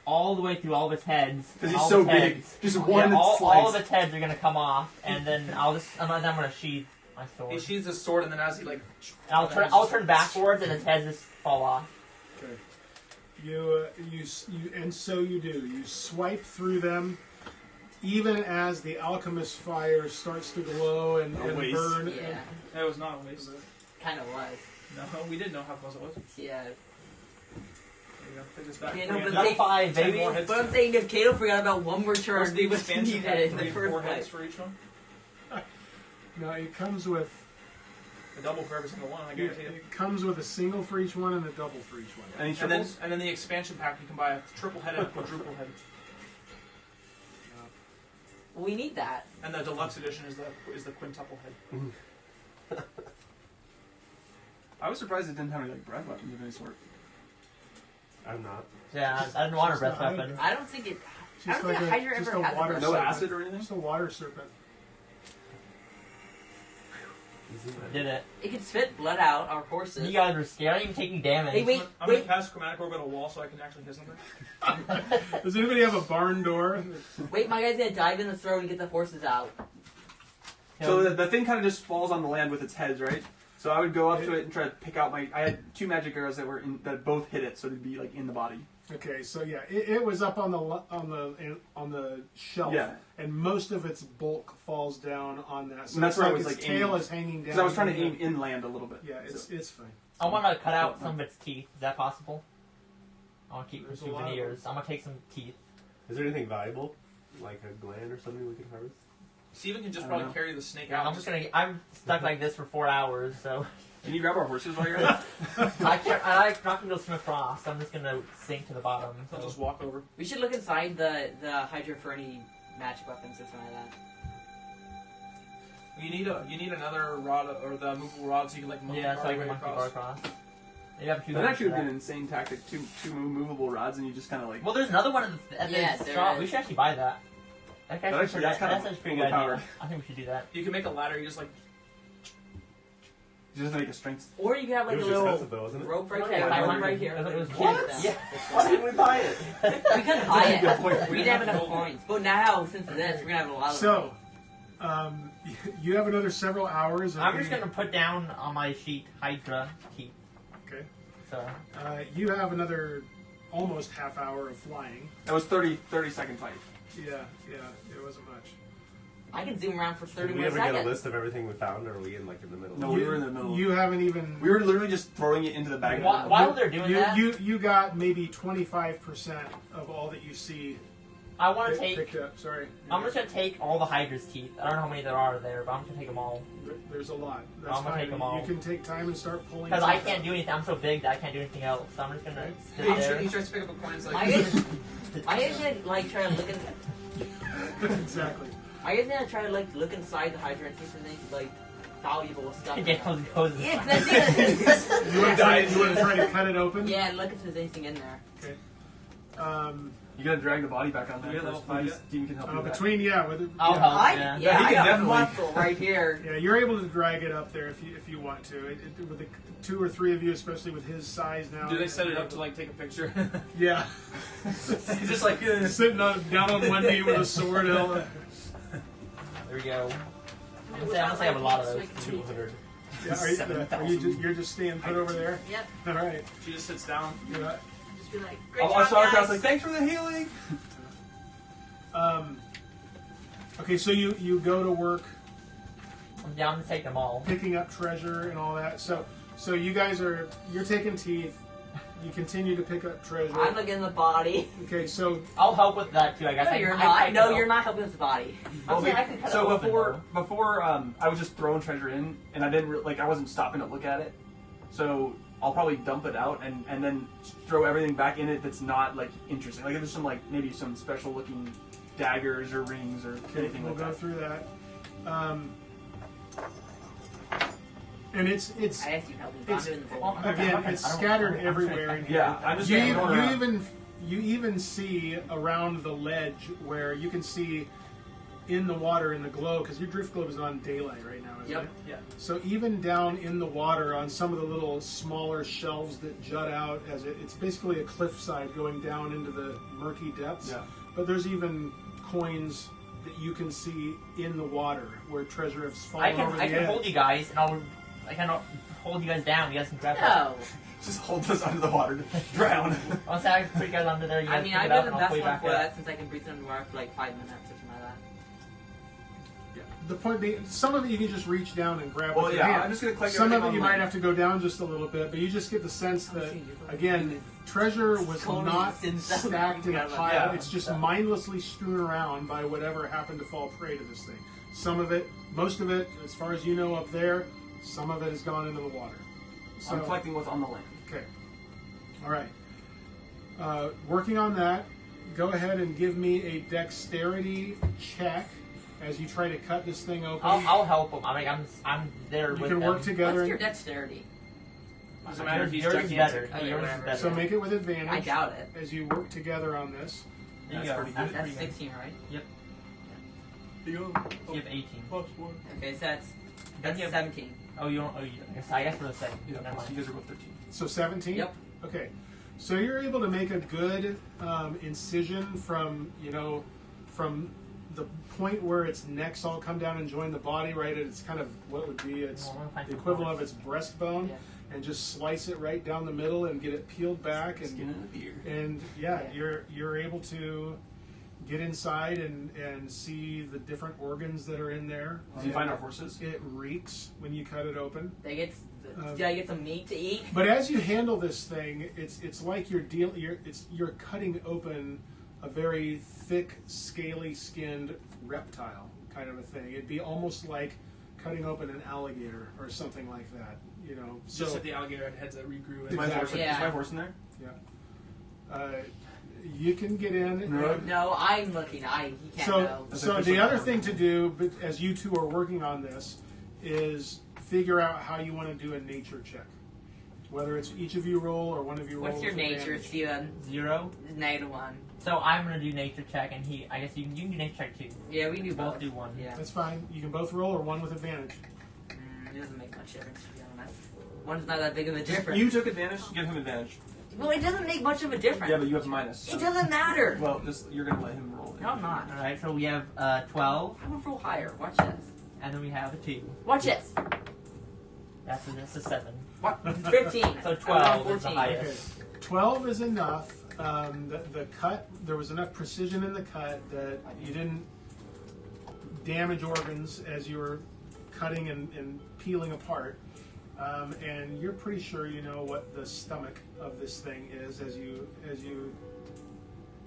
all the way through all of its heads. Because he's all so of its big. heads. Just Yeah, one all slice. of its heads are gonna come off, and then I'm gonna sheath my sword. He sheathes his sword, and then as he like, And I'll turn backwards, and its heads just fall off. Okay. You and so you do. You swipe through them, even as the alchemist fire starts to glow and A waste. burn. Yeah, that was not a waste. kind of was. No, we didn't know how close it was. Yeah. There you go. Take this back. Yeah, Three no, hits. but Level they- 5, 10 baby. more hits. But I'm saying if Kato forgot about one more turn, What's we the would expansion need pack? it in the 3 first 4 hits place. for each one. No, it comes with A double for every single one. I guarantee it. it comes with a single for each one and a double for each one. Any And then, triples? and then the expansion pack, you can buy a triple head and a quadruple head. Well, we need that. And the deluxe edition is the quintuple head. I was surprised it didn't have any like breath weapons of any sort. I'm not. Yeah, I didn't want a Just breath not- weapon. I don't think it. I Just don't think like a Hydra just ever a has a water breath No serpent. acid or anything? Just a water serpent. Isn't that- Did it. It can spit blood out our horses. You guys were scared. I didn't even take any damage. Hey, wait, I'm going wait, to cast Chromatic Orb at a wall so I can actually hit something. Does anybody have a barn door? wait! My guy's gonna dive in the throat and get the horses out. So the thing kind of just falls on the land with its heads, right? So I would go up to it and try to pick out my. I had 2 magic arrows that both hit it, so they'd be like in the body. Okay, so yeah, it was up on the shelf, Yeah. and most of its bulk falls down on that. So And that's it's where I like was, its like, tail aiming. is hanging down. Because I was trying to and aim inland a little bit. Yeah, So- it's fine. I want to cut out some of its teeth. Is that possible? I want to keep There's some a lot of souvenirs. I'm going to take some teeth. Is there anything valuable? Like a gland or something we can harvest? Steven can just I don't probably know. carry the snake Yeah, out. I'm just gonna. I'm stuck like this for 4 hours, so Can you grab our horses while you're at it? I'm not gonna go swim across. I'm just gonna sink to the bottom. I'll So. just walk over. We should look inside the Hydra for any magic weapons or something like that. You need another rod or the movable rod so you can like monkey Yeah, bar so I your can way monkey bar across. You have two That guns actually for would be an insane tactic. Two movable rods, and you just kind of like. Well, there's another one at the Yeah, there straw. is. We should actually buy that. That's actually- that's kind of pretty good overpowered. idea. I think we should do that. You can make a ladder. You just like You just make a strength. Or you can have like It a was little expensive though, wasn't it? rope right Oh, here, yeah, one 500. right here. It was What? cheap. Why didn't we buy it? We couldn't buy That's a good point. it. We didn't have enough coins. But now, since this, we're gonna have a lot of So, you have another several hours. Of I'm just being- gonna put down on my sheet Hydra keep. Okay. So You have another almost half hour of flying. That was 30-second fight. Yeah, it wasn't much. I can zoom around for 30 Did we more ever get a seconds. list of everything we found, or are we in like in the middle? No, we were in the middle. You haven't even. We were literally just throwing it into the bag. while they're doing that, You got maybe 25% of all that you see I want to picked take. up. Sorry. I'm just gonna take all the Hydra's teeth. I don't know how many there are there, but I'm just gonna take them all. There's a lot. That's I'm gonna fine. take them all. You can take time and start pulling. Because I stuff can't out. do anything. I'm so big that I can't do anything else. So I'm just gonna sit he there. tries to pick up a coin. It's I like guess like try to look in. Exactly. I guess gonna try to like look inside the Hydra and see if there's any like valuable stuff. in there. Daniel goes. Yeah, 'cause I think You want to try to cut it open? yeah, and look if there's anything in there. Okay. You gotta drag the body back on Do there. we have First. level 5 Maybe Steven can help you with that. Between I'll help. I Yeah. Yeah, he I can got definitely- muscle right here. Yeah, you're able to drag it up there if you want to. With the 2 or 3 of you, especially with his size now. do they set it up to like take a picture? Yeah. He's just like Sitting down on one knee with a sword. There we go. I'm gonna say I have a lot of those. 200. You're just staying put over there? Yep. All right. she just sits down. Yeah. Just be like, great Our job, Starcraft's guys. like, thanks for the healing. Okay, so you go to work Yeah, I'm gonna take them all. picking up treasure and all that. So you guys you're taking teeth. You continue to pick up treasure. I'm looking in the body. Okay, so I'll help with that too. I guess. No, I you're I not. can No, help. you're not helping with the body. I'm saying I can cut it So open, before I was just throwing treasure in, and I didn't I wasn't stopping to look at it. So I'll probably dump it out and then throw everything back in it that's not like interesting. Like if there's some maybe some special looking daggers or rings or anything we'll like go that. through that. And it's I asked you to help me. but I'm It's- doing the bowl. Well, again it's scattered everywhere in here. Yeah, I'm just You gonna go around. even see around the ledge where you can see in the water in the glow because your drift globe is on daylight right now, isn't Yep. it? Yeah. So even down in the water on some of the little smaller shelves that jut out as it's basically a cliffside going down into the murky depths. Yeah. But there's even coins that you can see in the water where treasure has fallen I over the can edge. hold you guys, and I can hold you guys down. You guys can grab it. No. Just hold us under the water to drown. I'll say I can put you guys under there. You guys I mean, pick I've it up, been the and I'll best pull you one back for up. that since I can breathe underwater for like 5 minutes or something like that. The point being, some of it you can just reach down and grab Well, with your yeah, hand. I'm just gonna collect Some of everything it you on might my- have to go down just a little bit, but you just get the sense that, again, treasure was Totally not sins out stacked in a together. pile. Yeah. It's just mindlessly strewn around by whatever happened to fall prey to this thing. Some of it, most of it, as far as you know up there, some of it has gone into the water. So, I'm collecting what's on the land. okay. All right. Working on that, go ahead and give me a dexterity check as you try to cut this thing open. I'll help him. I mean, I'm there you with can them. work together. What's your dexterity? Doesn't matter if he's Yours is gigantic. better. Oh, yeah, Yours is whatever. better. So make it with advantage. I doubt it. As you work together on this. There you That's go. pretty good. That's pretty good. 16, right? You have 18. Okay, so that's Then you have- 17. Oh, you don't. Oh, you. I guess we're the same. Yeah, Never mind. you guys are both 13. So 17? Yep. Okay. So you're able to make a good incision from the point where its necks all come down and join the body, right? It's kind of what would be its Well, I'm gonna find the some equivalent of parts. its breastbone, Yeah. and just slice it right down the middle and get it peeled back, Skin and and a beard. yeah, Yeah. you're able to get inside and see the different organs that are in there. Did you find our horses? It reeks when you cut it open. Did I get some meat to eat? But as you handle this thing, it's like you're cutting open a very thick, scaly-skinned reptile kind of a thing. It'd be almost like cutting open an alligator or something like that. you know. Just So like the alligator heads that regrew. Is my horse, Yeah. is my horse in there? you can get in. No. No, I'm looking. He can't go. That's So official the other power. thing to do, but as you two are working on this, is figure out how you want to do a nature check. Whether it's each of you roll or one of you roll. What's your with nature, advantage. Steven? 0. -1. So I'm gonna do nature check, and I guess you can do nature check too. Yeah, we can do Both both. do 1. Yeah. That's fine. You can both roll or one with advantage. It doesn't make much difference, to be honest. One's not that big of a Just- difference. You took advantage, give him advantage. Well, it doesn't make much of a difference. Yeah, but you have minus. It doesn't matter. Well, just you're gonna let him roll. No, I'm not. Alright, so we have 12, I'm gonna roll higher. Watch this. and then we have a 2. Watch this. That's a 7. What? 15. So I 12 rolled is the 14. highest. Okay. 12 is enough. The cut, there was enough precision in the cut that you didn't damage organs as you were cutting and peeling apart. And you're pretty sure you know what the stomach of this thing is as you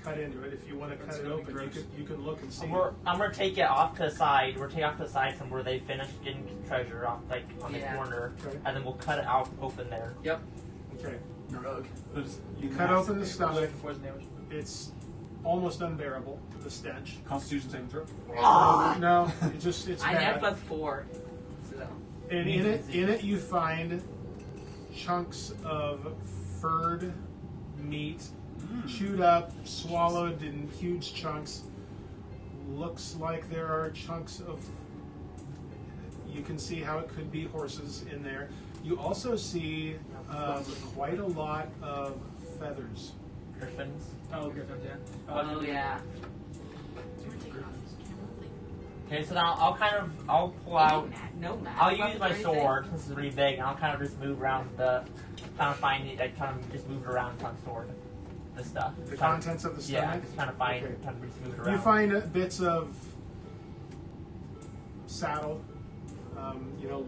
cut into it. If you want to cut That's it gonna be open, gross. you can look and see. I'm gonna take it off to the side. We're taking off to the side from where they finished getting treasure off, like on Yeah. the corner, Okay. and then we'll cut it out open there. Yep. Okay. Rogue. You cut open the stomach. Poison damage. It's almost unbearable, the stench. Constitution saving throw. No, it's I bad. have +4. So. And in it you find chunks of furred meat, chewed up, swallowed in huge chunks. Looks like there are chunks of. You can see how it could be horses in there. You also see quite a lot of feathers. Griffins. Oh, Griffins, yeah. Oh, yeah. Okay, so now I'll pull out. No math. I'll use my sword. This is really big, and I'll kind of just move around kind of find it. I kind of just move it around on sword. The stuff. The contents of the Yeah, stomach. just kind of find, Okay. kind of just move it around. You find bits of saddle,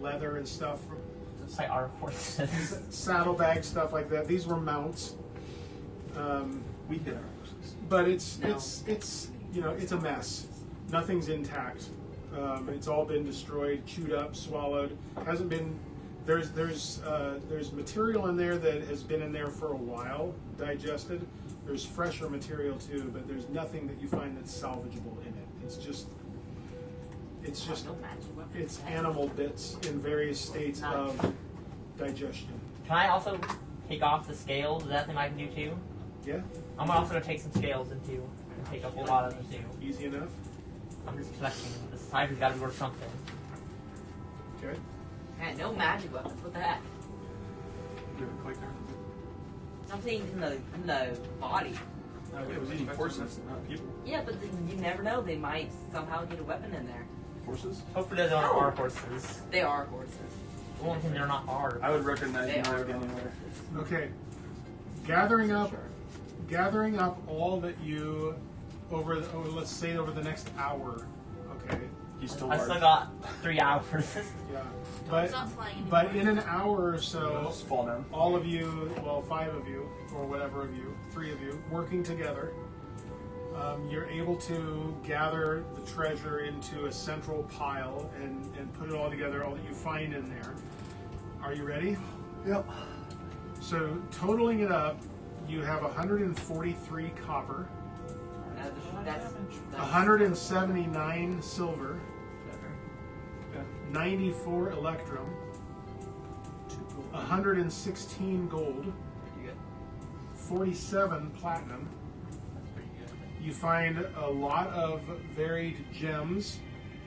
leather and stuff. It's like our horses. Saddlebag stuff like that. These were mounts, We hit our horses. but it's No. it's a mess. Nothing's intact. It's all been destroyed, chewed up, swallowed. Hasn't been. There's material in there that has been in there for a while, digested. There's fresher material too, but there's nothing that you find that's salvageable in it. It's just No magic weapon. it's animal bits in various states of digestion. Can I also take off the scales? Is that something I can do too? Yeah, I'm also gonna take some scales into and take up a lot of them too. easy enough. I'm just collecting. This Hydra's got to be worth something. Okay. Man, no magic weapons. What the heck? Give it a click there. Something in the body. It was eating horses, not people. Yeah, but then you never know. They might somehow get a weapon in there. Horses? Hopefully those aren't our horses. They are horses. The only thing they're not ours. I would recognize They you are anywhere. Okay. Gathering up all that you over let's say over the next hour. Okay. He's still I large. still got 3 hours. Yeah. It's not flying But anymore. in an hour or so, Just fall down. all of you, well, 5 of you, or whatever of you, 3 of you, working together, you're able to gather the treasure into a central pile and put it all together, all that you find in there. Are you ready? Yep. So, totaling it up, you have 143 copper, That's 179 silver, 94 electrum, 116 gold, 47 platinum. You find a lot of varied gems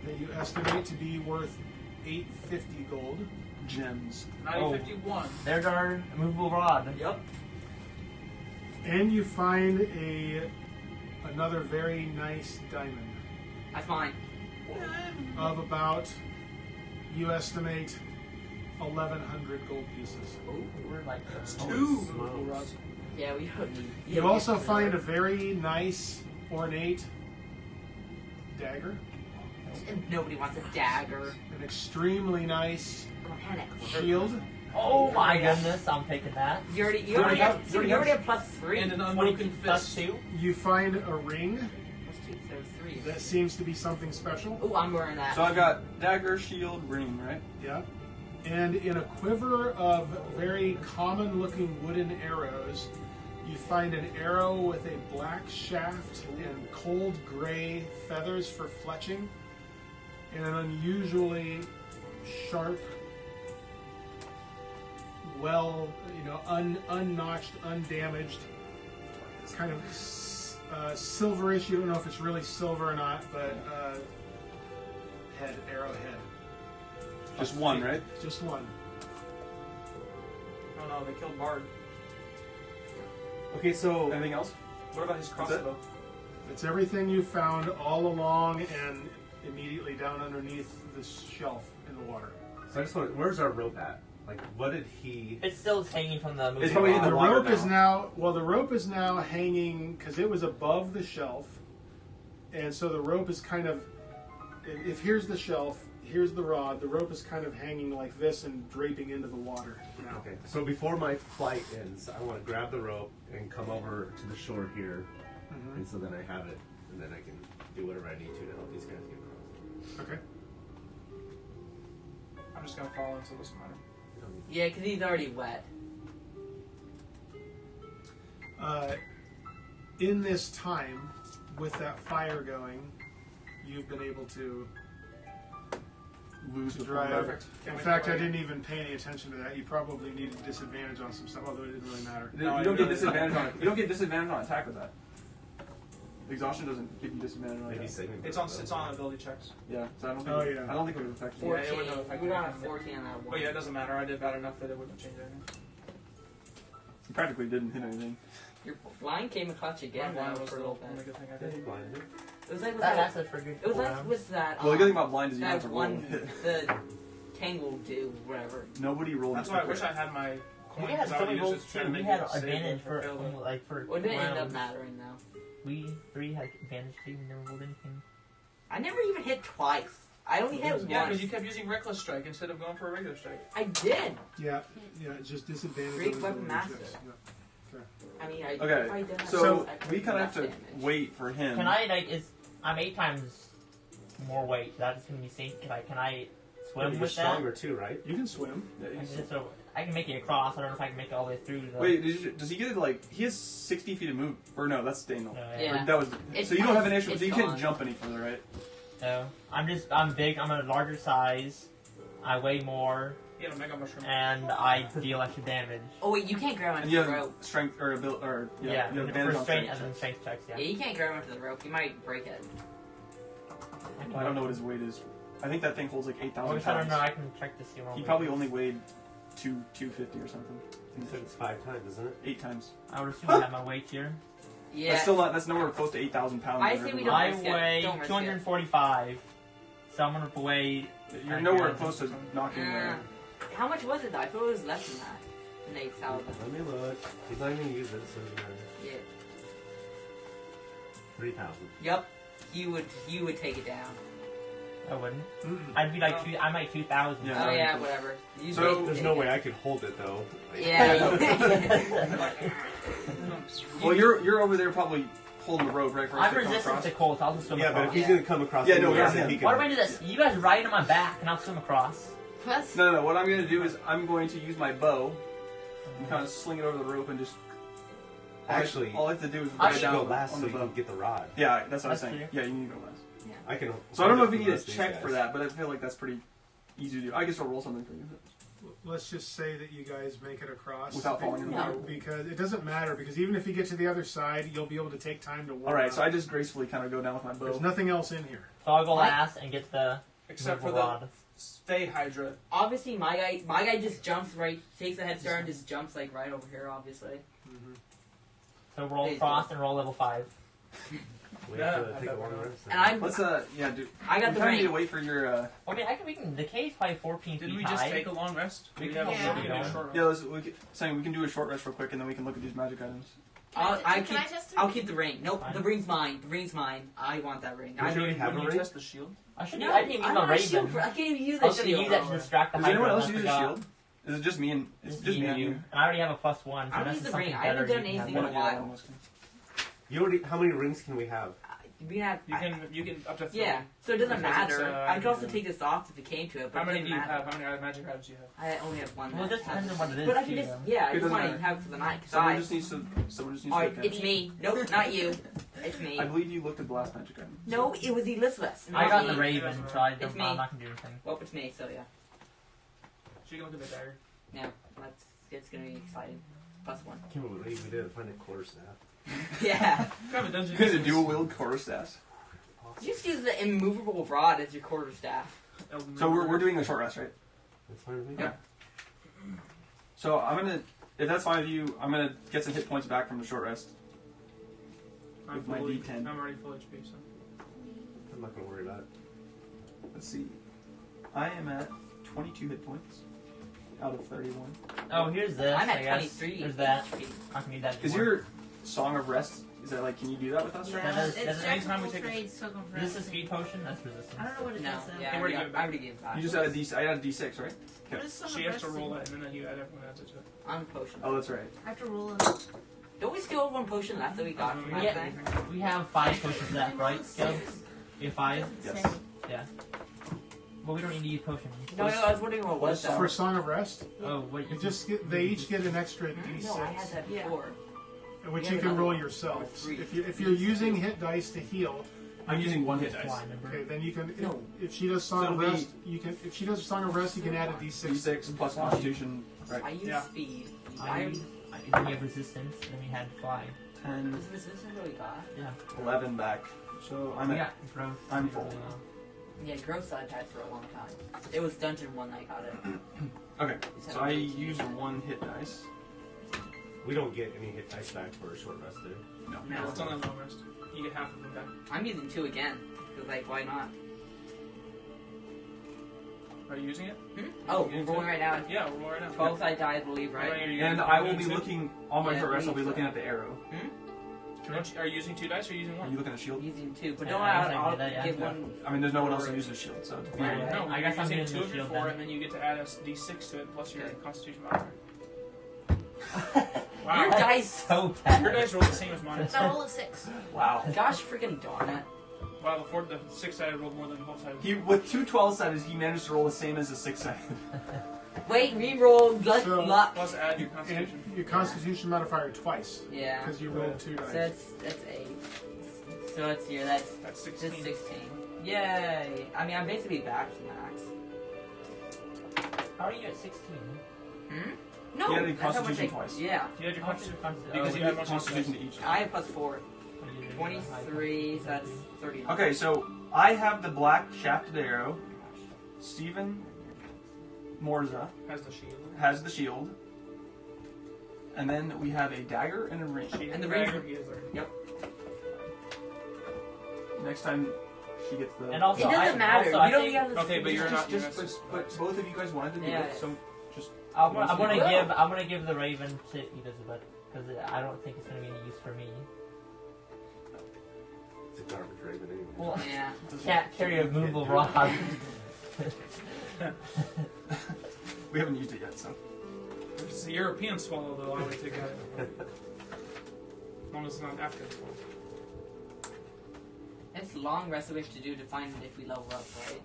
that you estimate to be worth 850 gold. Gems. 951. There's our movable rod. Yep. And you find another very nice diamond That's mine. of about, you estimate, 1,100 gold pieces. We're like Two. Yeah, we don't need. You also find a very nice, ornate dagger, And nobody wants a dagger. an extremely nice Panic. shield, Oh my goodness, I'm taking that. You already You already have have +3. And an 20 unbroken plus fist. 2. you find a ring +2, so 3. that seems to be something special. Oh, I'm wearing that. So I've got dagger, shield, ring, right? Yeah. And in a quiver of very common-looking wooden arrows, you find an arrow with a black shaft and cold gray feathers for fletching, and an unusually sharp, unnotched, undamaged, kind of silverish. You don't know if it's really silver or not, but arrowhead. Just one, right? Just one. Oh no, they killed Bard. Okay, so Anything else? What about his crossbow? It's everything you found all along and immediately down underneath this shelf in the water. I just want. Where's our rope at? Like, what did he? It's still hanging from the moving It's probably in rod. the water rope now. is now the rope is now hanging because it was above the shelf, and so the rope is kind of. If here's the shelf, here's the rod. The rope is kind of hanging like this and draping into the water now. Okay, so before my flight ends, I want to grab the rope and come over to the shore here, and so then I have it, and then I can do whatever I need to help these guys get across. Okay. I'm just gonna fall into this matter. Yeah, because he's already wet. In this time, with that fire going, you've been able to Lose to the dry fire. out. Perfect. In fact, I didn't even pay any attention to that. You probably needed disadvantage on some stuff, although it didn't really matter. You No, don't get really- disadvantage on it. You don't get disadvantage on attack with that. Exhaustion doesn't give you disadvantage on Maybe attack. saving. It's on ability checks. Yeah, so I don't think. Oh, yeah. I don't think it would affect you. Yeah, 14. it would not affect We were on a anything. 14 on that one. But yeah, it doesn't matter. I did bad enough that it wouldn't change anything. You practically didn't hit anything. Your line came in clutch again Blind though, was for a the little only bit. good thing I did. Blinded. It was like with That that. lasted for a good It was couple like rounds. with that. Well, the good thing about blind is you don't that have to roll. one the Tangle do whatever. Nobody rolled. That's it why I for wish crit. I had my We coin had because I so would many use rolls it to try too. to We make had it save advantage or for fail it. like for Well, it didn't end up rounds. mattering though. We three had advantage too. We never rolled anything. I never even hit twice. I only hit Yeah, once. because you kept using reckless strike instead of going for a regular strike. I did. Yeah, it's just disadvantage. Great on weapon ability master. checks. Yeah. I mean, I Okay, if I did so I we kind of have to enough damage. wait for him. Can I I'm 8 times more weight. That's gonna be safe. Can I swim You're with that? stronger too, right? You can swim. Yeah, I he's- can just I can make it across. I don't know if I can make it all the way through. The, Wait, does he get it like he has 60 feet of move? Or no, that's Daniel. Yeah. That was It's- so you don't have an issue. it's So you can't gone. jump any further, right? No, I'm big. I'm a larger size. I weigh more, You had a mega mushroom. and I deal extra damage. Oh wait, you can't grab And onto you the have rope. strength or ability or you have for advantage on strength strength and then checks. strength checks. Yeah, Yeah. you can't grab onto the rope. You might break it. I don't know what his weight is. I think that thing holds like 8,000 I don't know. pounds. I can check to see. He probably only weighed 250 or something. You said it's 5 times, isn't it? 8 times. I would assume I have my weight here. Yeah. That's still not. That's nowhere close to 8,000 pounds. I or say we whatever. don't I risk it. weigh Don't risk it. 245, so I'm gonna weigh. You're nowhere close to knocking. How much was it though? I thought it was less than that. Than 8,000. Let me look. He's not even use it, so it doesn't matter. Yeah. 3,000. Yep. You would take it down. I wouldn't. Mm-mm. I'd be like I'm like 2,000. Yeah. Oh yeah, whatever. You So- take- There's take no it. way I could hold it though. Yeah. Well, you're over there probably holding the rope, right? For us I'm to come resistant across. to cold, so I'll just swim Yeah, but across. if he's gonna come across, Yeah, no, anywhere, yeah, then yeah. he can. Why do I do this? You guys ride on my back, and I'll swim across. Plus, No. What I'm going to do is I'm going to use my bow and kind of sling it over the rope and just. Actually, all I have to do is I ride should down go last on so the you bow. can get the rod. Yeah, that's what I was That's saying. true. Yeah, you need to go last. I can. So I don't know if hold we it need for a these check guys. for that, but I feel like that's pretty easy to do. I guess I'll roll something for you. Let's just say that you guys make it across Without falling in the water? because it doesn't matter. Because even if you get to the other side, you'll be able to take time to warm All right, up. so I just gracefully kind of go down with my There's bow. nothing else in here. So I'll go What? last and get the Except for movable the rod. stay Hydra. obviously my guy just jumps right, takes a head start and just jumps like right over here. Obviously. So roll Please across and roll level 5. We Yeah, have to I take bet a long we're not. rest. And I'm Let's yeah, dude. I got We the kind of need to ring. wait for your. I mean, we can. The cave's probably 14 Didn't feet we high. just take a long rest? We We can have Yeah. we can do a short Yeah, rest. we can do a short rest real quick, and then we can look at these magic items. Can I test I'll keep the ring. Nope, Fine. the ring's mine. The ring's mine. I want that ring. Don't you already have a When you ring? test the shield. I should. No, I didn't even I'm use my not a shield raven. for- I can't even use I that was gonna shield. use that to distract the Does anyone Hydra, else and use I a forgot. shield? Is it just me and it's Just just me you. and you? And I already have a +1. So I don't unless use it's the ring. something I haven't better, done you can have anything in one. a while. Almost. You already. How many rings can we have? We have. You can up to 3. Yeah, so it doesn't Because matter. it's, I could also take this off if it came to it. But How many it do you doesn't have? matter. How many magic items do you have? I only have one. Well, it just depends on what it is. But I can too, just, though. yeah, I It just doesn't want to matter. have it for the night. Cause Someone just needs to look Alright, at it's it. me. Nope, not you. It's me. I believe you looked at the last magic item. No, it was Elizabeth. I not got me. the Raven, so I It's don't, me. I'm not gonna do anything. Well, it's me, so yeah. So you can look at the dagger. Yeah, it's gonna be exciting. +1. Can't believe we didn't find a quarterstaff. Yeah. Grab a dungeon. Because a dual wield quarterstaff. Just use the immovable rod as your quarterstaff. So we're doing the short rest, right? That's fine with me. Yeah. So I'm gonna, if that's fine with you, I'm gonna get some hit points back from the short rest. I'm with my fully- D10. I'm already full HP, so. I'm not gonna worry about it. Let's see. I am at 22 hit points out of 31. Oh, here's this. I'm at I guess. 23. There's that. HP. I can need that. Is more. your Song of Rest, is that like, can you do that with us? Yeah. Right? That is- it's that's jack anytime we of all take a- trades, token for Is this a everything. speed potion? That's resistance. I don't know what it No, does though. yeah, Hey, where do you give it back? I already gave it back. You just added I added D6, right? What is some She of has to resting? roll it, and then you add everyone adds it to it. On potion. Oh, that's right. I have to roll it. Don't we still have one potion left that we got from that Yeah. thing? We have 5 potions left, right? Skills? We have 5? Yes. Say. Yeah. Well, we don't need to use potions. No, I was wondering what it was though. For Song of Rest, Oh, wait. you just they each get an extra D6, No, I had that Yeah. before. which we you have can another roll one. yourself. Or 3. If you're using hit dice to heal, I'm using one hit Fly dice. number. okay, then you can. No. If she does Song So of it'll Rest, you can. If she does Song of Rest, you can add a D6. D6 plus Constitution, I right? use Yeah. speed. Then we have resistance, and then we had fly. 10, Is resistance what we got? Yeah. 11 back. So I'm We at, got growth. I'm full. Yeah, gross I've had for a long time. It was dungeon 1 I got it. okay. So I used one hit dice. We don't get any hit dice back for a short rest, do we? No. No, it's on that long rest. You get half of them back. I'm using 2 again. Cause like, why not? Are you using it? Oh, we're rolling right now. Yeah, we'll roll right now. 12 side die, I believe, right? And I will be looking, on my Yeah, short rest, I'll be please, looking at the arrow. Are you using 2 dice or are you using Are 1? you looking at shield? Using 2, but Yeah, don't I guess I I'll can do that, yeah. give Yeah. one. I mean, there's no one else who uses shield, so. Yeah. No, I guess I'm you're doing using 2 the of your shield 4, then. and then you get to add a d6 to it plus your Okay. Constitution modifier. Your Wow. dice. So bad. Your dice roll the same as mine. So roll a 6. Wow. Gosh, freaking darn it! Wow, the 6-sided rolled more than the whole sided. He, with 2 12-sided, he managed to roll the same as a 6-sided. Wait, reroll So- luck. Plus add your And Constitution. your Constitution modifier twice Yeah. because you rolled 2 So dice. that's 8. So it's here. That's That's just 16. 16. Yay! I mean, I'm basically back to max. How are you at 16? No, He added that's how much Constitution I- twice. Yeah, You had your Constitution. Because Oh, you you had had one Constitution to each. I have +4. 23, so that's 39. Okay, so I have the black shafted arrow. Stephen Morzza Has the shield. has the shield. And then we have a dagger and a ring. She And the dagger, ring. he has the ring. Next time she gets the. And also, It doesn't matter. I you don't think- have the Okay, but you're not. Just, but both of you guys wanted to do Yeah. it, so just. I'm gonna Well. I'm gonna give the Raven to Elizabeth because I don't think it's gonna be any use for me. It's a garbage raven anyway. Well, Yeah. can't carry a movable rod. We haven't used it yet, so. If it's a European swallow, though, I would take that. As long as it's not an African swallow. It's long rest we have to do to find if we level up, right?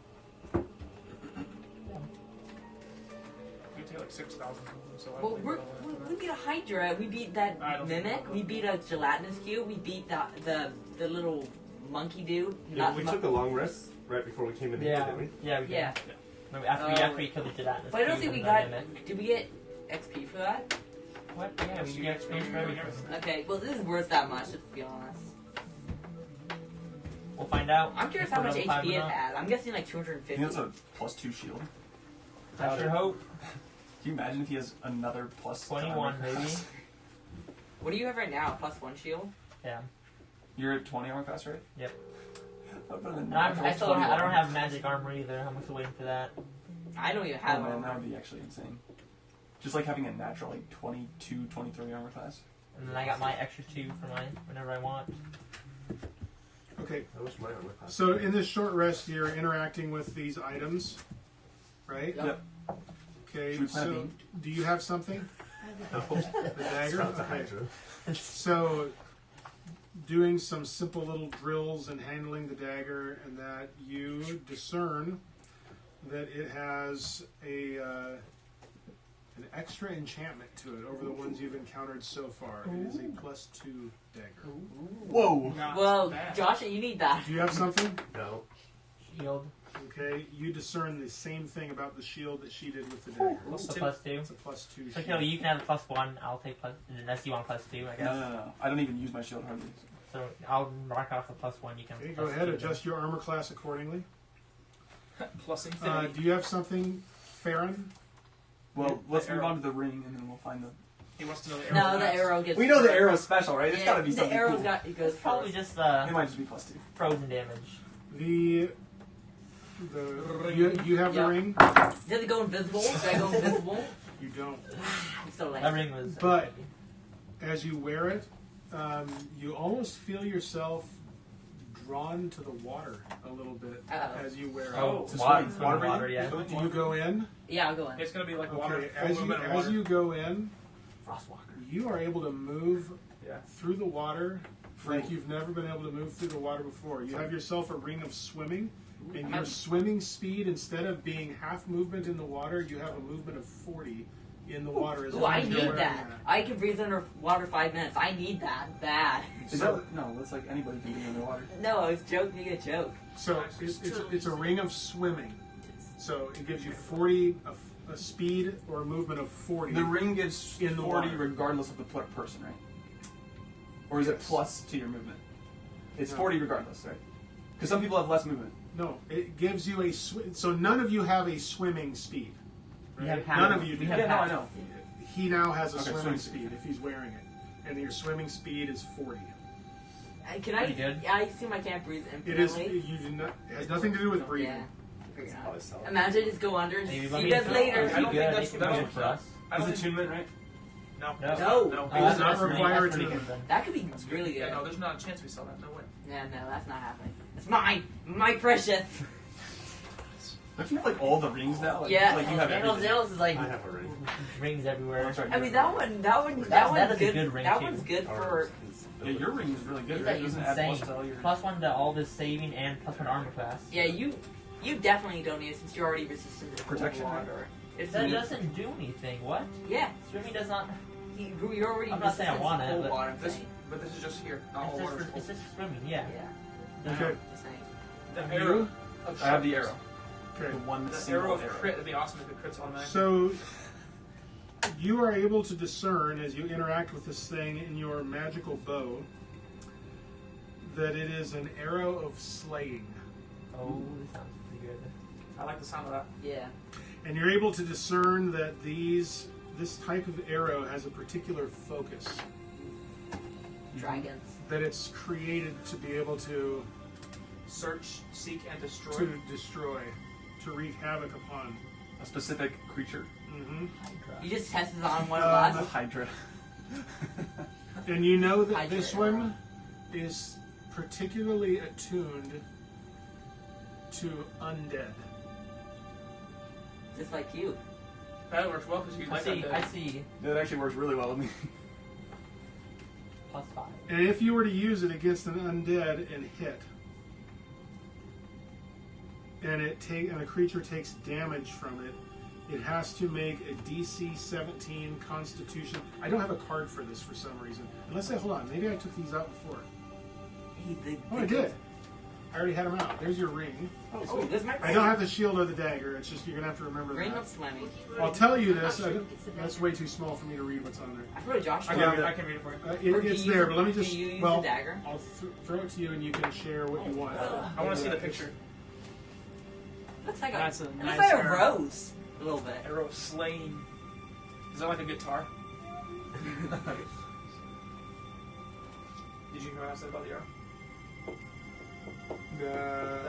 You take like 6,000 from them, so I Well, don't we're, think we they'll- we beat a Hydra. We beat that I don't think mimic. they'll- We beat a gelatinous cube. We beat the little monkey dude. Yeah, we took a long rest right before we came in here, Yeah, didn't we? yeah, we did. Yeah, No, after we killed the gelatinous. but I don't cube think we and got. the mimic. Did we get XP for that? What? Yeah, we get XP for everything. Okay, well this is worth that much, to be honest. We'll find out. I'm curious if how we're much level 5 HP or it not. had. I'm guessing like I 250. think that's a +2 shield. I sure hope. Can you imagine if he has another plus 21 armor maybe. class? What do you have right now? +1 shield? Yeah. You're at 20 armor class, right? Yep. And I still don't I don't have magic armor either. I'm still waiting for that. I don't even Oh have man, one. that would be actually insane. Just like having a natural like 22, 23 armor class. And then I got my extra 2 for mine whenever I want. Okay, I wish my armor class. so in this short rest, you're interacting with these items, right? Yep. Okay, Should we plant a so bean? do you have something? The dagger? It's a Okay. Hydra. So doing some simple little drills and handling the dagger, and that you discern that it has an extra enchantment to it over the ones you've encountered so far. It is a +2 dagger. Whoa! Not Well, bad. Josh, you need that. Do you have something? No. Shield. Okay, you discern the same thing about the shield that she did with the dagger. What's the Two. +2? It's a +2 So, shield. you can have a +1. I'll take unless you want +2, I guess. No. I don't even use my shield hardly. So I'll mark off a +1. You can. Okay, go ahead, adjust your armor class accordingly. Plus infinity. Do you have something, Farryn? Well, The let's move arrow. on to the ring, and then we'll find the. He wants to know the arrow. No, the class. arrow gets. We know the arrow's special, right? It's Yeah, got to be the something arrow's cool. it goes It's probably first. just It might just be +2. frozen damage. You have the Yeah. ring? Does it go invisible? Do I go invisible? You don't. I'm so That lame. ring was. But- As you wear it, you almost feel yourself drawn to the water a little bit Uh-oh. as you wear it. Oh, To water, swim. water, Water, yeah. Swim. Do you go in? Yeah, I'll go in. It's gonna be like water. Okay, Full as movement of as water. you go in, Frostwalker. you are able to move Yeah. through the water like you've never been able to move through the water before. You have yourself a ring of swimming, and your swimming speed, instead of being half movement in the water, you have a movement of 40 in the water. As Ooh, long I as you're need wearing that. I can breathe underwater 5 minutes. I need that bad. Is that no? That's like anybody can be underwater. No, I was joking a joke. So it's a ring of swimming. So it gives you 40 a speed or a movement of 40. The ring gives In the 40 water. regardless of the person, right? Or is it Yes. plus to your movement? It's No. 40 regardless, right? Because some people have less movement. No, it gives you a so none of you have a swimming speed. We Right? have half. None of you do. We have Yeah, no, I half. know. He now has a Okay, swimming swimming speed if he's wearing it, and your swimming speed is 40. Can Pretty good. I assume I can't breathe It is. infinitely? You do not. It has nothing to do with breathing. Yeah. That's how I sell it. Imagine I just go under and Maybe see let you me- guys later. I don't think that's- They can that's be good for us. I don't Is think, attunement, right? no. No. No. It does not that's pretty- require that's pretty attunement. good then. That could be really good. Yeah, no, there's not a chance we sell that. No way. Yeah, no, that's not happening. It's mine! My precious! Don't you have like all the rings now? Like, Yeah, like you have Daniel's everything. Jealous is like, I have a ring. Rings everywhere. That's right. I mean, that one's that good. is a Good. good ring, That too. one's good for. Ours is Yeah, your ring is really good, It's right? like Doesn't it add insane. plus to all your... +1 to all this saving and +1 armor class. Yeah, you definitely don't need it since you're already resistant to cold Protection, water. It's That doesn't do anything. What? yeah, Swimming does not. you're already I'm not saying I resistant want to it, cold but water. This, thing. but this is just here. Not all It's water. just, it's just swimming. Yeah. Yeah, Okay. just saying. The And arrow. you? Of I have the sharpness. arrow. Okay. The one The single arrow of crit. It'd be awesome if it crits automatically. So you are able to discern as you interact with this thing in your magical bow that it is an arrow of slaying. Oh, this sounds pretty good. I like the sound of that. Yeah. And you're able to discern that this type of arrow has a particular focus, Dragons. that it's created to be able to Search, seek, and destroy. destroy, to wreak havoc upon. A specific creature. Hmm You just tested on one of The us. Hydra. And you know that Hydra this arrow. one is particularly attuned to undead. Just like you. That works well because you I like see. that. I see. That actually works really well with me. +5. And if you were to use it against an undead and hit, and a creature takes damage from it, it has to make a DC 17 Constitution. I don't have a card for this for some reason. Unless hold on, maybe I took these out before. Oh, I did. I already had them out. There's your ring. Oh, this might I don't have the shield or the dagger. It's just you're gonna have to remember Ring that. of Swimming. I'll tell you this. That's way too small for me to read what's on there. I throw Josh. I Yeah. can read it for you. Or do It's you- there, but let me do just. you use Well, the dagger? I'll throw it to you, and you can share what you want. I want to see the picture. Looks like That's a it nice looks like a arrow. rose. A little bit. Arrow of slaying. Is that like a guitar? Did you hear what I said about the arrow? The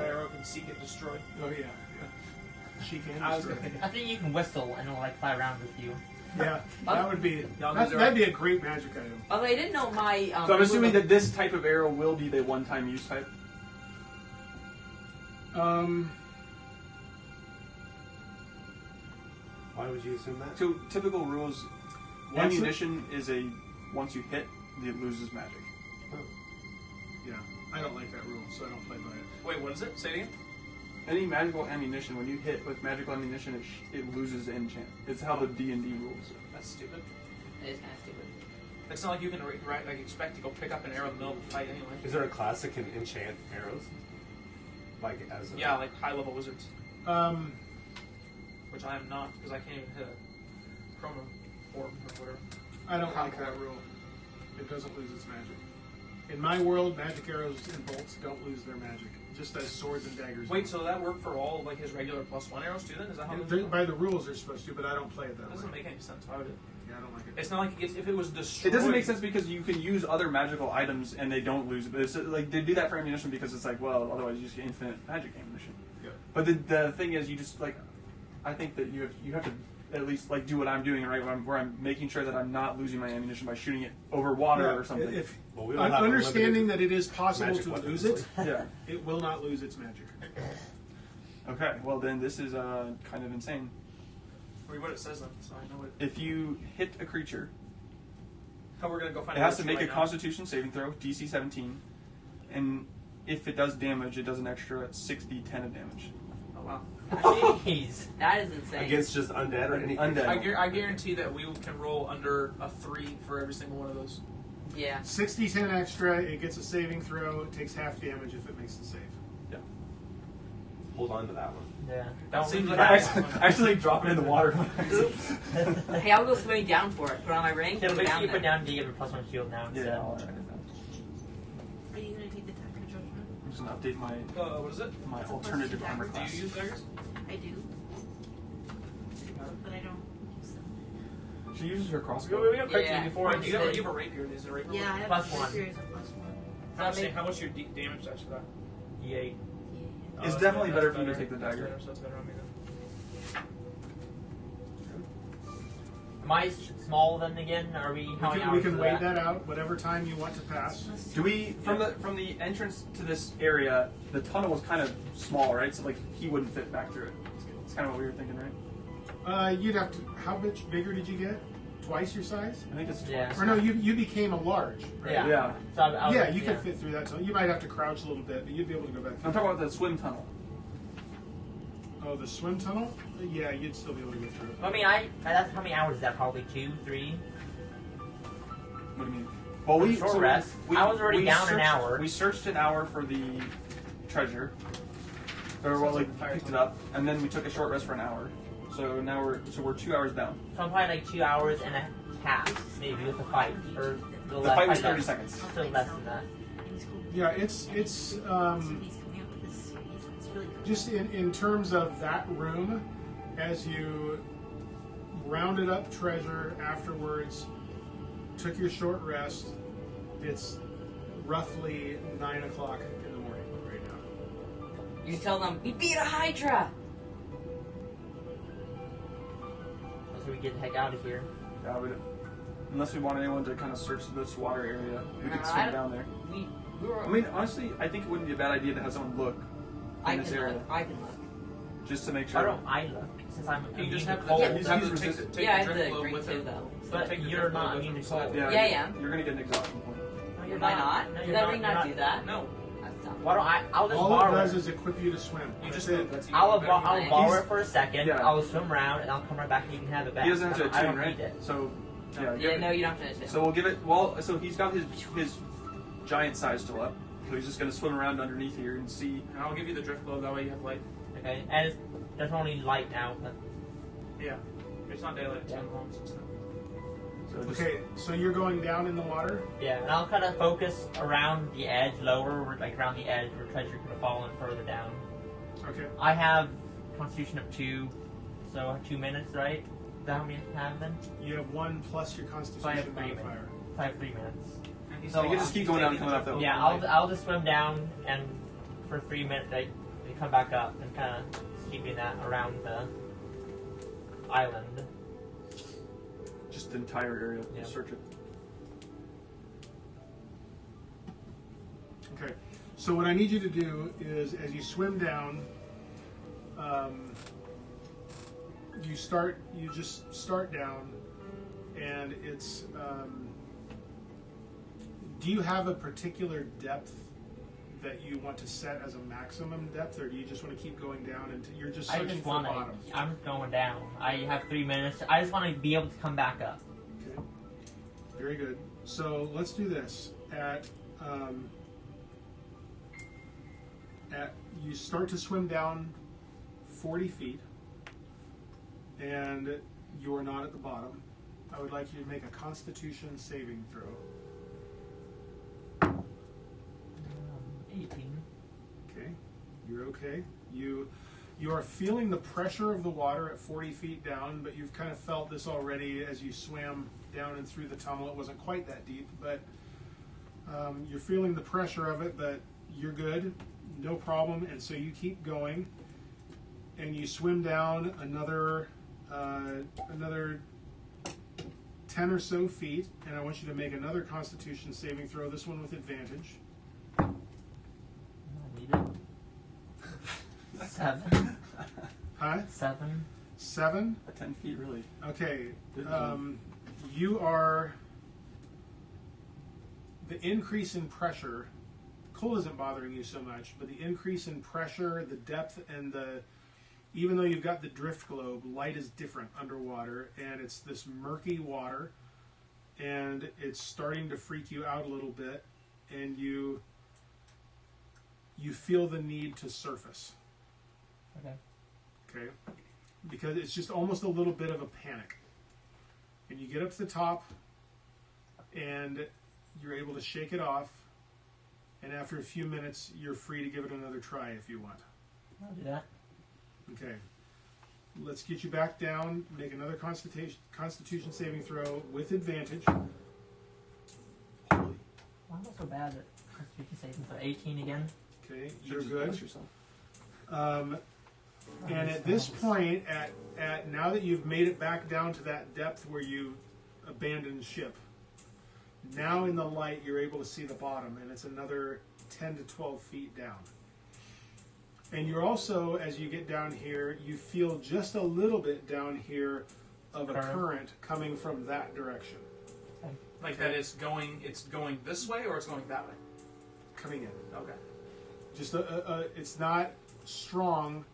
arrow can seek and destroy. Oh yeah. She can. I was destroy. gonna- I think you can whistle and it'll like fly around with you. Yeah, that would be. Y'all That'd be a great magic item. Although I didn't know my. So I'm assuming that this type of arrow will be the one-time use type. Why would you assume that? So typical rules, Once it- ammunition is once you hit, it loses magic. Yeah, I don't like that rule, so I don't play by it. Wait, what is it? Say it again. Any magical ammunition, when you hit with magical ammunition, it loses enchant. It's how the D&D rules. That's stupid. It is kind of stupid. It's not like you can like expect to go pick up an arrow in the middle of the fight anyway. Is there a class that can enchant arrows? Like as a... Yeah, like high level wizards, Um, which I am not because I can't even hit a chrono orb or whatever. I don't like that rule. It doesn't lose its magic. In my world, magic arrows and bolts don't lose their magic, just as swords and daggers. Wait, so that worked for all like his regular +1 arrows too? Then is that how? By the rules, they're supposed to, but I don't play it that That way. doesn't make any sense. Why would it? Yeah, I don't like it. It's not like if it was destroyed. It doesn't make sense because you can use other magical items and they don't lose it. But it's like they do that for ammunition because it's like, well, otherwise you just get infinite magic ammunition. Yeah. But the thing is, you just like, I think that you have to at least like do what I'm doing, right? Where I'm making sure that I'm not losing my ammunition by shooting it over water or something. If, Well, we don't have understanding unlimited that it is possible magic to weapons. lose it, Yeah. it will not lose its magic. Okay. Well, then this is kind of insane. Read what it says then, so I know it. If you hit a creature, How we're gonna go find. it has to a make a right now. Constitution saving throw, DC 17, and if it does damage, it does an extra 6d10 of damage. Oh wow. Jeez. That is insane. against just undead or anything. Undead. I guarantee that we can roll under a 3 for every single one of those. Yeah. 60-10 extra, it gets a saving throw, it takes half damage if it makes the save. Hold on to that one. Yeah. That seems like Actually, drop it in the water. Hey, I'll go swimming down for it. Put on my ring. It'll Go make down sure you there. put down D give a +1 shield now instead. Yeah, I'll write it down. Are you going to take the attack of judgment? I'm just gonna update what is it? my It's a alternative +2 armor dagger. Do class. you use daggers? I do. But I don't use them. She uses her We crossbow. got quick Yeah. before. Wait, Do you have a rapier? Is it a rapier? Yeah, I have +1. series of +1. How much your damage dice for that? D8. Yeah. It's that's definitely good. better That's for you to take the dagger. So that's better on me then. Am I small then again? Are we? How many We hours can is wait that out, whatever time you want to pass. Do we from the entrance to this area? The tunnel was kind of small, right? So like he wouldn't fit back through it. It's kind of what we were thinking, right? You'd have to. How much bigger did you get? Twice your size? I think it's Yeah. Or no, you became a large. Right? Yeah. Yeah. So I was, Yeah, you could fit through that tunnel. You might have to crouch a little bit, but you'd be able to go back through. I'm talking about the swim tunnel. Oh, the swim tunnel? Yeah, you'd still be able to go through it. I mean, that's how many hours is that? Probably 2, 3. What do you mean? Well, Short rest. I was already down an hour. We searched an hour for the treasure. Or well, like picked it up, and then we took a short rest for an hour. So now we're 2 hours down. So I'm probably like 2 hours and a half, maybe, with the fight. Or The fight was 30 less. seconds. Still less than that. Yeah, it's He's coming out with this series. It's really good. just in terms of that room, as you rounded up treasure afterwards, took your short rest, it's roughly 9 o'clock in the morning right now. You tell them we beat a Hydra. So we get the heck out of here. Yeah, unless we want anyone to kind of search this water area, we could I swim don't- down there. We were. I mean, honestly, I think it wouldn't be a bad idea to have someone look I in can this area, look. I can look. just to make Why sure. don't I look? Since I'm You just immune have to to cold. Yeah, he's have to resistant. take Yeah, I the have drift the globe drink with too, him. though. But Take the you're drift not globe with immune him, to so- cold. Yeah, Yeah, I am. You're gonna get an exhaustion point. No, Am I not? No, Did you're that not. ring You're not do that? No, That's dumb. Why don't I'll just All borrow it does it. is equip you to swim. you just That's move. it. That's I'll He's- borrow it for a second. Yeah. I'll swim around and I'll come right back and you can have it back. He doesn't have to I don't attune, right? need it. So, yeah. Yeah, no, you don't finish it. So we'll give it. Well, so he's got his giant size still up. So he's just gonna swim around underneath here and see. And I'll give you the drift globe. That way you have light. Okay, and there's only light now. But Yeah, it's not daylight. It's on homes. So just, Okay, so you're going down in the water? yeah, and I'll kind of focus around the edge, lower, like around the edge where treasure could have fallen further down. Okay. I have Constitution of 2, so 2 minutes, right? Is that how many I have then? You have 1 plus your So I have constitution 3 minutes. modifier. So I have 3 minutes. And he's So you can taking- just keep he's going down and taking coming up the that drift way. Yeah, I'll just swim down and for 3 minutes, I come back up and kind of keeping that around the island. just the entire area. Yeah. Search it. Okay. So what I need you to do is, as you swim down, you just start down, and it's. Do you have a particular depth that you want to set as a maximum depth, or do you just want to keep going down and you're just I searching just for want bottom? to. I'm just going down. I have 3 minutes. I just want to be able to come back up. Okay. Very good. So let's do this. You start to swim down 40 feet, and you are not at the bottom. I would like you to make a Constitution saving throw. 18. Okay, you're okay. You are feeling the pressure of the water at 40 feet down, but you've kind of felt this already as you swam down and through the tunnel. It wasn't quite that deep, but you're feeling the pressure of it, but you're good, no problem. And so you keep going, and you swim down another 10 or so feet, and I want you to make another Constitution saving throw, this one with advantage. I need it. 7. Huh? 7. 7? At 10 feet, really. Okay. Good You are... The increase in pressure, cold isn't bothering you so much, but the increase in pressure, the depth, and even though you've got the drift globe, light is different underwater, and it's this murky water, and it's starting to freak you out a little bit, and you feel the need to surface. Okay? Because it's just almost a little bit of a panic. And you get up to the top, and you're able to shake it off, and after a few minutes, you're free to give it another try if you want. I'll do that. Okay. Let's get you back down. Make another Constitution saving throw with advantage. Well, I'm not so bad at Constitution saving throw. 18 again. Okay, Should you're just good. bless yourself. And at this point, at now that you've made it back down to that depth where you abandoned ship, now in the light you're able to see the bottom, and it's another 10 to 12 feet down. And you're also, as you get down here, you feel just a little bit down here of a current coming from that direction. Like that it's going this way or it's going that way? Coming in. Okay. Just it's not strong,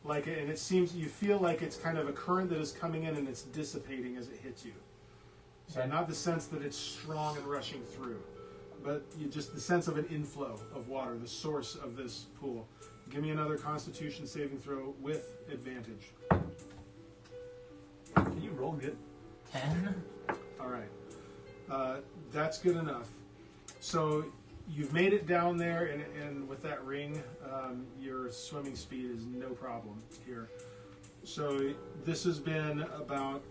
and it seems you feel like it's kind of a current that is coming in and it's dissipating as it hits you. So not the sense that it's strong and rushing through, but just the sense of an inflow of water, the source of this pool. Give me another Constitution saving throw with advantage. Can you roll good? 10. All right, that's good enough. So you've made it down there, and with that ring, your swimming speed is no problem here. So this has been about,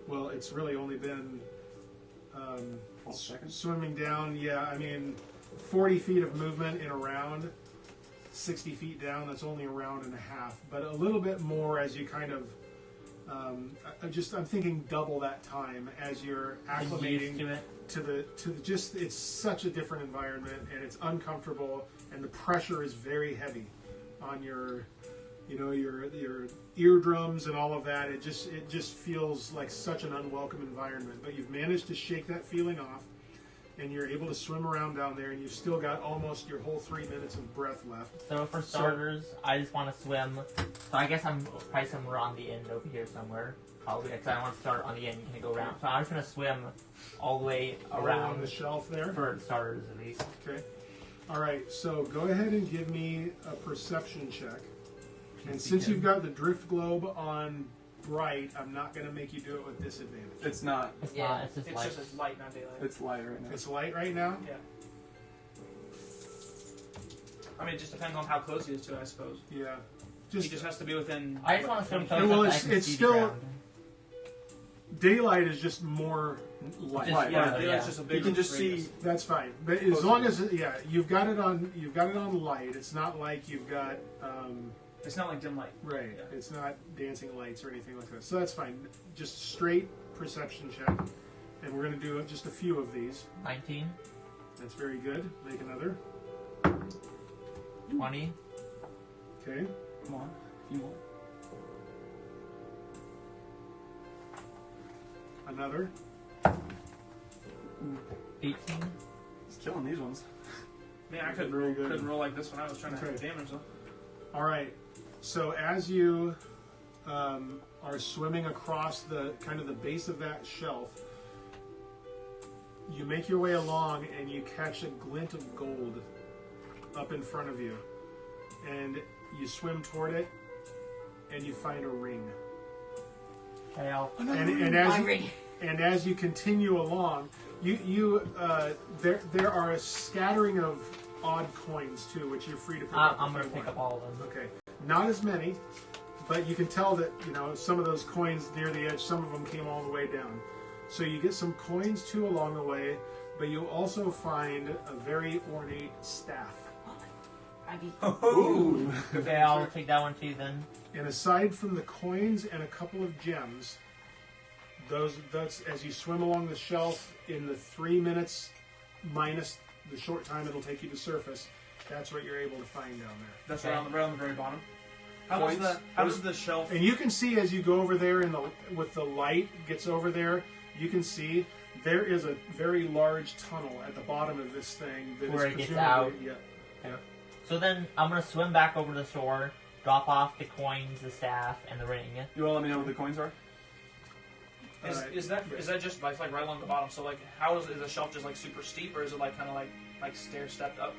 well, it's really only been 12 seconds? swimming down. Yeah, I mean, 40 feet of movement in a round, 60 feet down. That's only a round and a half, but a little bit more as you kind of. I'm thinking double that time as you're acclimating to the just. It's such a different environment, and it's uncomfortable, and the pressure is very heavy on your eardrums and all of that. It just feels like such an unwelcome environment. But you've managed to shake that feeling off, and you're able to swim around down there, and you've still got almost your whole 3 minutes of breath left. So for starters, I just want to swim. So I guess I'm probably somewhere on the end over here somewhere. Probably because I don't want to start on the end and kind of go around. So I'm just going to swim all the way around the shelf there. for starters at least. Okay. All right. So go ahead and give me a perception check. And since you've got the drift globe on bright, I'm not going to make you do it with disadvantage. It's not. It's Yeah. not. It's just It's like just as light, not daylight. It's light right now. It's light right now? Yeah. I mean, it just depends on how close he is to it, I suppose. Yeah. He just has to be within. I just want to swim 20 close feet. Well, enough it's- that I can it's see still- the ground. Daylight is just more light. Just- Right, yeah, yeah, yeah. it's just a You bigger can just radius. see. That's fine. But as long as you've got it on light. It's not like you've got It's not like dim light. right. Yeah. It's not dancing lights or anything like that. So that's fine. Just straight perception check. And we're going to do just a few of these. 19, That's very good. Make another. 20, Okay. Come on. A few more. Another. 18. He's killing these ones. Man, I Very good. couldn't roll like this when I was trying to Okay. have damage though. All right. So as you are swimming across the kind of the base of that shelf, you make your way along and you catch a glint of gold up in front of you, and you swim toward it, and you find a ring. Okay, I'll And as you continue along, there are a scattering of odd coins too, which you're free to pick up. I'm going to pick up all of them. Okay, not as many, but you can tell that some of those coins near the edge, some of them came all the way down. So you get some coins too along the way, but you also find a very ornate staff. Ooh. Okay, I'll take that one too then. And aside from the coins and a couple of gems, that's as you swim along the shelf in the 3 minutes minus the short time it'll take you to surface, that's what you're able to find down there. That's Okay. right on the very bottom. How Points? does the shelf? And you can see as you go over there with the light gets over there, you can see there is a very large tunnel at the bottom of this thing that Where is it gets presumably- out. Yeah. So then I'm going to swim back over to the shore, drop off the coins, the staff, and the ring. You want to let me know what the coins are? Is that just like right along the bottom? So like, how is the shelf just like super steep, or is it like kind of like stair stepped up?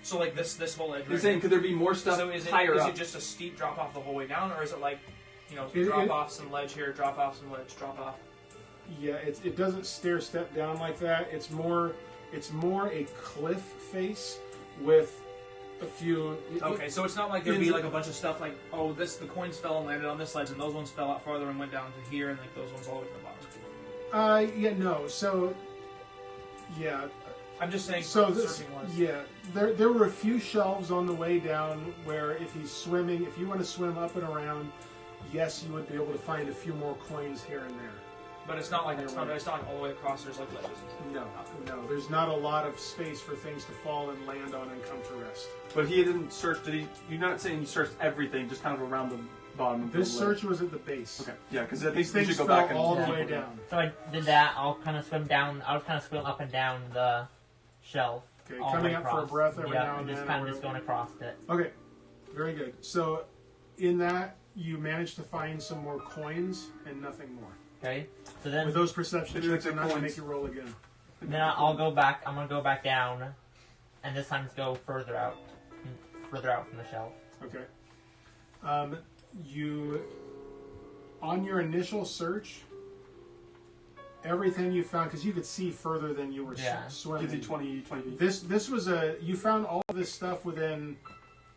So like this whole edge. You're right saying here. could there be more stuff So is higher up? it just a steep drop off the whole way down, or is it like, It- drop it- off some ledge here, drop off some ledge, drop off? Yeah, it doesn't stair step down like that. It's more a cliff face with a few. Okay, so it's not like there'd be like a bunch of stuff like, oh, the coins fell and landed on this ledge, and those ones fell out farther and went down to here, and like those ones all the way to the bottom. Yeah, no. So, yeah. I'm just saying. So searching wise. yeah, there were a few shelves on the way down where if you want to swim up and around, yes, you would be able to find a few more coins here and there. But it's not like it's not like all the way across. There's like ledges. No, there's not a lot of space for things to fall and land on and come to rest. But he didn't search. Did he? You're not saying he searched everything, just kind of around the bottom. Of This the search was at the base. Okay. Yeah, because I think These we things should go fell back and all the yeah. way down. So I did that. I'll kind of swim down. I'll kind of swim up and down the shelf. Okay, all the coming way up for a across. breath every Yeah, now and just then. kind or of just whatever. going across it. Okay, very good. So, in that, you managed to find some more coins and nothing more. Okay. So then, With those perception Maybe checks, like I'm the not going to coins. make you roll again. then I'll go back. I'm gonna go back down, and this time just go further out from the shelf. Okay. On your initial search, everything you found, because you could see further than you were Yeah. swimming. Gives you 20 feet. This was you found all of this stuff within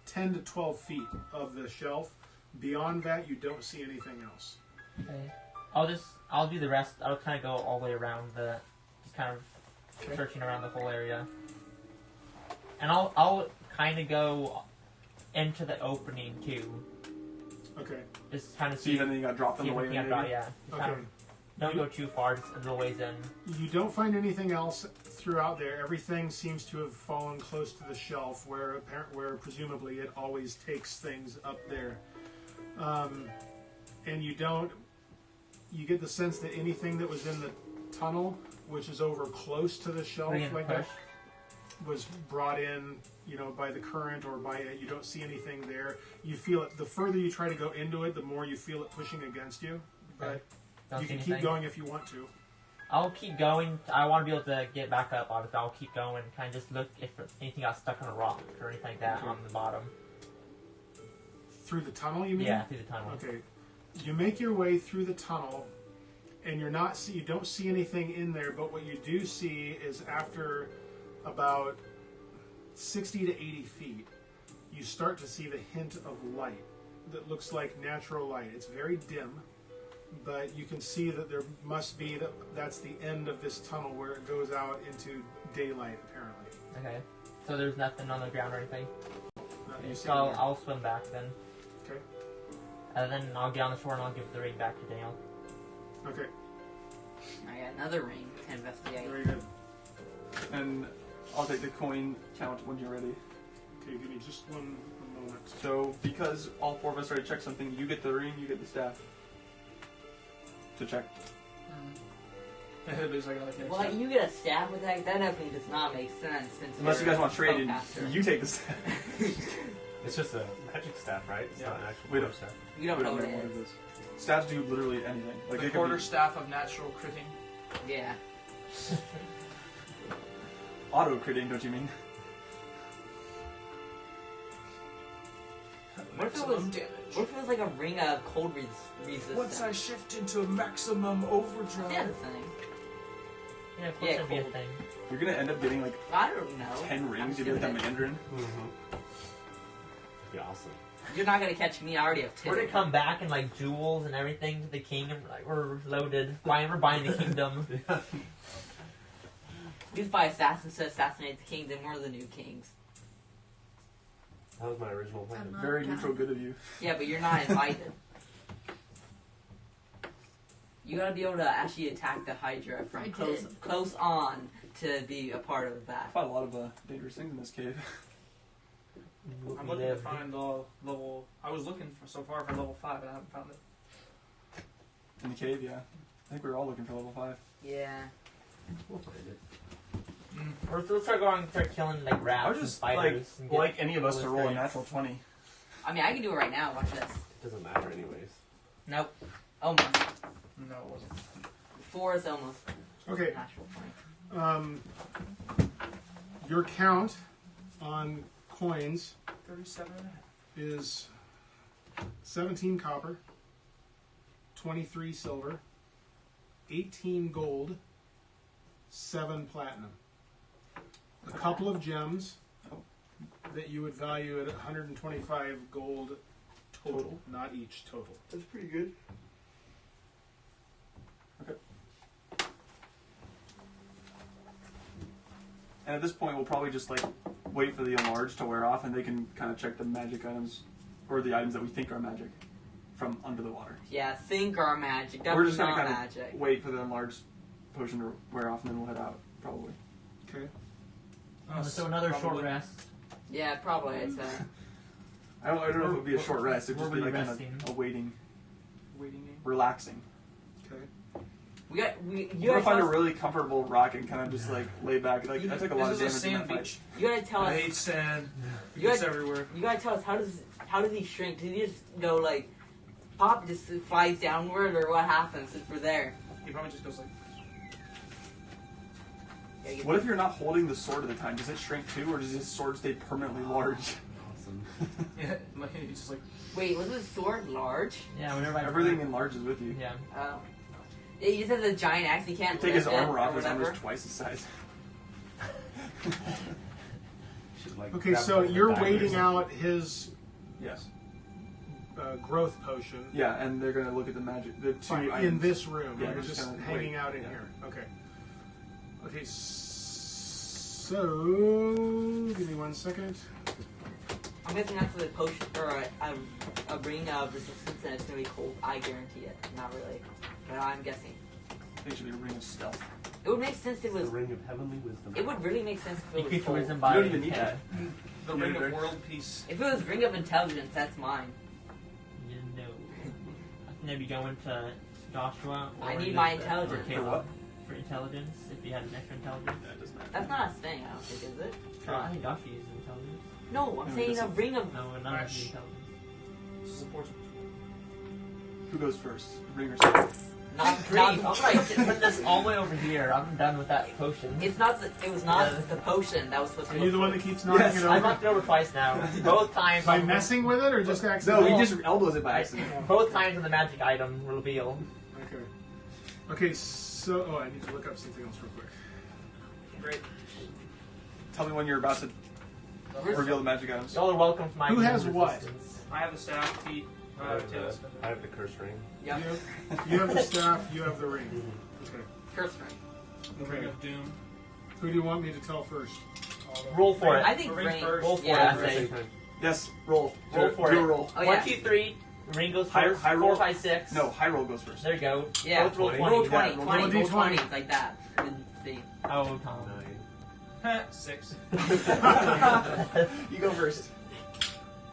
10 to 12 feet of the shelf. Beyond that, you don't see anything else. Okay. I'll do the rest. I'll kind of go all the way around just kind of Okay. searching around the whole area. And I'll kind of go into the opening too. Okay. Just kind of See if anything got dropped on see the way everything in. I've got, maybe? yeah. Just kind Okay. of don't go too far, just a little ways in. You don't find anything else throughout there. Everything seems to have fallen close to the shelf, where presumably it always takes things up there. And you get the sense that anything that was in the tunnel, which is over close to the shelf Bring in like push. that, was brought in, by the current or by it. You don't see anything there. You feel it. The further you try to go into it, the more you feel it pushing against you. Okay. But Don't you see can anything. keep going if you want to. I'll keep going. I want to be able to get back up, obviously. I'll keep going. Kind of just look if anything got stuck on a rock or anything like that Okay. on the bottom. Through the tunnel, you mean? Yeah, through the tunnel. Okay. You make your way through the tunnel, and you don't see anything in there. But what you do see is after about 60 to 80 feet, you start to see the hint of light that looks like natural light. It's very dim, but you can see that there must be that's the end of this tunnel where it goes out into daylight. Apparently. Okay. So there's nothing on the ground or anything. Not you see So there. I'll swim back then. Okay. And then I'll get on the shore and I'll give the ring back to Daniel. Okay. I got another ring to investigate. Very good. And I'll take the coin count when you're ready. Okay, give me just one moment. So, because all four of us already checked something, you get the ring, you get the staff. To check. There's like another hit. Well, you get a stab attack. That definitely does not make sense. Since Unless you you're guys want to trade, and spellcaster. you take the step. It's just a magic staff, right? It's Yeah. not an actual We quarter don't- staff. You don't We know don't what know it what is. it is. Stats do literally anything. Like The it could quarter be staff of natural critting. Yeah. auto critting, don't you mean? What if it Maximum was- damage. What if it was like a ring of cold resistance? Once I shift into maximum overdrive. Yeah, the thing. Yeah, of course Yeah, that'd be a cool. thing. You're gonna end up getting like I don't know. 10 I'm rings. just You do like that doing it. Mandarin. Mm-hmm. Be awesome. You're not gonna catch me. I already have 2. We're gonna come back and like jewels and everything to the kingdom. Like we're loaded. We're buying the kingdom. Used by assassins to assassinate the kingdom. We're the new kings. That was my original plan. I'm not Very done. neutral good of you. Yeah, but you're not invited. You gotta be able to actually attack the Hydra I from did. close on to be a part of I that. fought a lot of dangerous things in this cave. I'm looking to find level. I was looking for so far for level 5, and I haven't found it. In the cave, yeah. I think we were all looking for level 5. Yeah. We'll find it. Let's start killing like I rats would and just spiders. and get like any of us to cool roll a experience. natural 20. I mean, I can do it right now. Watch this. It doesn't matter anyways. Nope. Almost. No, it wasn't. 4 is almost Okay. natural point. Your count on coins 37 and a half. is 17 copper, 23 silver, 18 gold, 7 platinum. A couple of gems that you would value at 125 gold total, not each total. That's pretty good. Okay. And at this point, we'll probably just like wait for the enlarge to wear off, and they can kind of check the magic items or the items that we think are magic from under the water. Yeah, think our magic. We're Definitely just gonna not kind magic. of wait for the enlarged potion to wear off, and then we'll head out probably. Okay. So another short Probably. rest. Yeah, probably. I'd say. I don't know if it would be a short rest. It'd Where just be were like you kind of resting? a waiting, Waiting game. relaxing. Okay. You You gotta gotta find a tell us, really comfortable rock and kind of just like lay back. Like I took a lot of This is damage a in that sand fight. beach. you gotta tell I us. hate sand. You It's got- everywhere. You gotta tell us how does he shrink? Does he just go like pop, just flies downward, or what happens since we're there? He probably just goes like. Yeah, you- What if you're not holding the sword at the time? Does it shrink too, or does his sword stay permanently large? Awesome. Yeah, like, he's just like. Wait, was his sword large? Yeah, whenever I Everything enlarges with you. Yeah. Oh. He just has a giant axe. He can't You take his lift it armor or off, his whatever. armor's twice his size. Should, like, Okay, grab so both the you're daggers waiting and- out his Yes. growth potion. Yeah, and they're gonna look at the magic. The two Fine, items. in this room. Yeah, You're just just kinda hanging wait. out in Yeah. here. Okay. Okay, so give me 1 second. I'm guessing that's the potion or a ring of resistance, and it's gonna be cold. I guarantee it. Not really, but I'm guessing. I think it should be a ring of stealth. It would make sense if it The was. ring of heavenly wisdom. It would really make sense if it was Increase your cold. wisdom You by don't even need 10. that. The Yeah, ring Greg. of world peace. If it was ring of intelligence, that's mine. You know. I think maybe go into Joshua. Or I need just- my or intelligence. Caleb For what? For intelligence, if you had an extra intelligence. Yeah, it doesn't matter. That's not a thing. I don't think, is it? I think Joshua uses intelligence. No, I'm No, saying it a doesn't. ring of. No, none of Crash. the intelligence. Supports. Who goes first? Ring or stealth? Not Grief! I'm gonna put this all the way over here. I'm done with that potion. It's not. It was not Yeah. the potion that was supposed to. Are go you the one that first. keeps knocking Yes, it I over? knocked it over twice now. Both times. By on- messing with it or just No, accidentally? he just elbows it by accident. Both times on the magic item reveal. Okay. Okay, so... Oh, I need to look up something else real quick. Great. Tell me when you're about to reveal the magic items. Y'all are welcome to my Who has immune what? resistance. I have the staff, feet, tails. I have the curse ring. Yeah. You have the staff, you have the ring. Okay. First ring. The ring Okay. of doom. Who do you want me to tell first? Roll for it. I think The ring ring. first. Roll for Yeah. it. At the I same say. time. Yes, roll. Roll for do it. a roll. Oh 1, yeah. 2, 3. Ring goes High- first. high 4, roll? 5, 6. No, high roll goes first. There you go. Yeah. Both roll 20. 20. Roll 20, Yeah, roll 20, roll 20, 20. like that. And see. Oh, Tom. 6. You go first.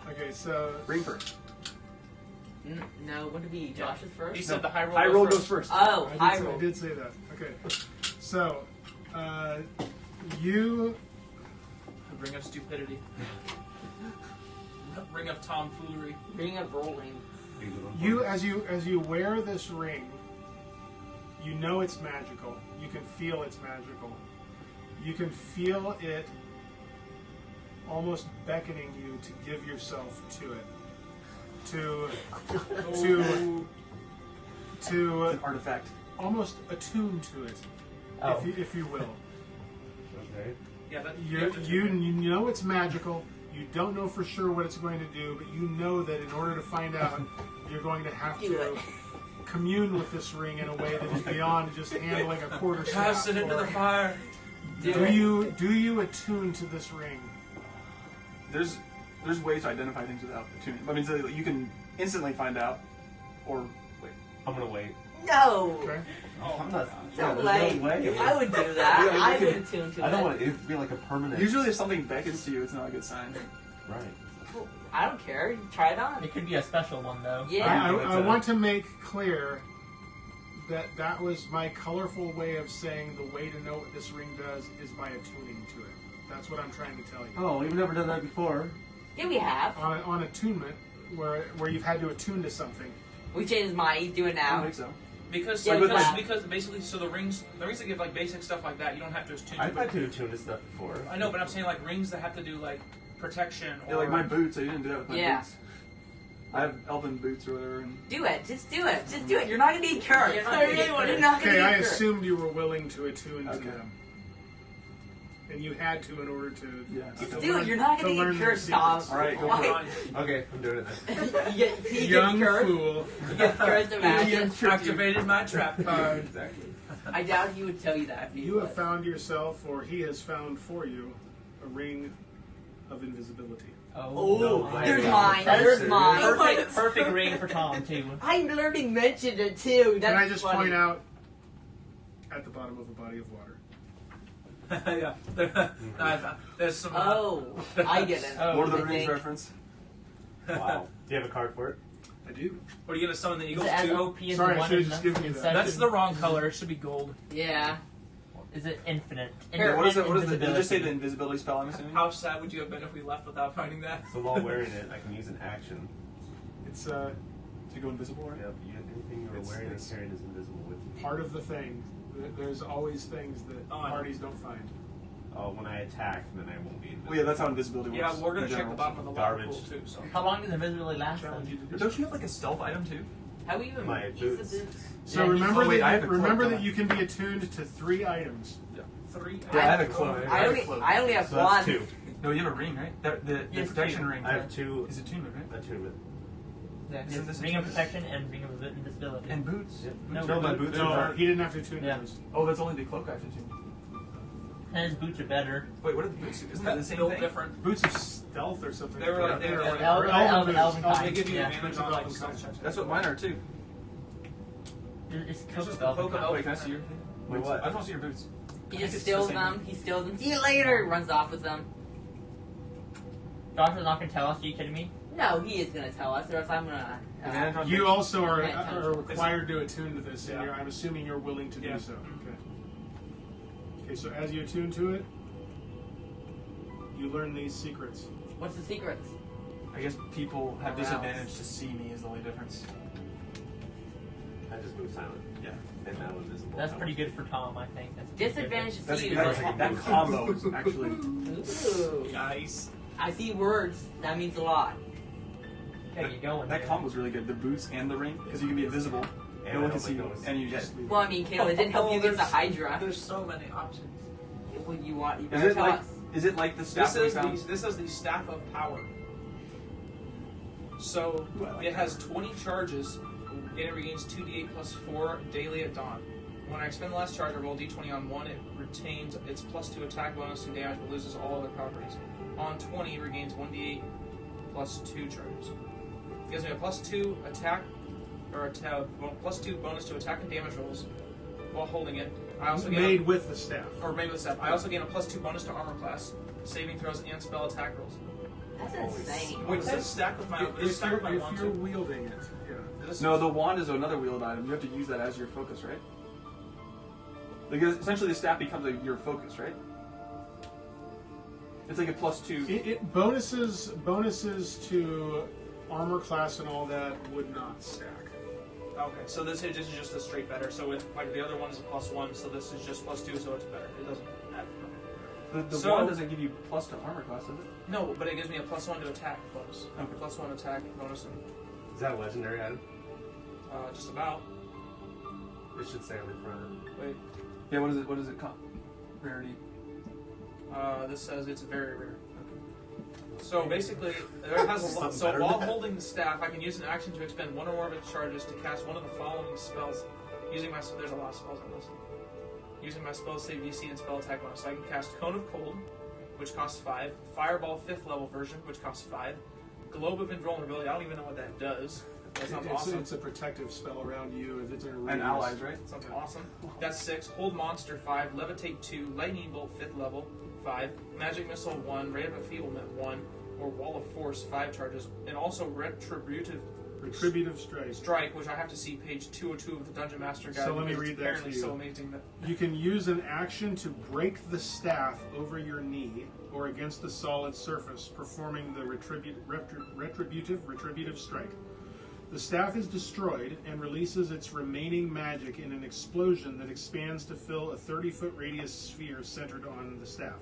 Okay, so... Ring first. No, wouldn't it be Josh's first? He said the high roll. High roll goes first. Oh, high I roll. did say that. Okay. So, you Bring up stupidity. Bring up tomfoolery. Bring up rolling. as you wear this ring, you know it's magical. You can feel it's magical. You can feel it almost beckoning you to give yourself to it. To It's an artifact. almost attune to it, Oh. if you will. Okay. Yeah, that, You know it's magical. You don't know for sure what it's going to do, but you know that in order to find out, you're going to have Do to it. commune with this ring in a way that is beyond just handling a quarter staff. Cast it into the fire. Do you attune to this ring? There's ways to identify things without attuning. I mean, so you can instantly find out, or wait. I'm gonna wait. No! Okay. Oh, I'm not. Don't there's wait. no way. I would do that. Yeah, I you would can- attune to I it. don't want it to be like a permanent. Usually, if something beckons to you, it's not a good sign. Right. Well, I don't care. You try it on. It could be a special one though. Yeah. I want to make clear that was my colorful way of saying the way to know what this ring does is by attuning to it. That's what I'm trying to tell you. Oh, we've never done that before. Yeah, we have. On attunement, where you've had to attune to something. We changed mine. You do it I don't now. think so. Because Yeah, because basically, so the rings that give like basic stuff like that, you don't have to attune. I've to had it. to attune to stuff before. I know, but I'm saying like rings that have to do like protection or Yeah, like my boots. I didn't do that with my Yeah. boots. I have elven boots or whatever. And Do it. Just do it. Just do it. You're not gonna be cursed. You're not gonna get You're cursed. not gonna Okay, be I cursed. assumed you were willing to attune Okay. to them. And you had to in order to... Yeah. Just to do learn- it. You're not to gonna learn get their cursed, Tom. secrets. All right, go Come for it. on. Okay, I'm doing it then. You Young get cursed. fool. You get cursed. Imagine. Activated my trap card. Exactly. I doubt he would tell you that. If he You was. have found yourself, or he has found for you, a ring of invisibility. Oh, No, there's I- mine. That's There's serious. mine. perfect ring for Tom too. I literally mentioned it too. That's Can I just funny. point out, at the bottom of a body of water. Yeah. There's some. Oh, I get it. Oh, Lord of the I Rings think. reference. Wow. Do you have a card for it? I do. What are you gonna summon the Is eagles it as too? OP as Sorry, I the one should've in just the given you that. Inception? That's the wrong color. It should be gold. Yeah. Is it infinite? Here, What is it? What is it? Did you just say the Invisibility. invisibility spell? I'm assuming. How sad would you have been if we left without finding that? So while wearing it, I can use an action. It's To go invisible, right? Yep. Anything you're wearing and carrying is invisible with you. part of the thing. There's always things that Oh, I know. parties don't find. Oh, when I attack, then I won't be invisible. Well, yeah, that's how invisibility works. Yeah, we're gonna in check general. the bottom of the water Garbage. pool too. So. How long does invisibility last Challenge then? you to do But don't you have like a stealth item too? How we even My use boots. the boots? So Yeah, remember oh, wait, I that have a cloak, remember don't that I? you can be attuned to 3 items. 3. Yeah, I have a cloak. I have a only, cloak. I only have So one. that's 2. No, you have a ring, right? The Yes, protection two. ring. I have 2 Is attunement, right? attunement. Yeah, Isn't it's this ring of attunement? protection and ring of invisibility. And boots. Yep. No, my boots. boots No, are he didn't have to attune Yeah. to those. Oh, that's only the cloak I have to attune. And his boots are better. Wait, what are the boots do? Isn't that the same Built thing? different. Boots of stealth or something. They were like- they were like- Elven- Elven Elven- boots. Elven Elven kind. They give you Yeah. advantage on like stealth checks. That's what mine are too. It's just coat the Elven poke of kind. Elven. Wait, can I see your thing? Wait, what? I just want to see your boots. He I think just it's steals the same them. He steals them. See you later. Runs off with them. Josh is not gonna tell us. Are you kidding me? No, he is gonna tell us, or else I'm gonna. Advantage on You boots. also are, Right, are required to attune to this, and Yeah. I'm assuming you're willing to Yeah. do so. Okay. Okay, so as you attune to it, you learn these secrets. What's the secrets? I guess people have Aroused. disadvantage to see me is the only difference. I just move silent. Yeah. And now invisible. That's pretty good for Tom, I think. That's pretty Disadvantage to That's see you. that combo is actually. Ooh. Nice. I see words. That means a lot. Good. There you go. That combo is really good. The boots and the ring, because you can be invisible. And No one I can don't see you, notice. and you get. Well, I mean, Caleb, it didn't help you against the Hydra. There's so many options. What you want? You Is better it tell like? us. Is it like the staff This we is found? the staff of power. So Ooh, I like it has 20 charges, and it regains 2d8 plus 4 daily at dawn. When I expend the last charge, I roll d20 on 1. It retains its +2 attack bonus and damage, but loses all other properties. On 20, it regains 1d8 plus 2 charges. It gives me a +2 attack, or +2 bonus to attack and damage rolls while holding it. I also get Made with the staff. or maybe with step. I also gain a +2 bonus to armor class, saving throws, and spell attack rolls. That's insane. Wait, does this stack with my? Does it If stack you're, with my if one you're too? wielding it, yes. this No, the wand is another wielded item. You have to use that as your focus, right? Like essentially, the staff becomes your focus, right? It's like a +2. Bonuses to armor class and all that would not stack. Okay, so this is just a straight better. So with like the other one is a +1, so this is just +2, so it's better. It doesn't add. The So- wand doesn't give you plus to armor class, does it? No, but it gives me a +1 to attack bonus. Okay. +1 attack bonus, and Is that a legendary item? just about. It should say on the front. Wait, Yeah. What is it called? Rarity. this says it's very rare. So basically, it has a lot. So Something while better. holding the staff, I can use an action to expend one or more of its charges to cast one of the following spells. Using my there's a lot of spells on this. Using my spell save DC and spell attack bonus, so I can cast Cone of Cold, which costs 5. Fireball 5th level version, which costs 5. Globe of Invulnerability. I don't even know what that does. That sounds awesome. It's a protective spell around you. It's in a And radius. allies, right? Sounds awesome. That's 6. Hold Monster 5. Levitate 2. Lightning Bolt 5th level 5. Magic Missile 1. Ray of Enfeeblement 1. Or Wall of Force 5 charges. And also Retributive Strike, which I have to see page 202 of the Dungeon Master Guide. So let me because read it's that to apparently you. so amazing that You can use an action to break the staff over your knee or against a solid surface, performing the retributive strike. The staff is destroyed and releases its remaining magic in an explosion that expands to fill a 30-foot radius sphere centered on the staff.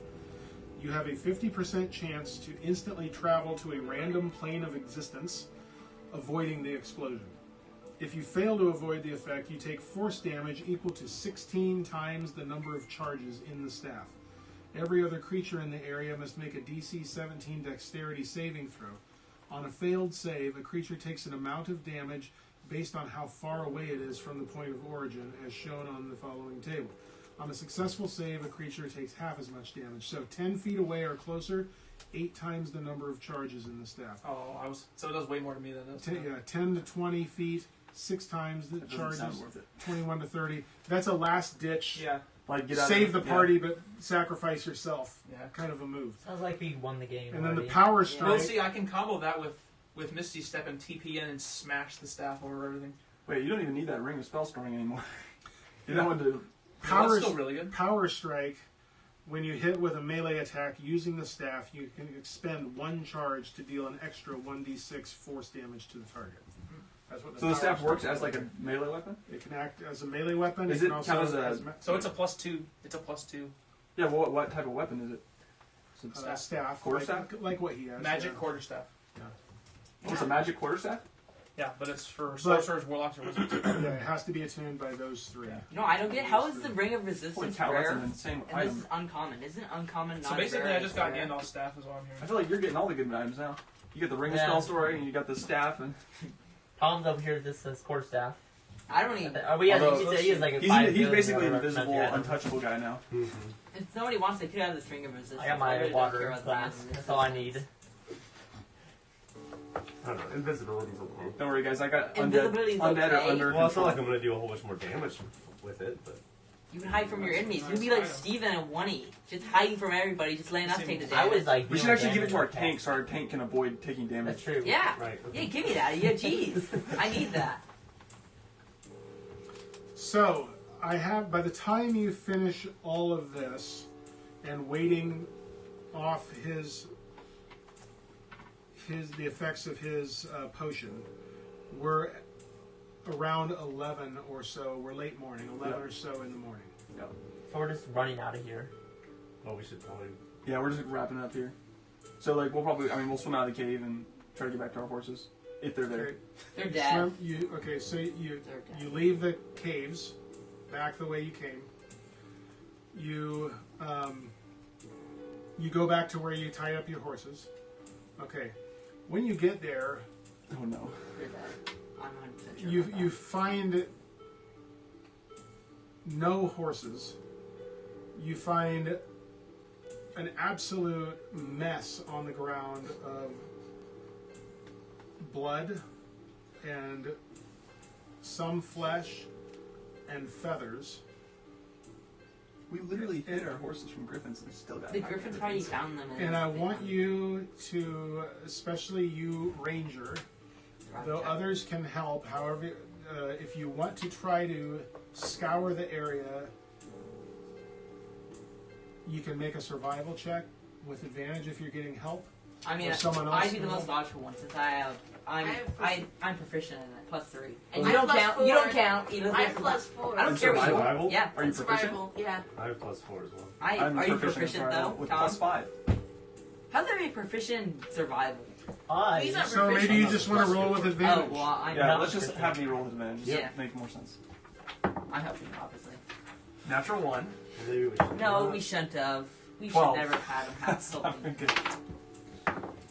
You have a 50% chance to instantly travel to a random plane of existence, avoiding the explosion. If you fail to avoid the effect, you take force damage equal to 16 times the number of charges in the staff. Every other creature in the area must make a DC 17 dexterity saving throw. On a failed save, a creature takes an amount of damage based on how far away it is from the point of origin, as shown on the following table. On a successful save, a creature takes half as much damage. So 10 feet away or closer, 8 times the number of charges in the staff. so it does way more to me than this. 10 to 20 feet, 6 times the That doesn't charges. sound worth it. 21 to 30. That's a last ditch. Yeah. Like get out Save the of, party, but sacrifice yourself. Yeah. Kind of a move. Sounds like we won the game. And then the already. power Yeah. strike. Well, see, I can combo that with Misty Step and TP in and smash the staff over everything. Wait, you don't even need that ring of spell storing anymore. You don't want to. Power, That's still really good. power strike. When you hit with a melee attack using the staff, you can expend 1 charge to deal an extra 1d6 force damage to the target. That's what So the power staff strike works is. as like a melee weapon? It can act as a melee weapon. Is it it can also count as a- So it's a +2. It's a +2. Yeah, well, what type of weapon is it? staff. Quarterstaff? Like what he has. Magic yeah. quarterstaff. It's a magic quarterstaff? Yeah, but it's for sorcerers, warlocks, or wizards. Yeah, it has to be attuned by those 3. Yeah. No, I don't get how is the Ring of Holy Resistance cow, that's rare an insane and this item. is uncommon. Isn't uncommon not So basically, rare, I just got rare? Gandalf's staff is what I'm I hearing. feel like you're getting all the good items now. You got the ring of Yeah. spell storing, and you got the staff, and Tom's over here. This says quarterstaff. I don't even. We Although- he's like a he's basically an invisible, magic item. untouchable guy now. If somebody wants, they could have this Ring of Resistance. I got I my really don't water care about the glass. Ring of That's all I Resistance. need. I don't know. Invisibility's okay. Don't worry, guys. I got Invisibility's undead okay. or under Well, it's not control. like I'm going to do a whole bunch more damage with it, but You can hide from your enemies. You nice can be like item. Steven and 1E. Just hiding from everybody, just letting us take the I damage. was like, We should dealing actually give it to our damage. tank, so our tank can avoid taking That's damage. true. Yeah. right. Yeah, give me that. Yeah, jeez. I need that. So, I have, by the time you finish all of this and waiting off the effects of his potion, we're around 11 or so. We're late morning, 11 or so in the morning. So we're just running out of here. Well, we should probably. Yeah, we're just wrapping it up here. So, like, we'll swim out of the cave and try to get back to our horses if they're there. Okay. They're dead. So you They're dead. you leave the caves back the way you came. You go back to where you tied up your horses. Okay. When you get there, Oh no. They're dead. I'm 100% sure. you about you that. find no horses. You find an absolute mess on the ground of blood and some flesh and feathers. We literally hid our horses from griffins and still got The Griffins probably found them. And I want you to, especially you, Ranger, survival Though check. others can help, however, if you want to try to scour the area, you can make a survival check with advantage if you're getting help. I mean, or someone else I'd be the can most help. logical one since I'm proficient in it, +3. And I you don't have count. +4. You don't count. You don't I have have to- +4. I don't care what you survival? want. Yeah. Are you proficient? Survival, yeah. I have +4 as well. I'm Are you proficient proficient in survival though, with Tom? +5. How's that be proficient in survival? He's not So maybe you just want to roll with Oh, advantage. well, I'm Yeah, not let's just proficient. have me roll with advantage. Yeah. Yep. Make more sense. I'm helping you, obviously. Natural 1. Well, maybe we should. No, we shouldn't have. We should 12. never have had him have That's not something. good.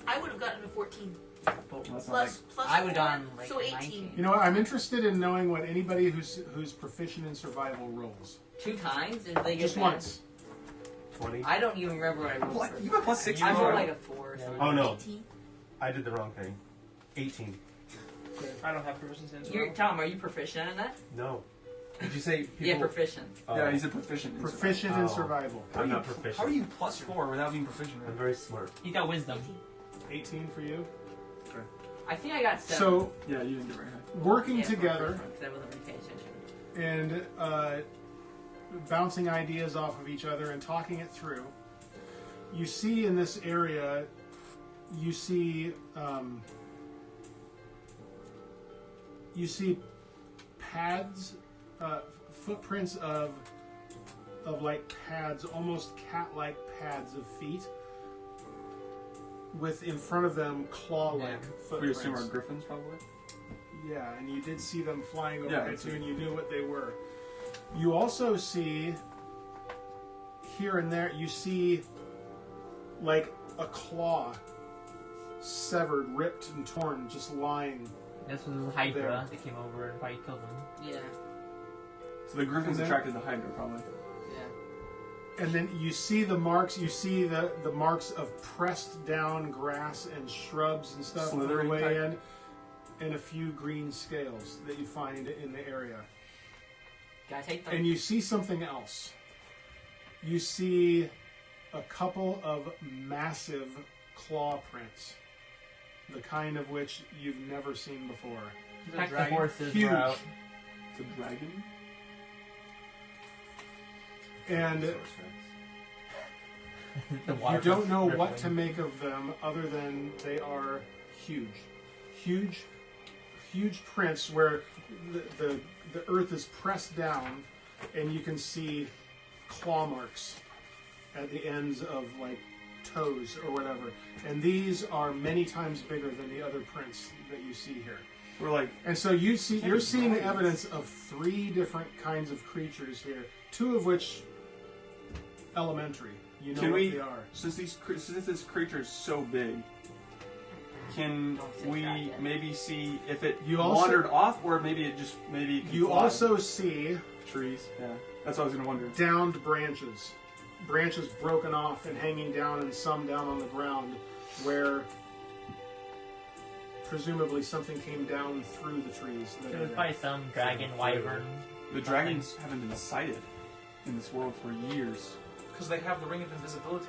I would have gotten a 14. That's not Plus 4, I would've gone, like, so 18. 19. You know what? I'm interested in knowing what anybody who's proficient in survival rolls. 2 times? And they get Just bad? once. 20. I don't even remember what I rolled. What? for- You got +6. I You rolled rolled- like a 4 or Yeah, something. Oh no, 18. I did the wrong thing. 18. I don't have proficiency in You're, survival. Tom, are you proficient in that? No. Did you say people? Yeah, proficient. Oh, Yeah, he's a proficient. in Proficient in Oh. survival. I'm not proficient. How are you +4 without being proficient? I'm very smart. You got wisdom. 18 for you. I think I got 7. So, Yeah, you didn't get very high. working Yeah, for together because I wasn't really paying attention. and bouncing ideas off of each other and talking it through, you see in this area, you see pads, footprints of like pads, almost cat-like pads of feet, with in front of them claw-like We footprints. assume are griffins, probably. Yeah, and you did see them flying Yeah, overhead it's too, and you knew what they were. You also see here and there, you see like a claw severed, ripped, and torn, just lying. This was Hydra There. that came over and probably killed him. Yeah, So the griffins And then- attracted the Hydra, probably. yeah. And then you see the marks. You see the marks of pressed down grass and shrubs and stuff on the Slithering way type? in, and a few green scales that you find in the area. Gotta take them. And you see something else. You see a couple of massive claw prints, the kind of which you've never seen before. Check the dragon? horses Huge. were out. It's a dragon? And The you water don't know rippling. what to make of them other than they are huge. Huge, huge prints where the earth is pressed down and you can see claw marks at the ends of like toes or whatever. And these are many times bigger than the other prints that you see here. We're like, And so you're seeing evidence of 3 different kinds of creatures here, 2 of which elementary. You know can what we, they are. since this creature is so big, can Don't say we that yet. maybe see if it You also- wandered off, or maybe it can You fly? also see trees. Yeah, that's what I was gonna wonder. downed branches. Branches broken off and hanging down, and some down on the ground, where presumably something came down through the trees. that It are was there. probably some dragon, wyvern. The dragons haven't been sighted in this world for years. Because they have the ring of invisibility.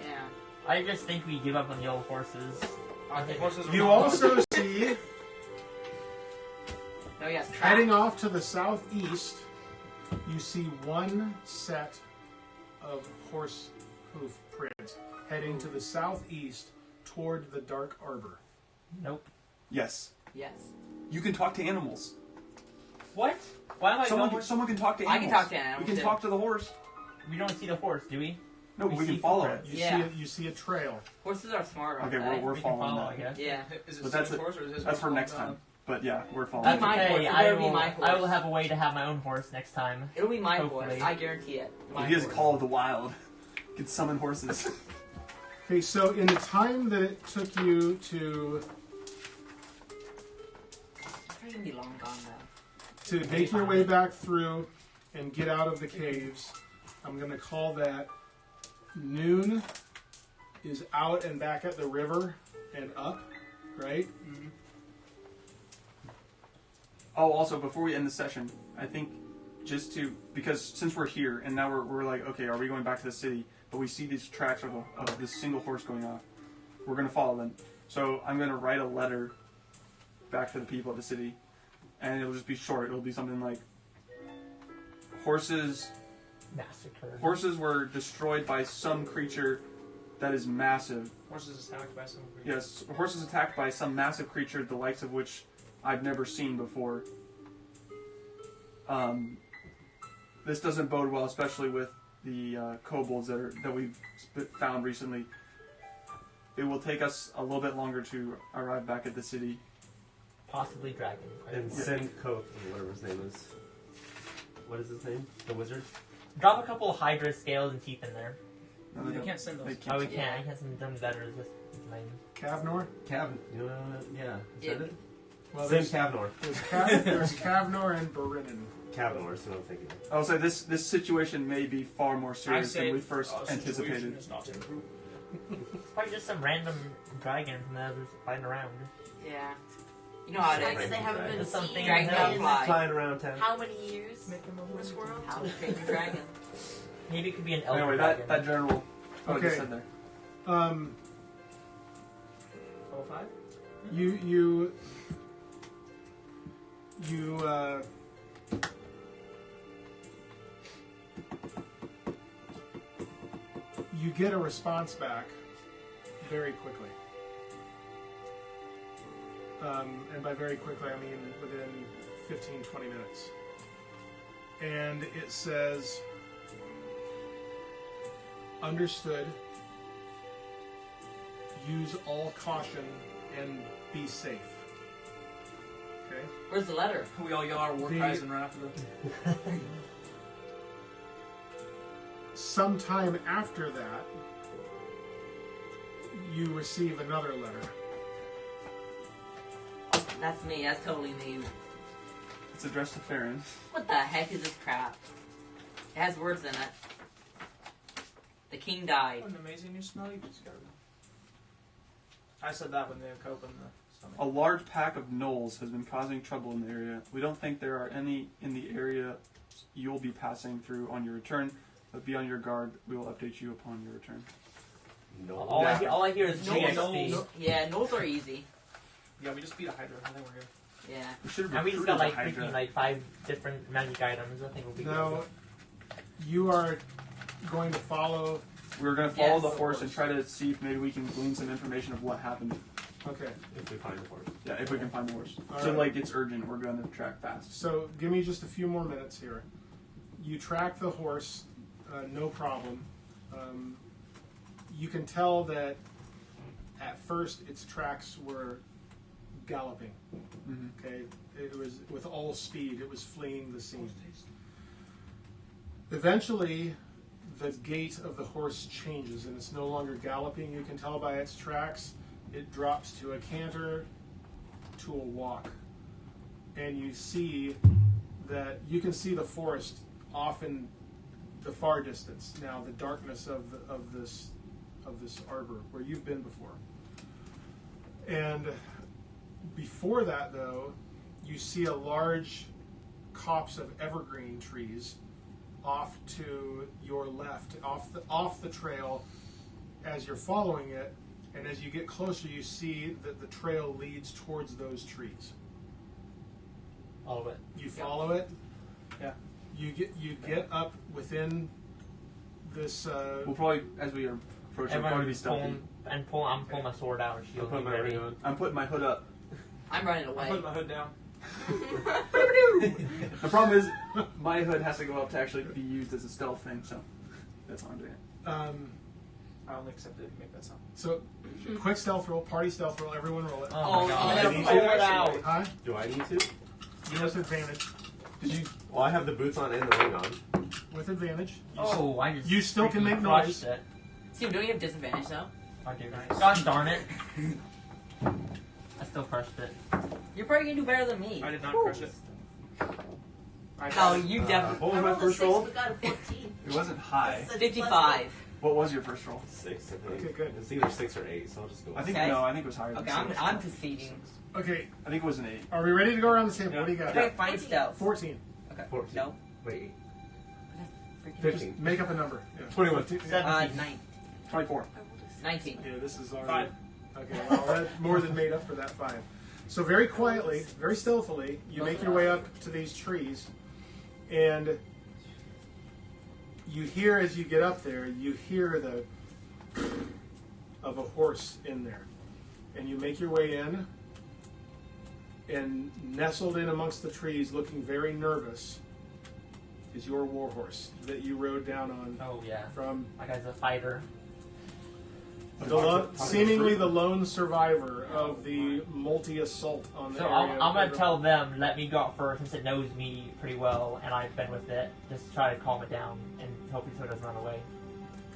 Yeah. I just think we give up on the old horses. I think horses are You not- also see, Oh yes. Trap. heading off to the southeast, you see one set of horse hoof prints heading to the southeast toward the Dark Arbor. Nope. Yes, Yes. you can talk to animals. What? Why am I going? Someone can talk to I animals. can talk to animals, We can too. talk to the horse. We don't see the horse, do we? No, We we can see follow footprints. it. You Yeah. you see a trail. Horses are smart. Okay, aren't we're We can following follow, I that. guess. they? Yeah. Is it But Steve's that's horse or is his That's for horse next long time. But yeah, we're following. That's Be my okay. horse. It I better be will. my I horse. will have a way to have my own horse next time. It'll be my Hopefully. horse. I guarantee it. My He has a horse. call of the wild. Can summon horses. Okay, so in the time that it took you to It's probably gonna be long gone now. make your way back through and get out of the caves, I'm going to call that noon is out and back at the river and up, right? Oh, also, before we end the session, I think because since we're here and now we're like, okay, are we going back to the city? But we see these tracks of this single horse going off. We're going to follow them. So I'm going to write a letter back to the people of the city, and it'll just be short. It'll be something like horses were destroyed by some creature that is massive. Horses attacked by some creature. Yes, horses attacked by some massive creature, the likes of which I've never seen before. This doesn't bode well, especially with the kobolds that we've found recently. It will take us a little bit longer to arrive back at the city. Possibly dragon. And send Coke, whatever his name is. What is his name? The wizard? Drop a couple of Hydra scales and teeth in there. No, they You don't- can't send those. they Oh, we send- can't. I can't send them letters with mine. Kavnor? Yeah. Is Yeah. that it? Well, Send there's, Kavnor. there's Kavnor and Barinan. Kavnor is what I'm thinking. I will say this situation may be far more I serious say than we first situation anticipated. is not improved. It's probably just some random dragon from the others flying around. Yeah. You know how it That's is. they haven't been There's something seen Dragon in don't in fly. Flying around town. how many years in this world? How to train your dragon. Maybe it could be an elder Anyway, dragon. that general. What I Okay. just said there. Um, Level 5? You get a response back very quickly. And by very quickly, I mean within 15, 20 minutes. And it says, understood, use all caution and be safe. Okay? Where's the letter? We all yell our war The- cries and run after them. Sometime after that, you receive another letter. That's me. That's totally me. It's addressed to Farryn. What the heck is this crap? It has words in it. The king died. What an amazing new smell you discovered. I said that when they have Coke in the stomach. A large pack of gnolls has been causing trouble in the area. We don't think there are any in the area you'll be passing through on your return, but be on your guard. We will update you upon your return. No. All I hear is Gnolls. GXP. Yeah, gnolls are easy. Yeah, we just beat a Hydra. I think we're good. Yeah. We should have And we just recruited got like a Hydra. freaking like 5 different magic items. I think we'll be Now, good. you are going to follow. We were going to follow Yes. the horse and try to see if maybe we can glean some information of what happened. Okay, If we find the horse. Yeah, if we can find the horse. All So, right. like, it's urgent. We're going to track fast. so give me just a few more minutes here. You track the horse, no problem. You can tell that at first its tracks were galloping. Mm-hmm. Okay, it was with all speed. It was fleeing the scene. Eventually, the gait of the horse changes, and it's no longer galloping. You can tell by its tracks. It drops to a canter, to a walk, and you see that you can see the forest off in the far distance. Now, the darkness of this arbor where you've been before, and before that, though, you see a large copse of evergreen trees off to your left, off the trail. As you're following it, and as you get closer, you see that the trail leads towards those trees. All of it. You follow it. Yeah. You get up within this. We'll probably, as we approach, we'll probably Everyone be stealthy. I'm pulling my sword out and I'll shield. put my ring on. I'm putting my hood up. I'm running I away. put my hood down. The problem is, my hood has to go up to actually be used as a stealth thing, so that's why I'm doing it. I only accept it if you make that sound. So, quick stealth roll, party stealth roll. Everyone roll it. Oh my Oh, god. yeah. I need sword out. Huh? Do I need to? With advantage. Did you? Well, I have the boots on and the ring on. With advantage. Oh, I just You still can freaking make crushed noise. It. Steve, don't you have disadvantage though? I do. Nice. God darn it. I still crushed it. You're probably gonna do better than me. I did not crush it. I No, tried. you definitely. What I was my rolled a first 6 roll? but got a 14. It wasn't high. It's a 55. What was your first roll? 6, I think. Okay, good. It's either 6 or 8, so I'll just go. I think Okay. no. I think it was higher. Than Okay, six. I'm conceding. Okay, I think it was an 8. are we ready to go around the table? Yeah. What do you got? Okay, fine stealth. 14. Okay. 14. No. Wait, Freaking 15. Make up a number. Yeah. 21. 15. 9. 24. 19. Yeah, this is already. 5. Okay, well, that more than made up for that 5. So very quietly, very stealthily, you make your way up to these trees, and you hear as you get up there, you hear the of a horse in there. And you make your way in, and nestled in amongst the trees, looking very nervous, is your warhorse that you rode down on Oh yeah. from My guy's a fighter. seemingly the lone survivor of the multi-assault on the So area. I'm gonna tell them, let me go out first since it knows me pretty well and I've been with it. Just try to calm it down and hopefully so it doesn't run away.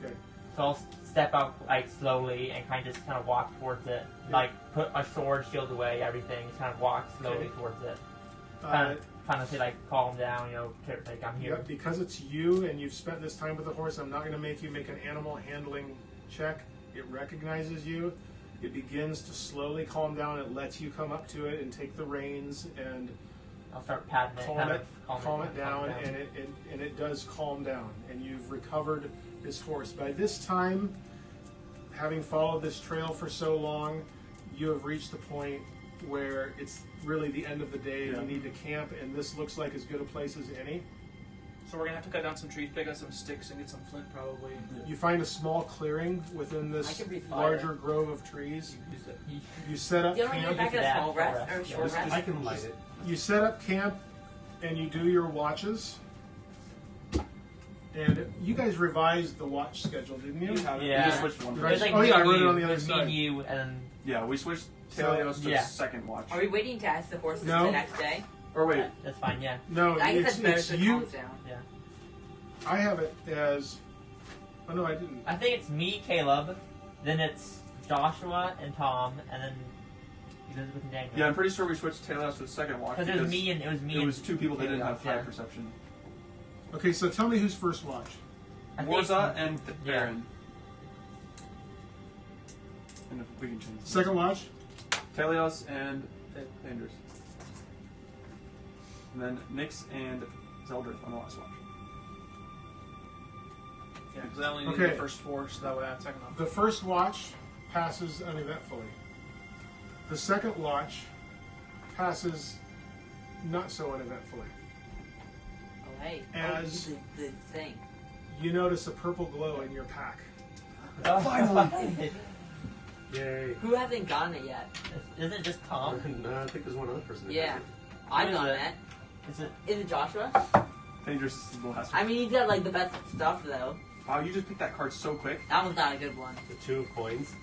Okay. So I'll step out like slowly and kind of walk towards it. Yeah. Like put my sword, shield away, everything. Just kind of walk slowly Okay. towards it. Trying to say like calm down, like I'm here. Yep, because it's you and you've spent this time with the horse, I'm not going to make you make an animal handling check. It recognizes you. It begins to slowly calm down. It lets you come up to it and take the reins and I'll start patting it, calm it down, and it does calm down. And you've recovered this horse. By this time, having followed this trail for so long, you have reached the point where it's really the end of the day. Yeah. You need to camp, and this looks like as good a place as any. So we're gonna have to cut down some trees, pick up some sticks, and get some flint probably. You find a small clearing within I this can breathe fire. larger grove of trees. Use it. You set up You don't want to get camp. back at a Yeah, small rest or a rest, short yeah. rest? I can light it. You set up camp, and you do your watches. And you guys revised the watch schedule, didn't you? You have it. Yeah. We just switched one. Right. It's like Oh, me yeah, I and wrote it you, on the other it's me side. and you, and Yeah, we switched So- Taèlios to yeah. the second watch. Are we waiting to ask the horses No. the next day? Or wait, that's fine. Yeah. No, I guess that's better it's so it you. calms down. Yeah. I have it as. Oh no, I didn't. I think it's me, Caleb, then it's Joshua and Tom, and then Elizabeth and Daniel. yeah, I'm pretty sure we switched Taèlios to the second watch Because it was me and it was two people that didn't have high yeah. perception. Okay, so tell me who's first watch. I think it's- Morzza and yeah. Farryn. And if we can change this. Second watch. Taèlios and Thaèndrys. And then Nyx and Zeldreth on the last watch. Yeah, because I only need Okay. the first four, so that way I have second off. The first watch passes uneventfully. The second watch passes not so uneventfully. Oh, hey. As- the thing. You notice a purple glow in your pack. Oh, Finally. Yay. Who hasn't gotten it yet? Isn't it just Tom? No, I think there's one other person. that Yeah. has it. I've is gotten it? it. Is it? Is it Joshua? Thaèndrys is the last I one. mean, he's got like the best stuff though. Wow, you just picked that card so quick. That one's not a good one. The 2 of coins.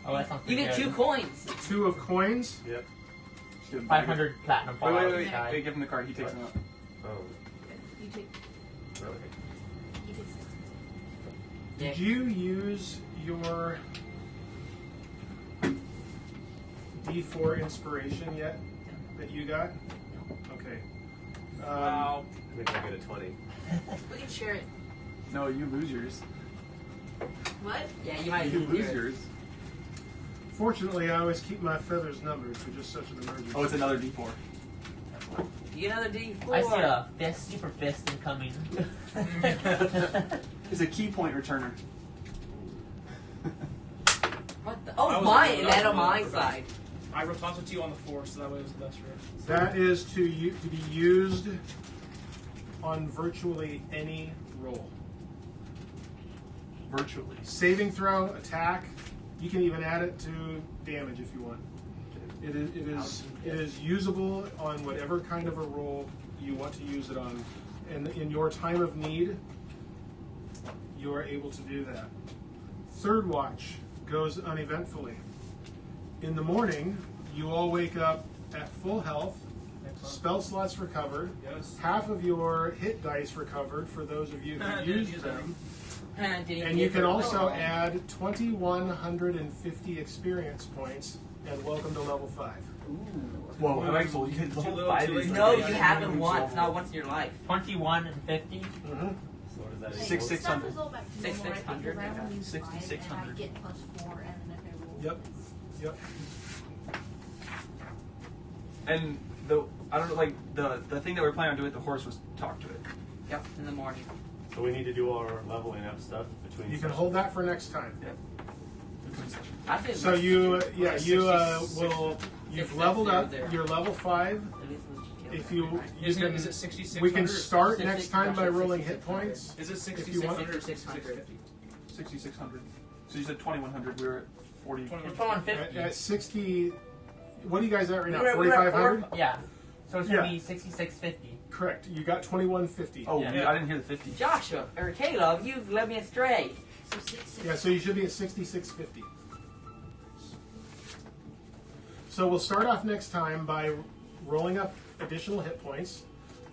Oh, that's not You pretty get good. 2 coins. 2 of coins. Yep. Just give him- 500 platinum Wait, balls. wait, wait, guy. wait. Give him the card. He takes them out. Oh. You take Okay. you take 6. Did you use your D4 inspiration yet that you got? Okay. Wow. I think I get a 20. We can share it. No, you lose yours. What? Yeah, you might You lose yours. yours. Fortunately, I always keep my feathers numbered for just such an emergency. Oh, it's another D4. You get another D4. I see a fist, super fist incoming. It's a key point returner. What the? Oh, I was mine. looking That up on my for that. side. I rotated to you on the 4, so that way it was the best for That is to be used on virtually any roll. Virtually. Saving throw, attack. You can even add it to damage if you want. It is usable on whatever kind of a roll you want to use it on. And in your time of need, you are able to do that. Third watch goes uneventfully. In the morning, you all wake up at full health, spell slots recovered, Yes. half of your hit dice recovered for those of you who Didn't used use them. Didn't And get you can the also roll. add 2,150 experience points and welcome to level 5. Whoa, Axel, you get Too level little, 5. too late. No, you Yeah, have them yeah, once, yeah. not once in your life. 21 and 50. So what is that? Six, equal? six. Stuff is all back to normal, right? 6,600, Because I only use 5 and I 6,600. get +4, and then if I roll. Yep. Yep. And I don't know, like the thing that we're planning on doing with the horse was talk to it. Yep, in the morning. So we need to do our leveling up stuff between. You can sessions. hold that for next time. I think So you will You've leveled up. You're level 5. If you, Is can, it 66? we can start next time by rolling hit points. Is it If you want. 6600 or 650? 6,600. So you said 2,100. We were at 40. It's 2150. At 60, what are you guys at right now? We were at 4,500? Yeah. So it's going to be 6650. Correct. You got 2,150. Oh, Yeah. I didn't hear the 50. Joshua, or Caleb, you've led me astray. So 6. Yeah, so you should be at 6,650. So we'll start off next time by rolling up additional hit points.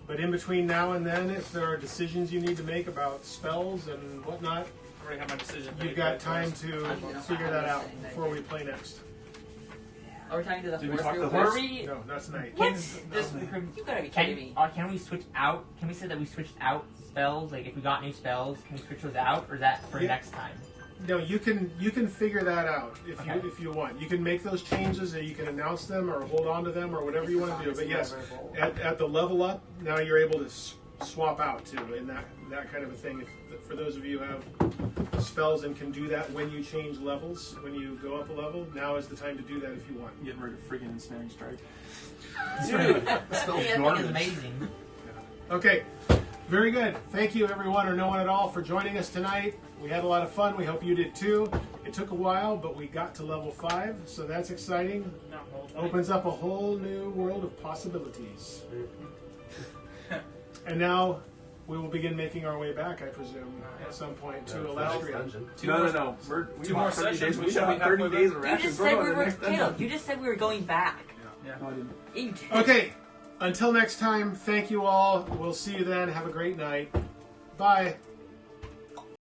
But in between now and then, if there are decisions you need to make about spells and whatnot, I already have my decision. you've got time to figure that out before we play next. Are we talking to the Did we horse talk real to the quick? horse? Were we? No, not tonight. Can, This, you gotta be kidding me. can we switch out? Can we say that we switched out spells? Like if we got new spells, can we switch those out, or is that for Yeah. next time? No, you can figure that out Okay. if you want. You can make those changes, or you can announce them, or hold on to them, or whatever you want to do. But yes, at the level up, now you're able to swap out too, and that kind of a thing. If for those of you who have spells and can do that when you change levels, when you go up a level, now is the time to do that if you want. Getting rid of friggin' ensnaring strike. Dude, That spell's that thing garbage. is amazing. Okay, very good. Thank you, everyone, or no one at all, for joining us tonight. We had a lot of fun. We hope you did too. It took a while, but we got to level 5, so that's exciting. Opens up a whole new world of possibilities. And now we will begin making our way back, I presume, at some point to Alastria. Dungeon. No. Two more sessions, we should be 30 halfway days back. of You rations. just We're said going we to the were next Caleb. dungeon. You just said we were going back. Yeah. No, I didn't. You did. Okay, until next time, thank you all. We'll see you then. Have a great night. Bye.